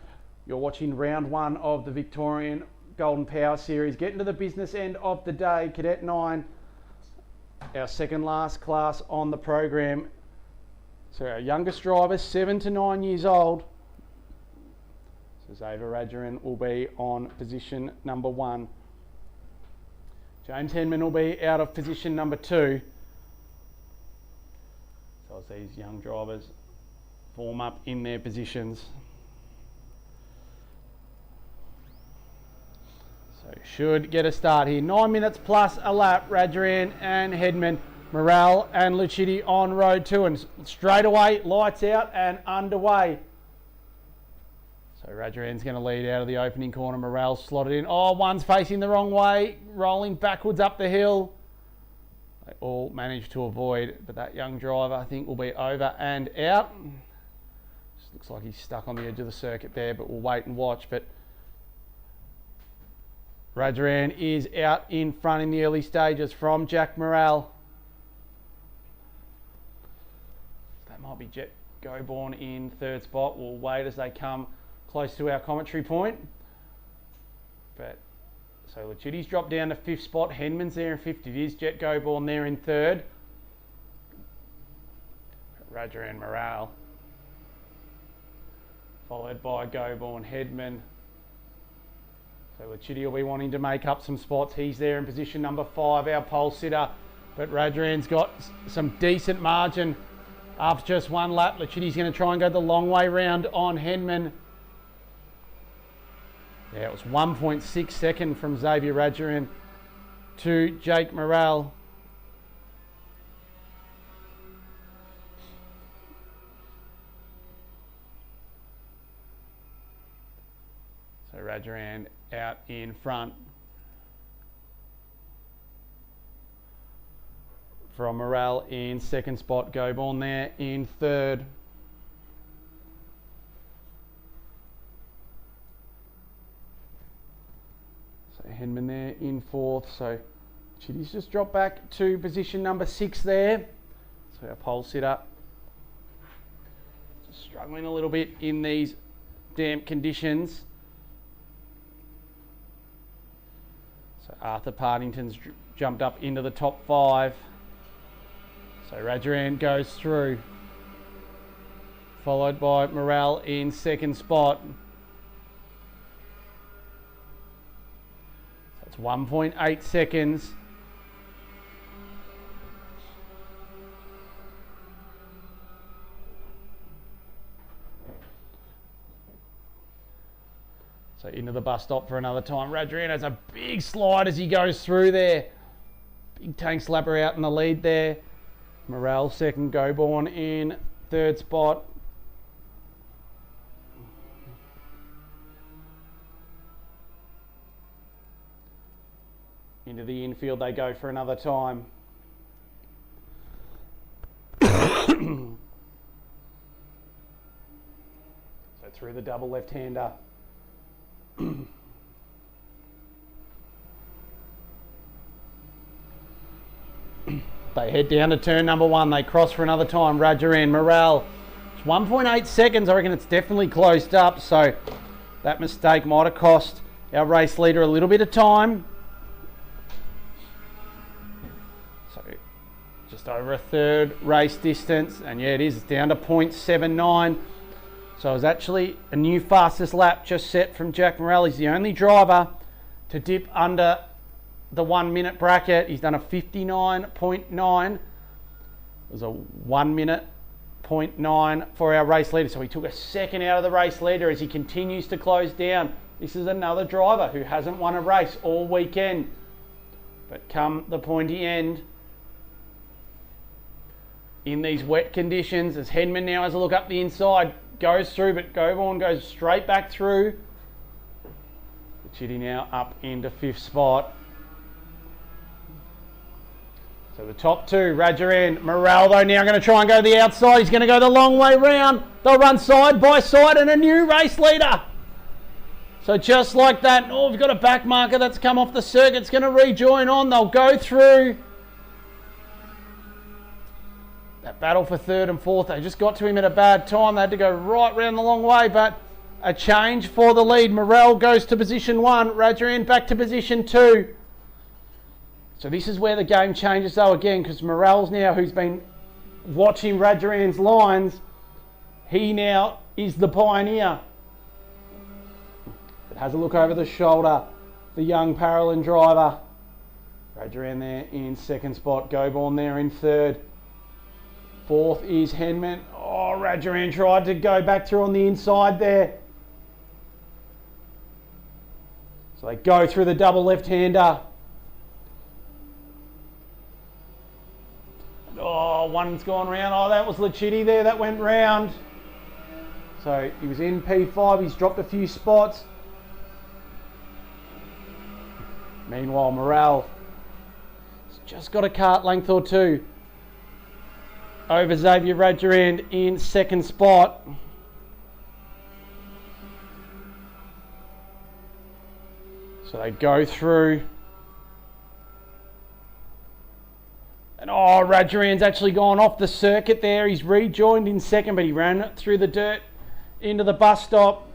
You're watching round 1 of the Victorian Golden Power Series. Getting to the business end of the day. Cadet 9, our second last class on the program. So our youngest driver, 7 to 9 years old. So Xavier Radjarin will be on position number 1. James Henman will be out of position number 2. So as these young drivers form up in their positions. So should get a start here. 9 minutes plus a lap. Radjarin and Hedman, Morale and Lucidi on road 2, and straight away lights out and underway. So Radjarin's going to lead out of the opening corner. Morale slotted in. Oh, one's facing the wrong way, rolling backwards up the hill. They all managed to avoid, but that young driver I think will be over and out. Looks like he's stuck on the edge of the circuit there, but we'll wait and watch. But Radjarin is out in front in the early stages from Jack Morale. That might be Jet Goborn in third spot. We'll wait as they come close to our commentary point. But so Lucidi's dropped down to 5th spot. Henman's there in 5th. It is Jet Goborn there in 3rd. Radjarin Morale, followed by Goborn, Hedman. So Lucidi will be wanting to make up some spots. He's there in position number 5, our pole sitter. But Radjarin's got some decent margin after just one lap. Lucidi's going to try and go the long way round on Henman. Yeah, it was 1.6 second from Xavier Radjarin to Jake Morale. Rajaran out in front. From Morel in second spot. Goborn there in third. So Henman there in fourth. So Chitty's just dropped back to position number 6 there. So our pole sitter just struggling a little bit in these damp conditions. So Arthur Partington's jumped up into the top 5. So Rajaran goes through, followed by Morel in second spot. So it's 1.8 seconds. So into the bus stop for another time. Rajaran has a big slide as he goes through there. Big tank slapper out in the lead there. Morel second, Goborn in third spot. Into the infield they go for another time. So through the double left-hander. They head down to turn number 1. They cross for another time. Rajaran, Morel. It's 1.8 seconds. I reckon it's definitely closed up. So that mistake might have cost our race leader a little bit of time. So just over a third race distance. And yeah, it is. It's down to 0.79. So it was actually a new fastest lap just set from Jack Morel. He's the only driver to dip under the 1 minute bracket. He's done a 59.9. It was a 1 minute 0.9 for our race leader. So he took a second out of the race leader as he continues to close down. This is another driver who hasn't won a race all weekend. But come the pointy end, in these wet conditions, as Henman now has a look up the inside, goes through, but Goborn goes straight back through. Chitty now up into 5th spot. So the top 2, Rajaran, Morel though now going to try and go the outside. He's going to go the long way round. They'll run side by side and a new race leader. So just like that, oh, we've got a back marker that's come off the circuit. It's going to rejoin on. They'll go through. That battle for 3rd and 4th, they just got to him at a bad time. They had to go right round the long way, but a change for the lead. Morel goes to position 1. Rajaran back to position 2. So this is where the game changes though again, because Morel's now, who's been watching Rajaran's lines, he now is the pioneer. But has a look over the shoulder, the young Paralyn driver. Rajaran there in 2nd spot, Goborn there in 3rd. 4th is Henman. Oh, Rajaran tried to go back through on the inside there. So they go through the double left-hander. Oh, one's gone round. Oh, that was Lachiti there. That went round. So he was in P5. He's dropped a few spots. Meanwhile, Morel has just got a cart length or 2 over Xavier Rajaran in 2nd spot. So they go through. And oh, Rajaran's actually gone off the circuit there. He's rejoined in 2nd, but he ran through the dirt into the bus stop.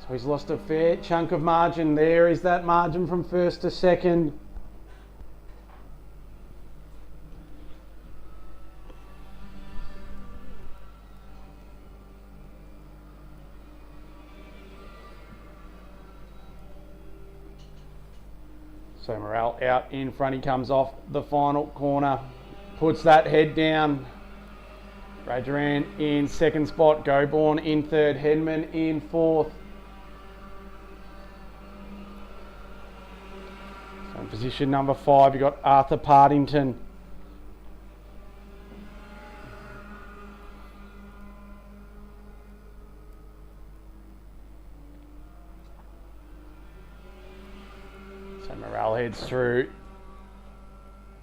So he's lost a fair chunk of margin. There is that margin from 1st to 2nd. So Morel out in front, he comes off the final corner, puts that head down. Rajaran in 2nd spot, Goborn in 3rd, Henman in 4th. So in position number 5, you've got Arthur Partington. heads through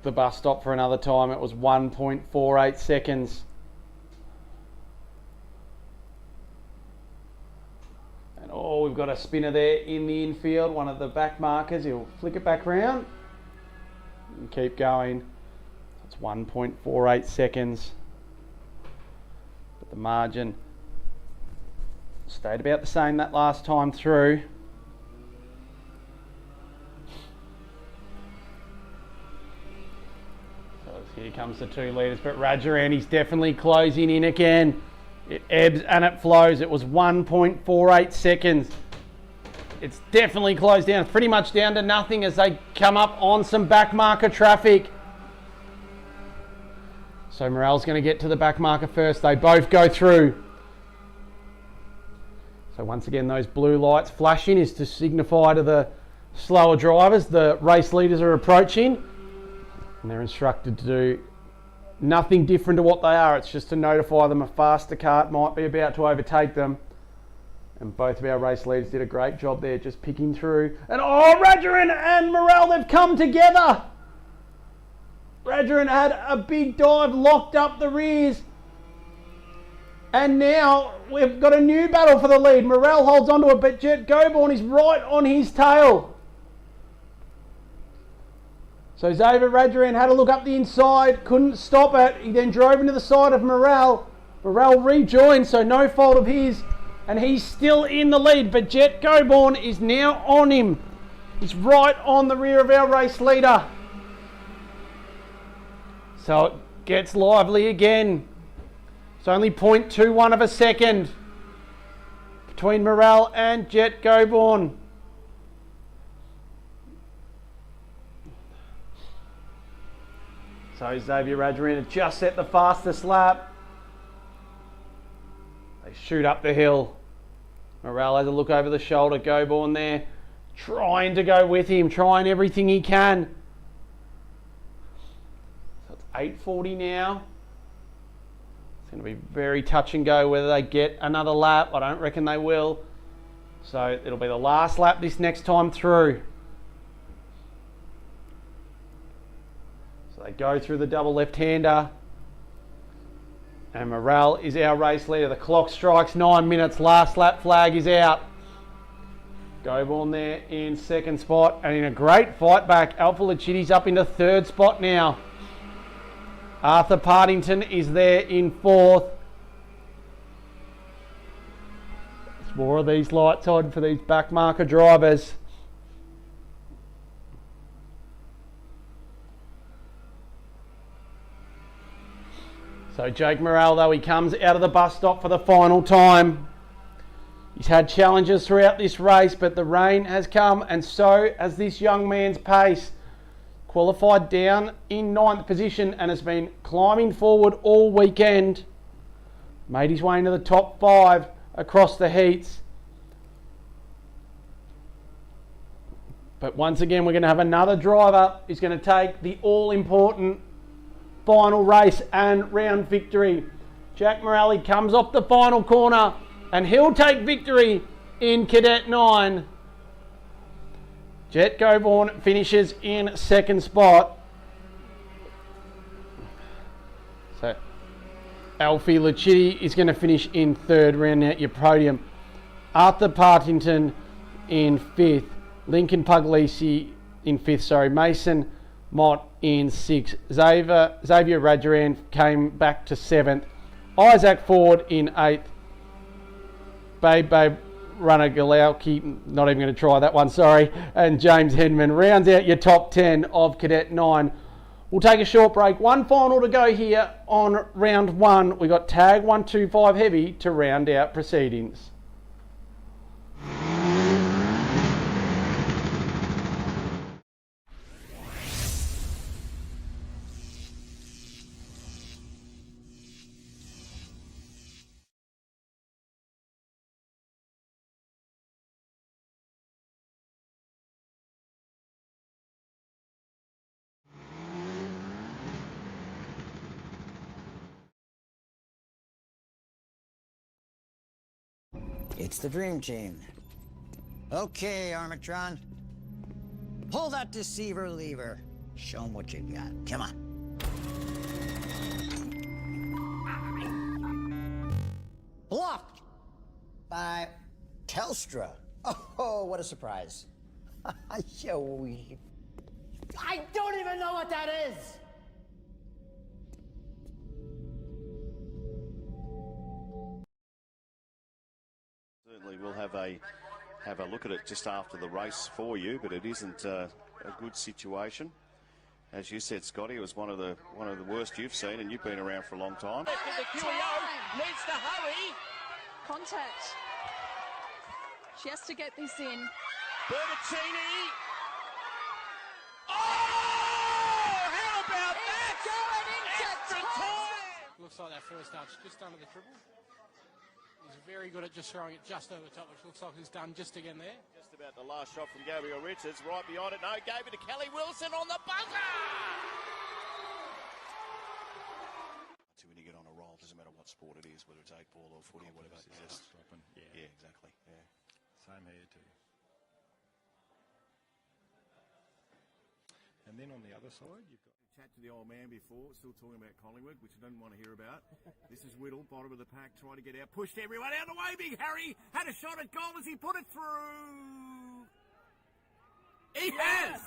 the bus stop for another time. It was 1.48 seconds. And oh, we've got a spinner there in the infield, one of the back markers. He'll flick it back round and keep going. It's 1.48 seconds. But the margin stayed about the same that last time through. So here comes the 2 litres, but Rajaran, he's definitely closing in again. It ebbs and it flows. It was 1.48 seconds. It's definitely closed down. It's pretty much down to nothing as they come up on some back marker traffic. So Morel's going to get to the back marker first. They both go through. So once again, those blue lights flashing is to signify to the slower drivers the race leaders are approaching. And they're instructed to do nothing different to what they are. It's just to notify them a faster cart might be about to overtake them. And both of our race leaders did a great job there, just picking through. And oh, Rajaran and Morel, they've come together. Rajaran had a big dive, locked up the rears. And now we've got a new battle for the lead. Morel holds onto it, but Jet Goborn is right on his tail. So Xavier Rajaran had a look up the inside, couldn't stop it. He then drove into the side of Morel. Morel rejoined, so no fault of his. And he's still in the lead, but Jet Goborn is now on him. He's right on the rear of our race leader. So it gets lively again. It's only 0.21 of a second between Morel and Jet Goborn. So Xavier Rajaran had just set the fastest lap. They shoot up the hill. Morel has a look over the shoulder. Goborn there, trying to go with him, trying everything he can. So it's 8:40 now. It's going to be very touch and go whether they get another lap. I don't reckon they will. So it'll be the last lap this next time through. So they go through the double left-hander. And Morel is our race leader. The clock strikes 9 minutes. Last lap flag is out. Goborn there in second spot. And in a great fight back, Alpha Lachitti's up into third spot now. Arthur Partington is there in fourth. There's more of these lights on for these back marker drivers. So Jake Morel, though, he comes out of the bus stop for the final time. He's had challenges throughout this race, but the rain has come, and so has this young man's pace. Qualified down in 9th position and has been climbing forward all weekend. Made his way into the top 5 across the heats. But once again, we're going to have another driver who's going to take the all-important final race and round victory. Jack Morelli comes off the final corner and he'll take victory in Cadet 9. Jet Goborn finishes in second spot. So Alfie Lachitti is going to finish in third, rounding out your podium. Arthur Partington in fifth. Lincoln Puglisi in fifth, Mason Mott in sixth. Xavier Rajaran came back to seventh. Isaac Ford in eighth. Babe Runner Galauki, not even going to try that one, sorry. And James Hedman rounds out your top 10 of Cadet 9. We'll take a short break. One final to go here on round 1. We got tag 125 heavy to round out proceedings. It's the Dream Team. Okay, Armatron. Pull that deceiver lever. Show them what you got. Come on. Blocked by Telstra. Oh, what a surprise. I don't even know what that is. Certainly we'll have a look at it just after the race for you, but it isn't a good situation. As you said, Scotty, it was one of the worst you've seen, and you've been around for a long time. Time. Needs to hurry. Contact. She has to get this in. Bertaccini. Oh, how about that? Going into Extra time. time. Looks like that first touch just under the triple. He's very good at just throwing it just over the top, which looks like he's done just again there. Just about the last shot from Gabriel Richards, right behind it. No, gave it to Kelly Wilson on the buzzer. When you get on a roll, doesn't matter what sport it is, whether it's 8-ball or footy or whatever. It's just dropping. yeah, exactly. Yeah. Same here too. And then on the other side, you've got Chat to the old man before, still talking about Collingwood, which I didn't want to hear about. This is Whittle, bottom of the pack, trying to get out, pushed everyone out of the way. Big Harry had a shot at goal as he put it through. He has.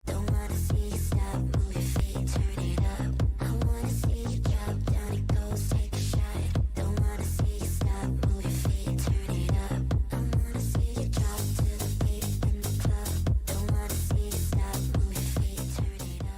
Don't wanna see you stop, move your feet, turn it up. I wanna see you drop, down it goes, take a shot. Don't wanna see you stop, move your feet, turn it up. I wanna see you drop to the beat in the club. Don't wanna see you stop, move your feet, turn it up.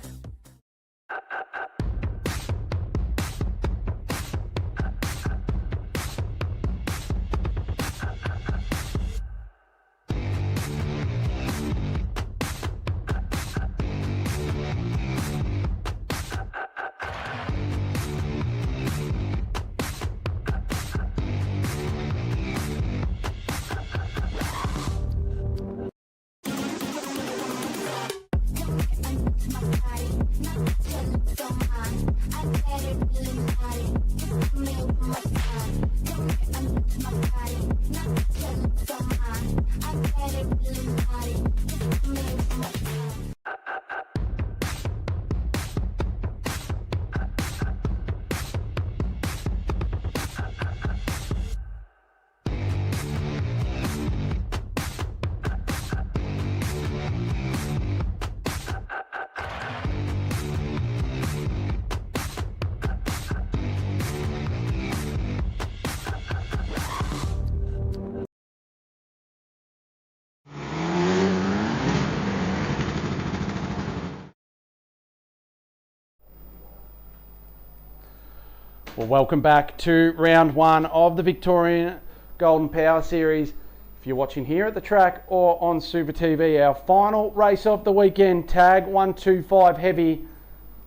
Well, welcome back to round one of the Victorian Golden Power Series. If you're watching here at the track or on Super TV, our final race of the weekend, tag 125 heavy.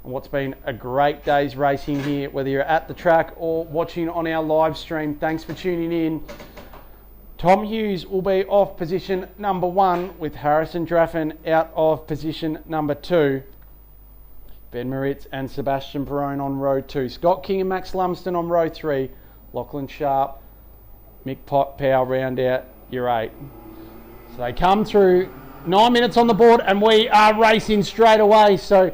And what's been a great day's racing here, whether you're at the track or watching on our live stream. Thanks for tuning in. Tom Hughes will be off position number 1 with Harrison Draffin out of position number 2. Ben Moritz and Sebastian Perrone on row 2. Scott King and Max Lumsden on row 3. Lachlan Sharp, Mick Powell round out your 8. So they come through. 9 minutes on the board and we are racing straight away. So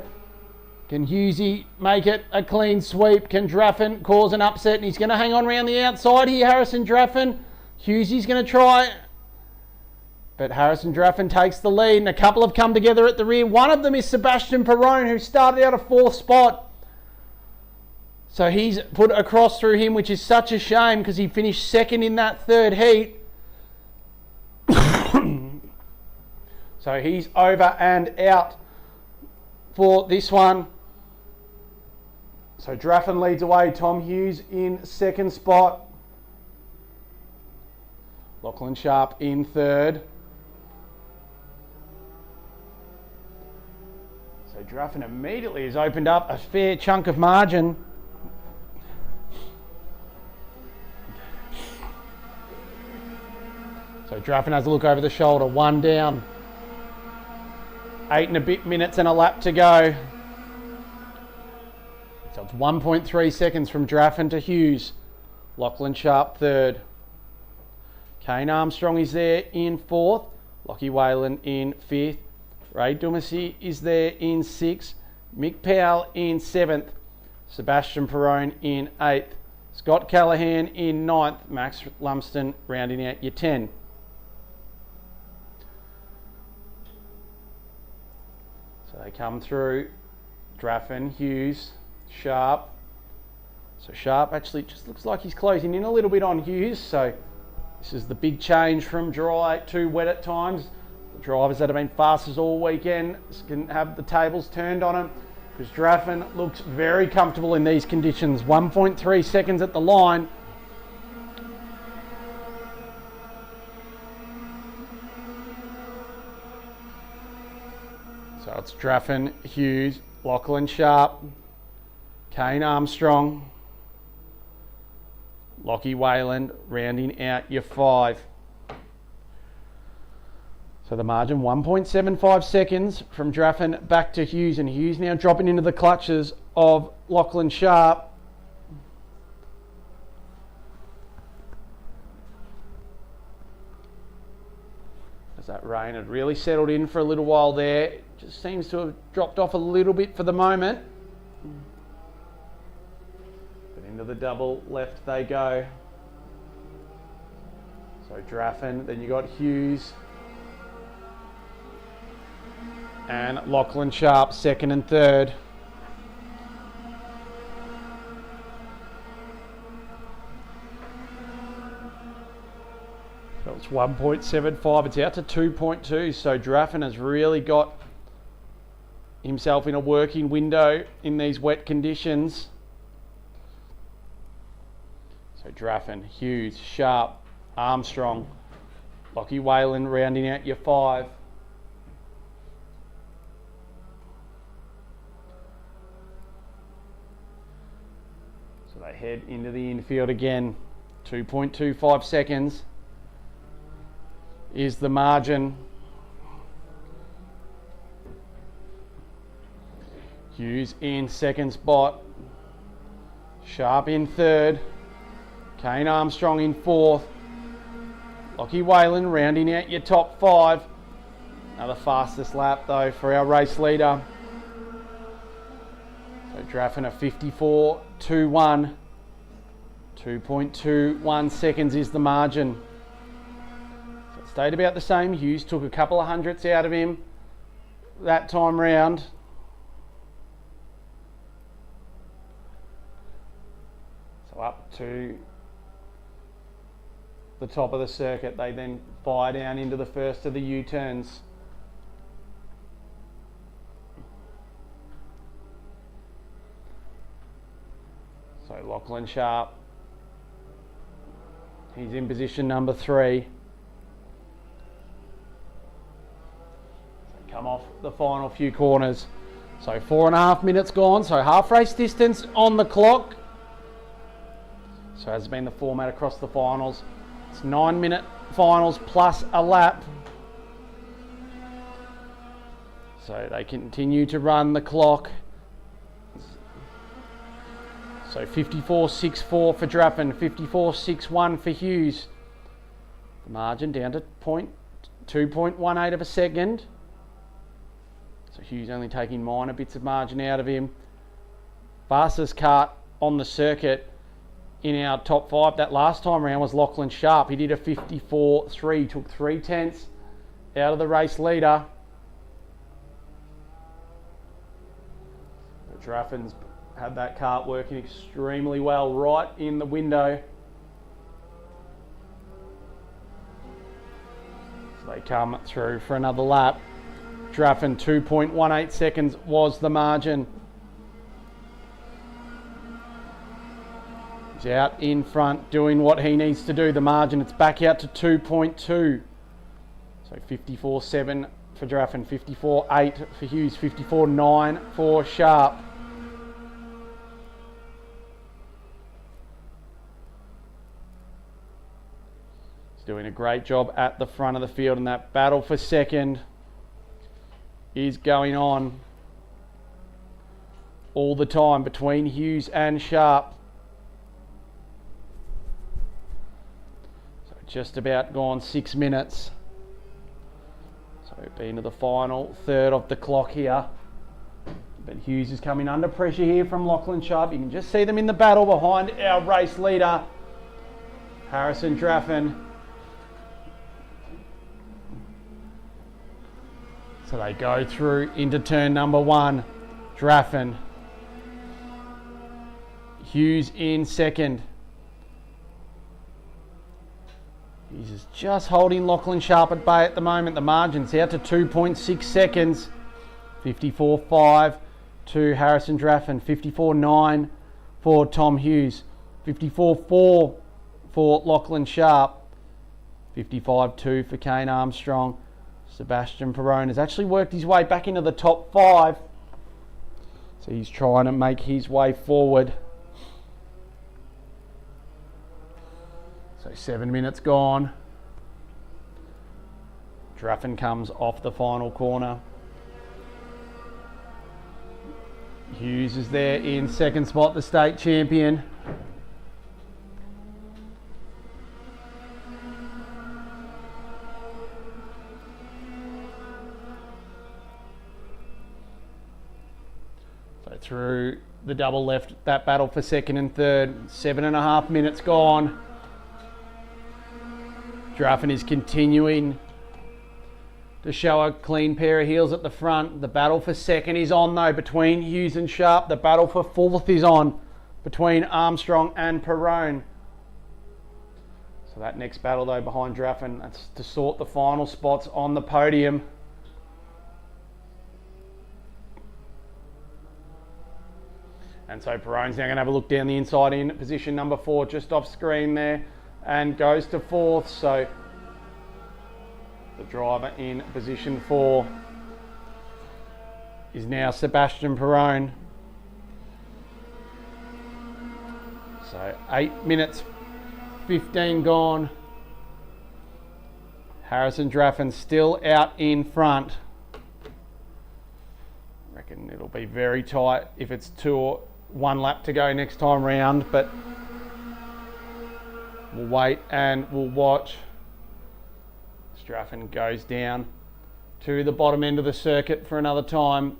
can Hughesy make it a clean sweep? Can Draffin cause an upset? And he's going to hang on around the outside here, Harrison Draffin. Hughesy's going to try. But Harrison Draffin takes the lead, and a couple have come together at the rear. One of them is Sebastian Perrone, who started out a 4th spot. So he's put across through him, which is such a shame because he finished 2nd in that 3rd heat. So he's over and out for this one. So Draffin leads away. Tom Hughes in 2nd spot. Lachlan Sharp in 3rd. So Draffin immediately has opened up a fair chunk of margin. So Draffin has a look over the shoulder, 1 down. 8 and a bit minutes and a lap to go. So it's 1.3 seconds from Draffin to Hughes. Lachlan Sharp third. Kane Armstrong is there in fourth. Lockie Whalen in fifth. Ray Dumacy is there in sixth. Mick Powell in seventh. Sebastian Perrone in eighth. Scott Callahan in ninth. Max Lumsden rounding out your 10. So they come through. Draffin, Hughes, Sharp. So Sharp actually just looks like he's closing in a little bit on Hughes. So this is the big change from dry to wet at times. The drivers that have been fastest all weekend can have the tables turned on them, because Draffin looks very comfortable in these conditions. 1.3 seconds at the line. So it's Draffin, Hughes, Lachlan Sharp, Kane Armstrong, Lockie Wayland rounding out your 5. So the margin 1.75 seconds from Draffin back to Hughes, and Hughes now dropping into the clutches of Lachlan Sharp. As that rain had really settled in for a little while there, it just seems to have dropped off a little bit for the moment. But into the double left they go. So Draffin, then you got Hughes and Lachlan Sharp second and third. So it's 1.75, it's out to 2.2, so Draffin has really got himself in a working window in these wet conditions. So Draffin, Hughes, Sharp, Armstrong, Lockie Whalen rounding out your 5. So they head into the infield again. 2.25 seconds is the margin. Hughes in second spot. Sharp in third. Kane Armstrong in fourth. Lockie Whalen rounding out your top 5. Another fastest lap though for our race leader. So Draffin a 54.21. 2.21 seconds is the margin. So it stayed about the same. Hughes took a couple of hundredths out of him that time round. So up to the top of the circuit, they then fire down into the first of the U-turns. So Lachlan Sharp, he's in position number 3. So come off the final few corners. So 4.5 minutes gone, so half race distance on the clock. So has been the format across the finals. It's 9-minute finals plus a lap. So they continue to run the clock. So 54.64 for Draffin, 54.61 for Hughes. The margin down to 2.18 of a second. So Hughes only taking minor bits of margin out of him. Fastest kart on the circuit in our top 5 that last time around was Lachlan Sharp. He did a 54.3, took 3 tenths out of the race leader. But Draffin's had that kart working extremely well right in the window. So they come through for another lap. Draffin 2.18 seconds was the margin. He's out in front doing what he needs to do. The margin, it's back out to 2.2. So 54.7 for Draffin, 54.8 for Hughes, 54.9 for Sharp. Doing a great job at the front of the field, and that battle for second is going on. all the time between Hughes and Sharp. So just about gone 6 minutes. So we've been to the final third of the clock here. But Hughes is coming under pressure here from Lachlan Sharp. You can just see them in the battle behind our race leader, Harrison Draffin. So they go through into turn number 1. Draffin. Hughes in second. Hughes is just holding Lachlan Sharp at bay at the moment. The margin's out to 2.6 seconds. 54.5 to Harrison Draffin. 54.9 for Tom Hughes. 54.4 for Lachlan Sharp. 55.2 for Kane Armstrong. Sebastian Perrone has actually worked his way back into the top 5. So he's trying to make his way forward. So 7 minutes gone. Draffin comes off the final corner. Hughes is there in second spot, the state champion. So through the double left, that battle for second and third. 7.5 minutes gone. Draffin is continuing to show a clean pair of heels at the front. The battle for second is on though between Hughes and Sharp. The battle for fourth is on between Armstrong and Perrone. So that next battle though behind Draffin, that's to sort the final spots on the podium. And so Perrone's now going to have a look down the inside in position number 4, just off screen there, and goes to fourth. So the driver in position 4 is now Sebastian Perrone. So 8 minutes 15 gone. Harrison Draffin still out in front. I reckon it'll be very tight if it's 2 or 1 lap to go next time round, but we'll wait and we'll watch. Draffin goes down to the bottom end of the circuit for another time.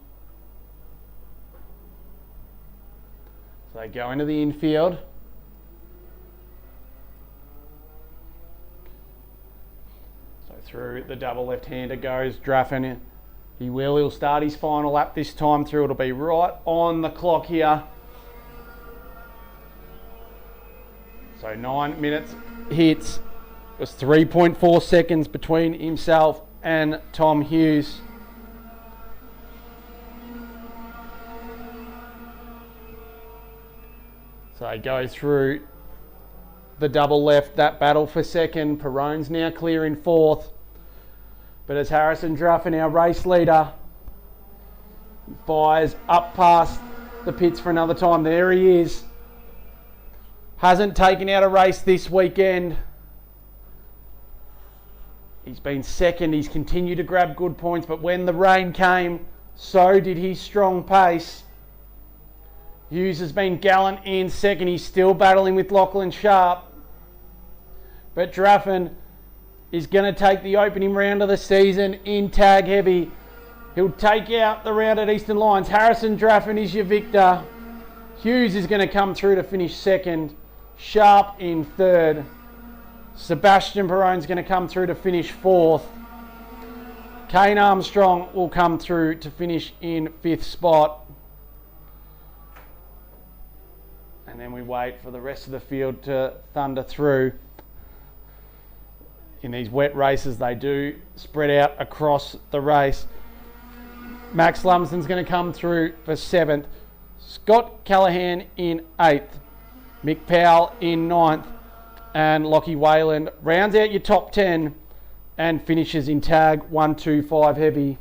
So they go into the infield. So through the double left-hander goes Draffin. He'll start his final lap this time through. It'll be right on the clock here. So 9 minutes hits. It was 3.4 seconds between himself and Tom Hughes. So they go through the double left, that battle for second. Perrone's now clear in fourth. But as Harrison Draffin, our race leader, fires up past the pits for another time. There he is. Hasn't taken out a race this weekend. He's been second. He's continued to grab good points, but when the rain came, so did his strong pace. Hughes has been gallant in second. He's still battling with Lachlan Sharp. But Draffin is going to take the opening round of the season in tag heavy. He'll take out the round at Eastern Lions. Harrison Draffin is your victor. Hughes is going to come through to finish second. Sharp in third. Sebastian Perrone's going to come through to finish fourth. Kane Armstrong will come through to finish in fifth spot. And then we wait for the rest of the field to thunder through. In these wet races, they do spread out across the race. Max Lumsden's going to come through for seventh. Scott Callahan in eighth. Mick Powell in ninth. And Lockie Wayland rounds out your top 10 and finishes in tag 125 heavy.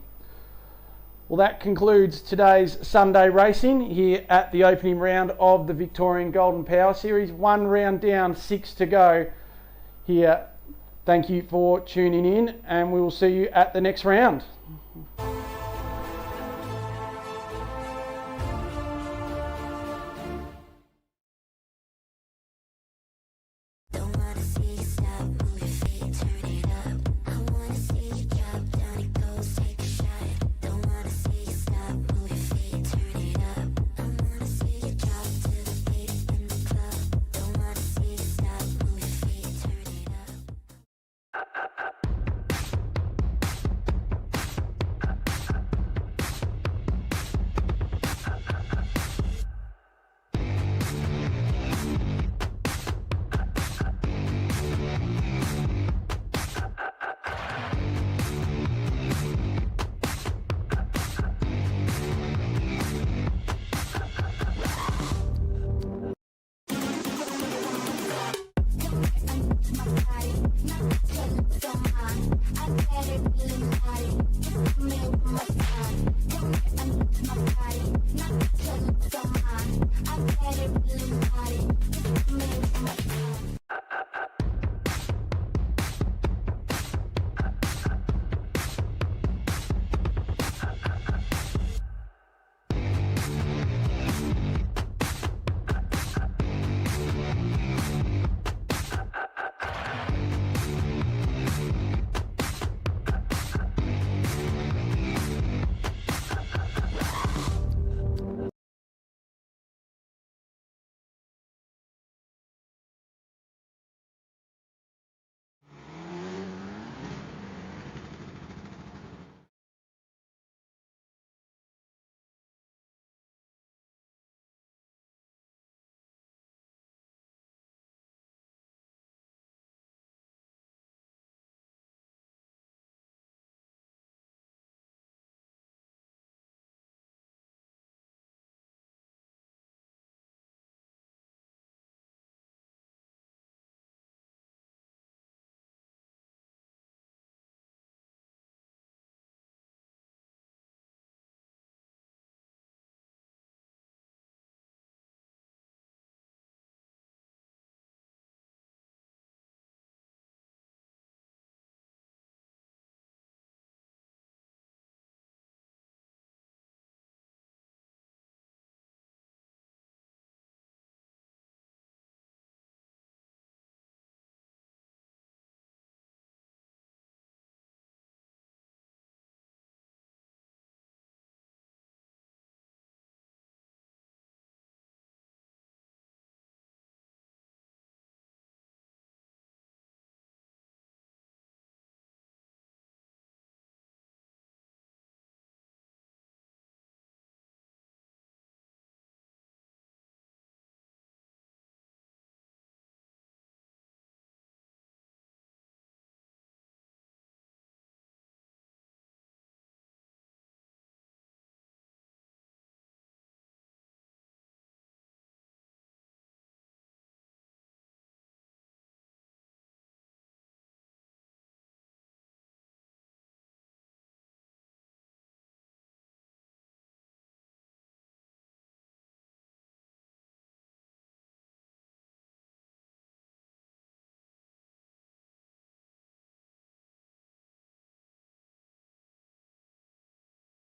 Well, that concludes today's Sunday racing here at the opening round of the Victorian Golden Power Series. 1 round down, 6 to go here. Thank you for tuning in, and we will see you at the next round. Illuminati.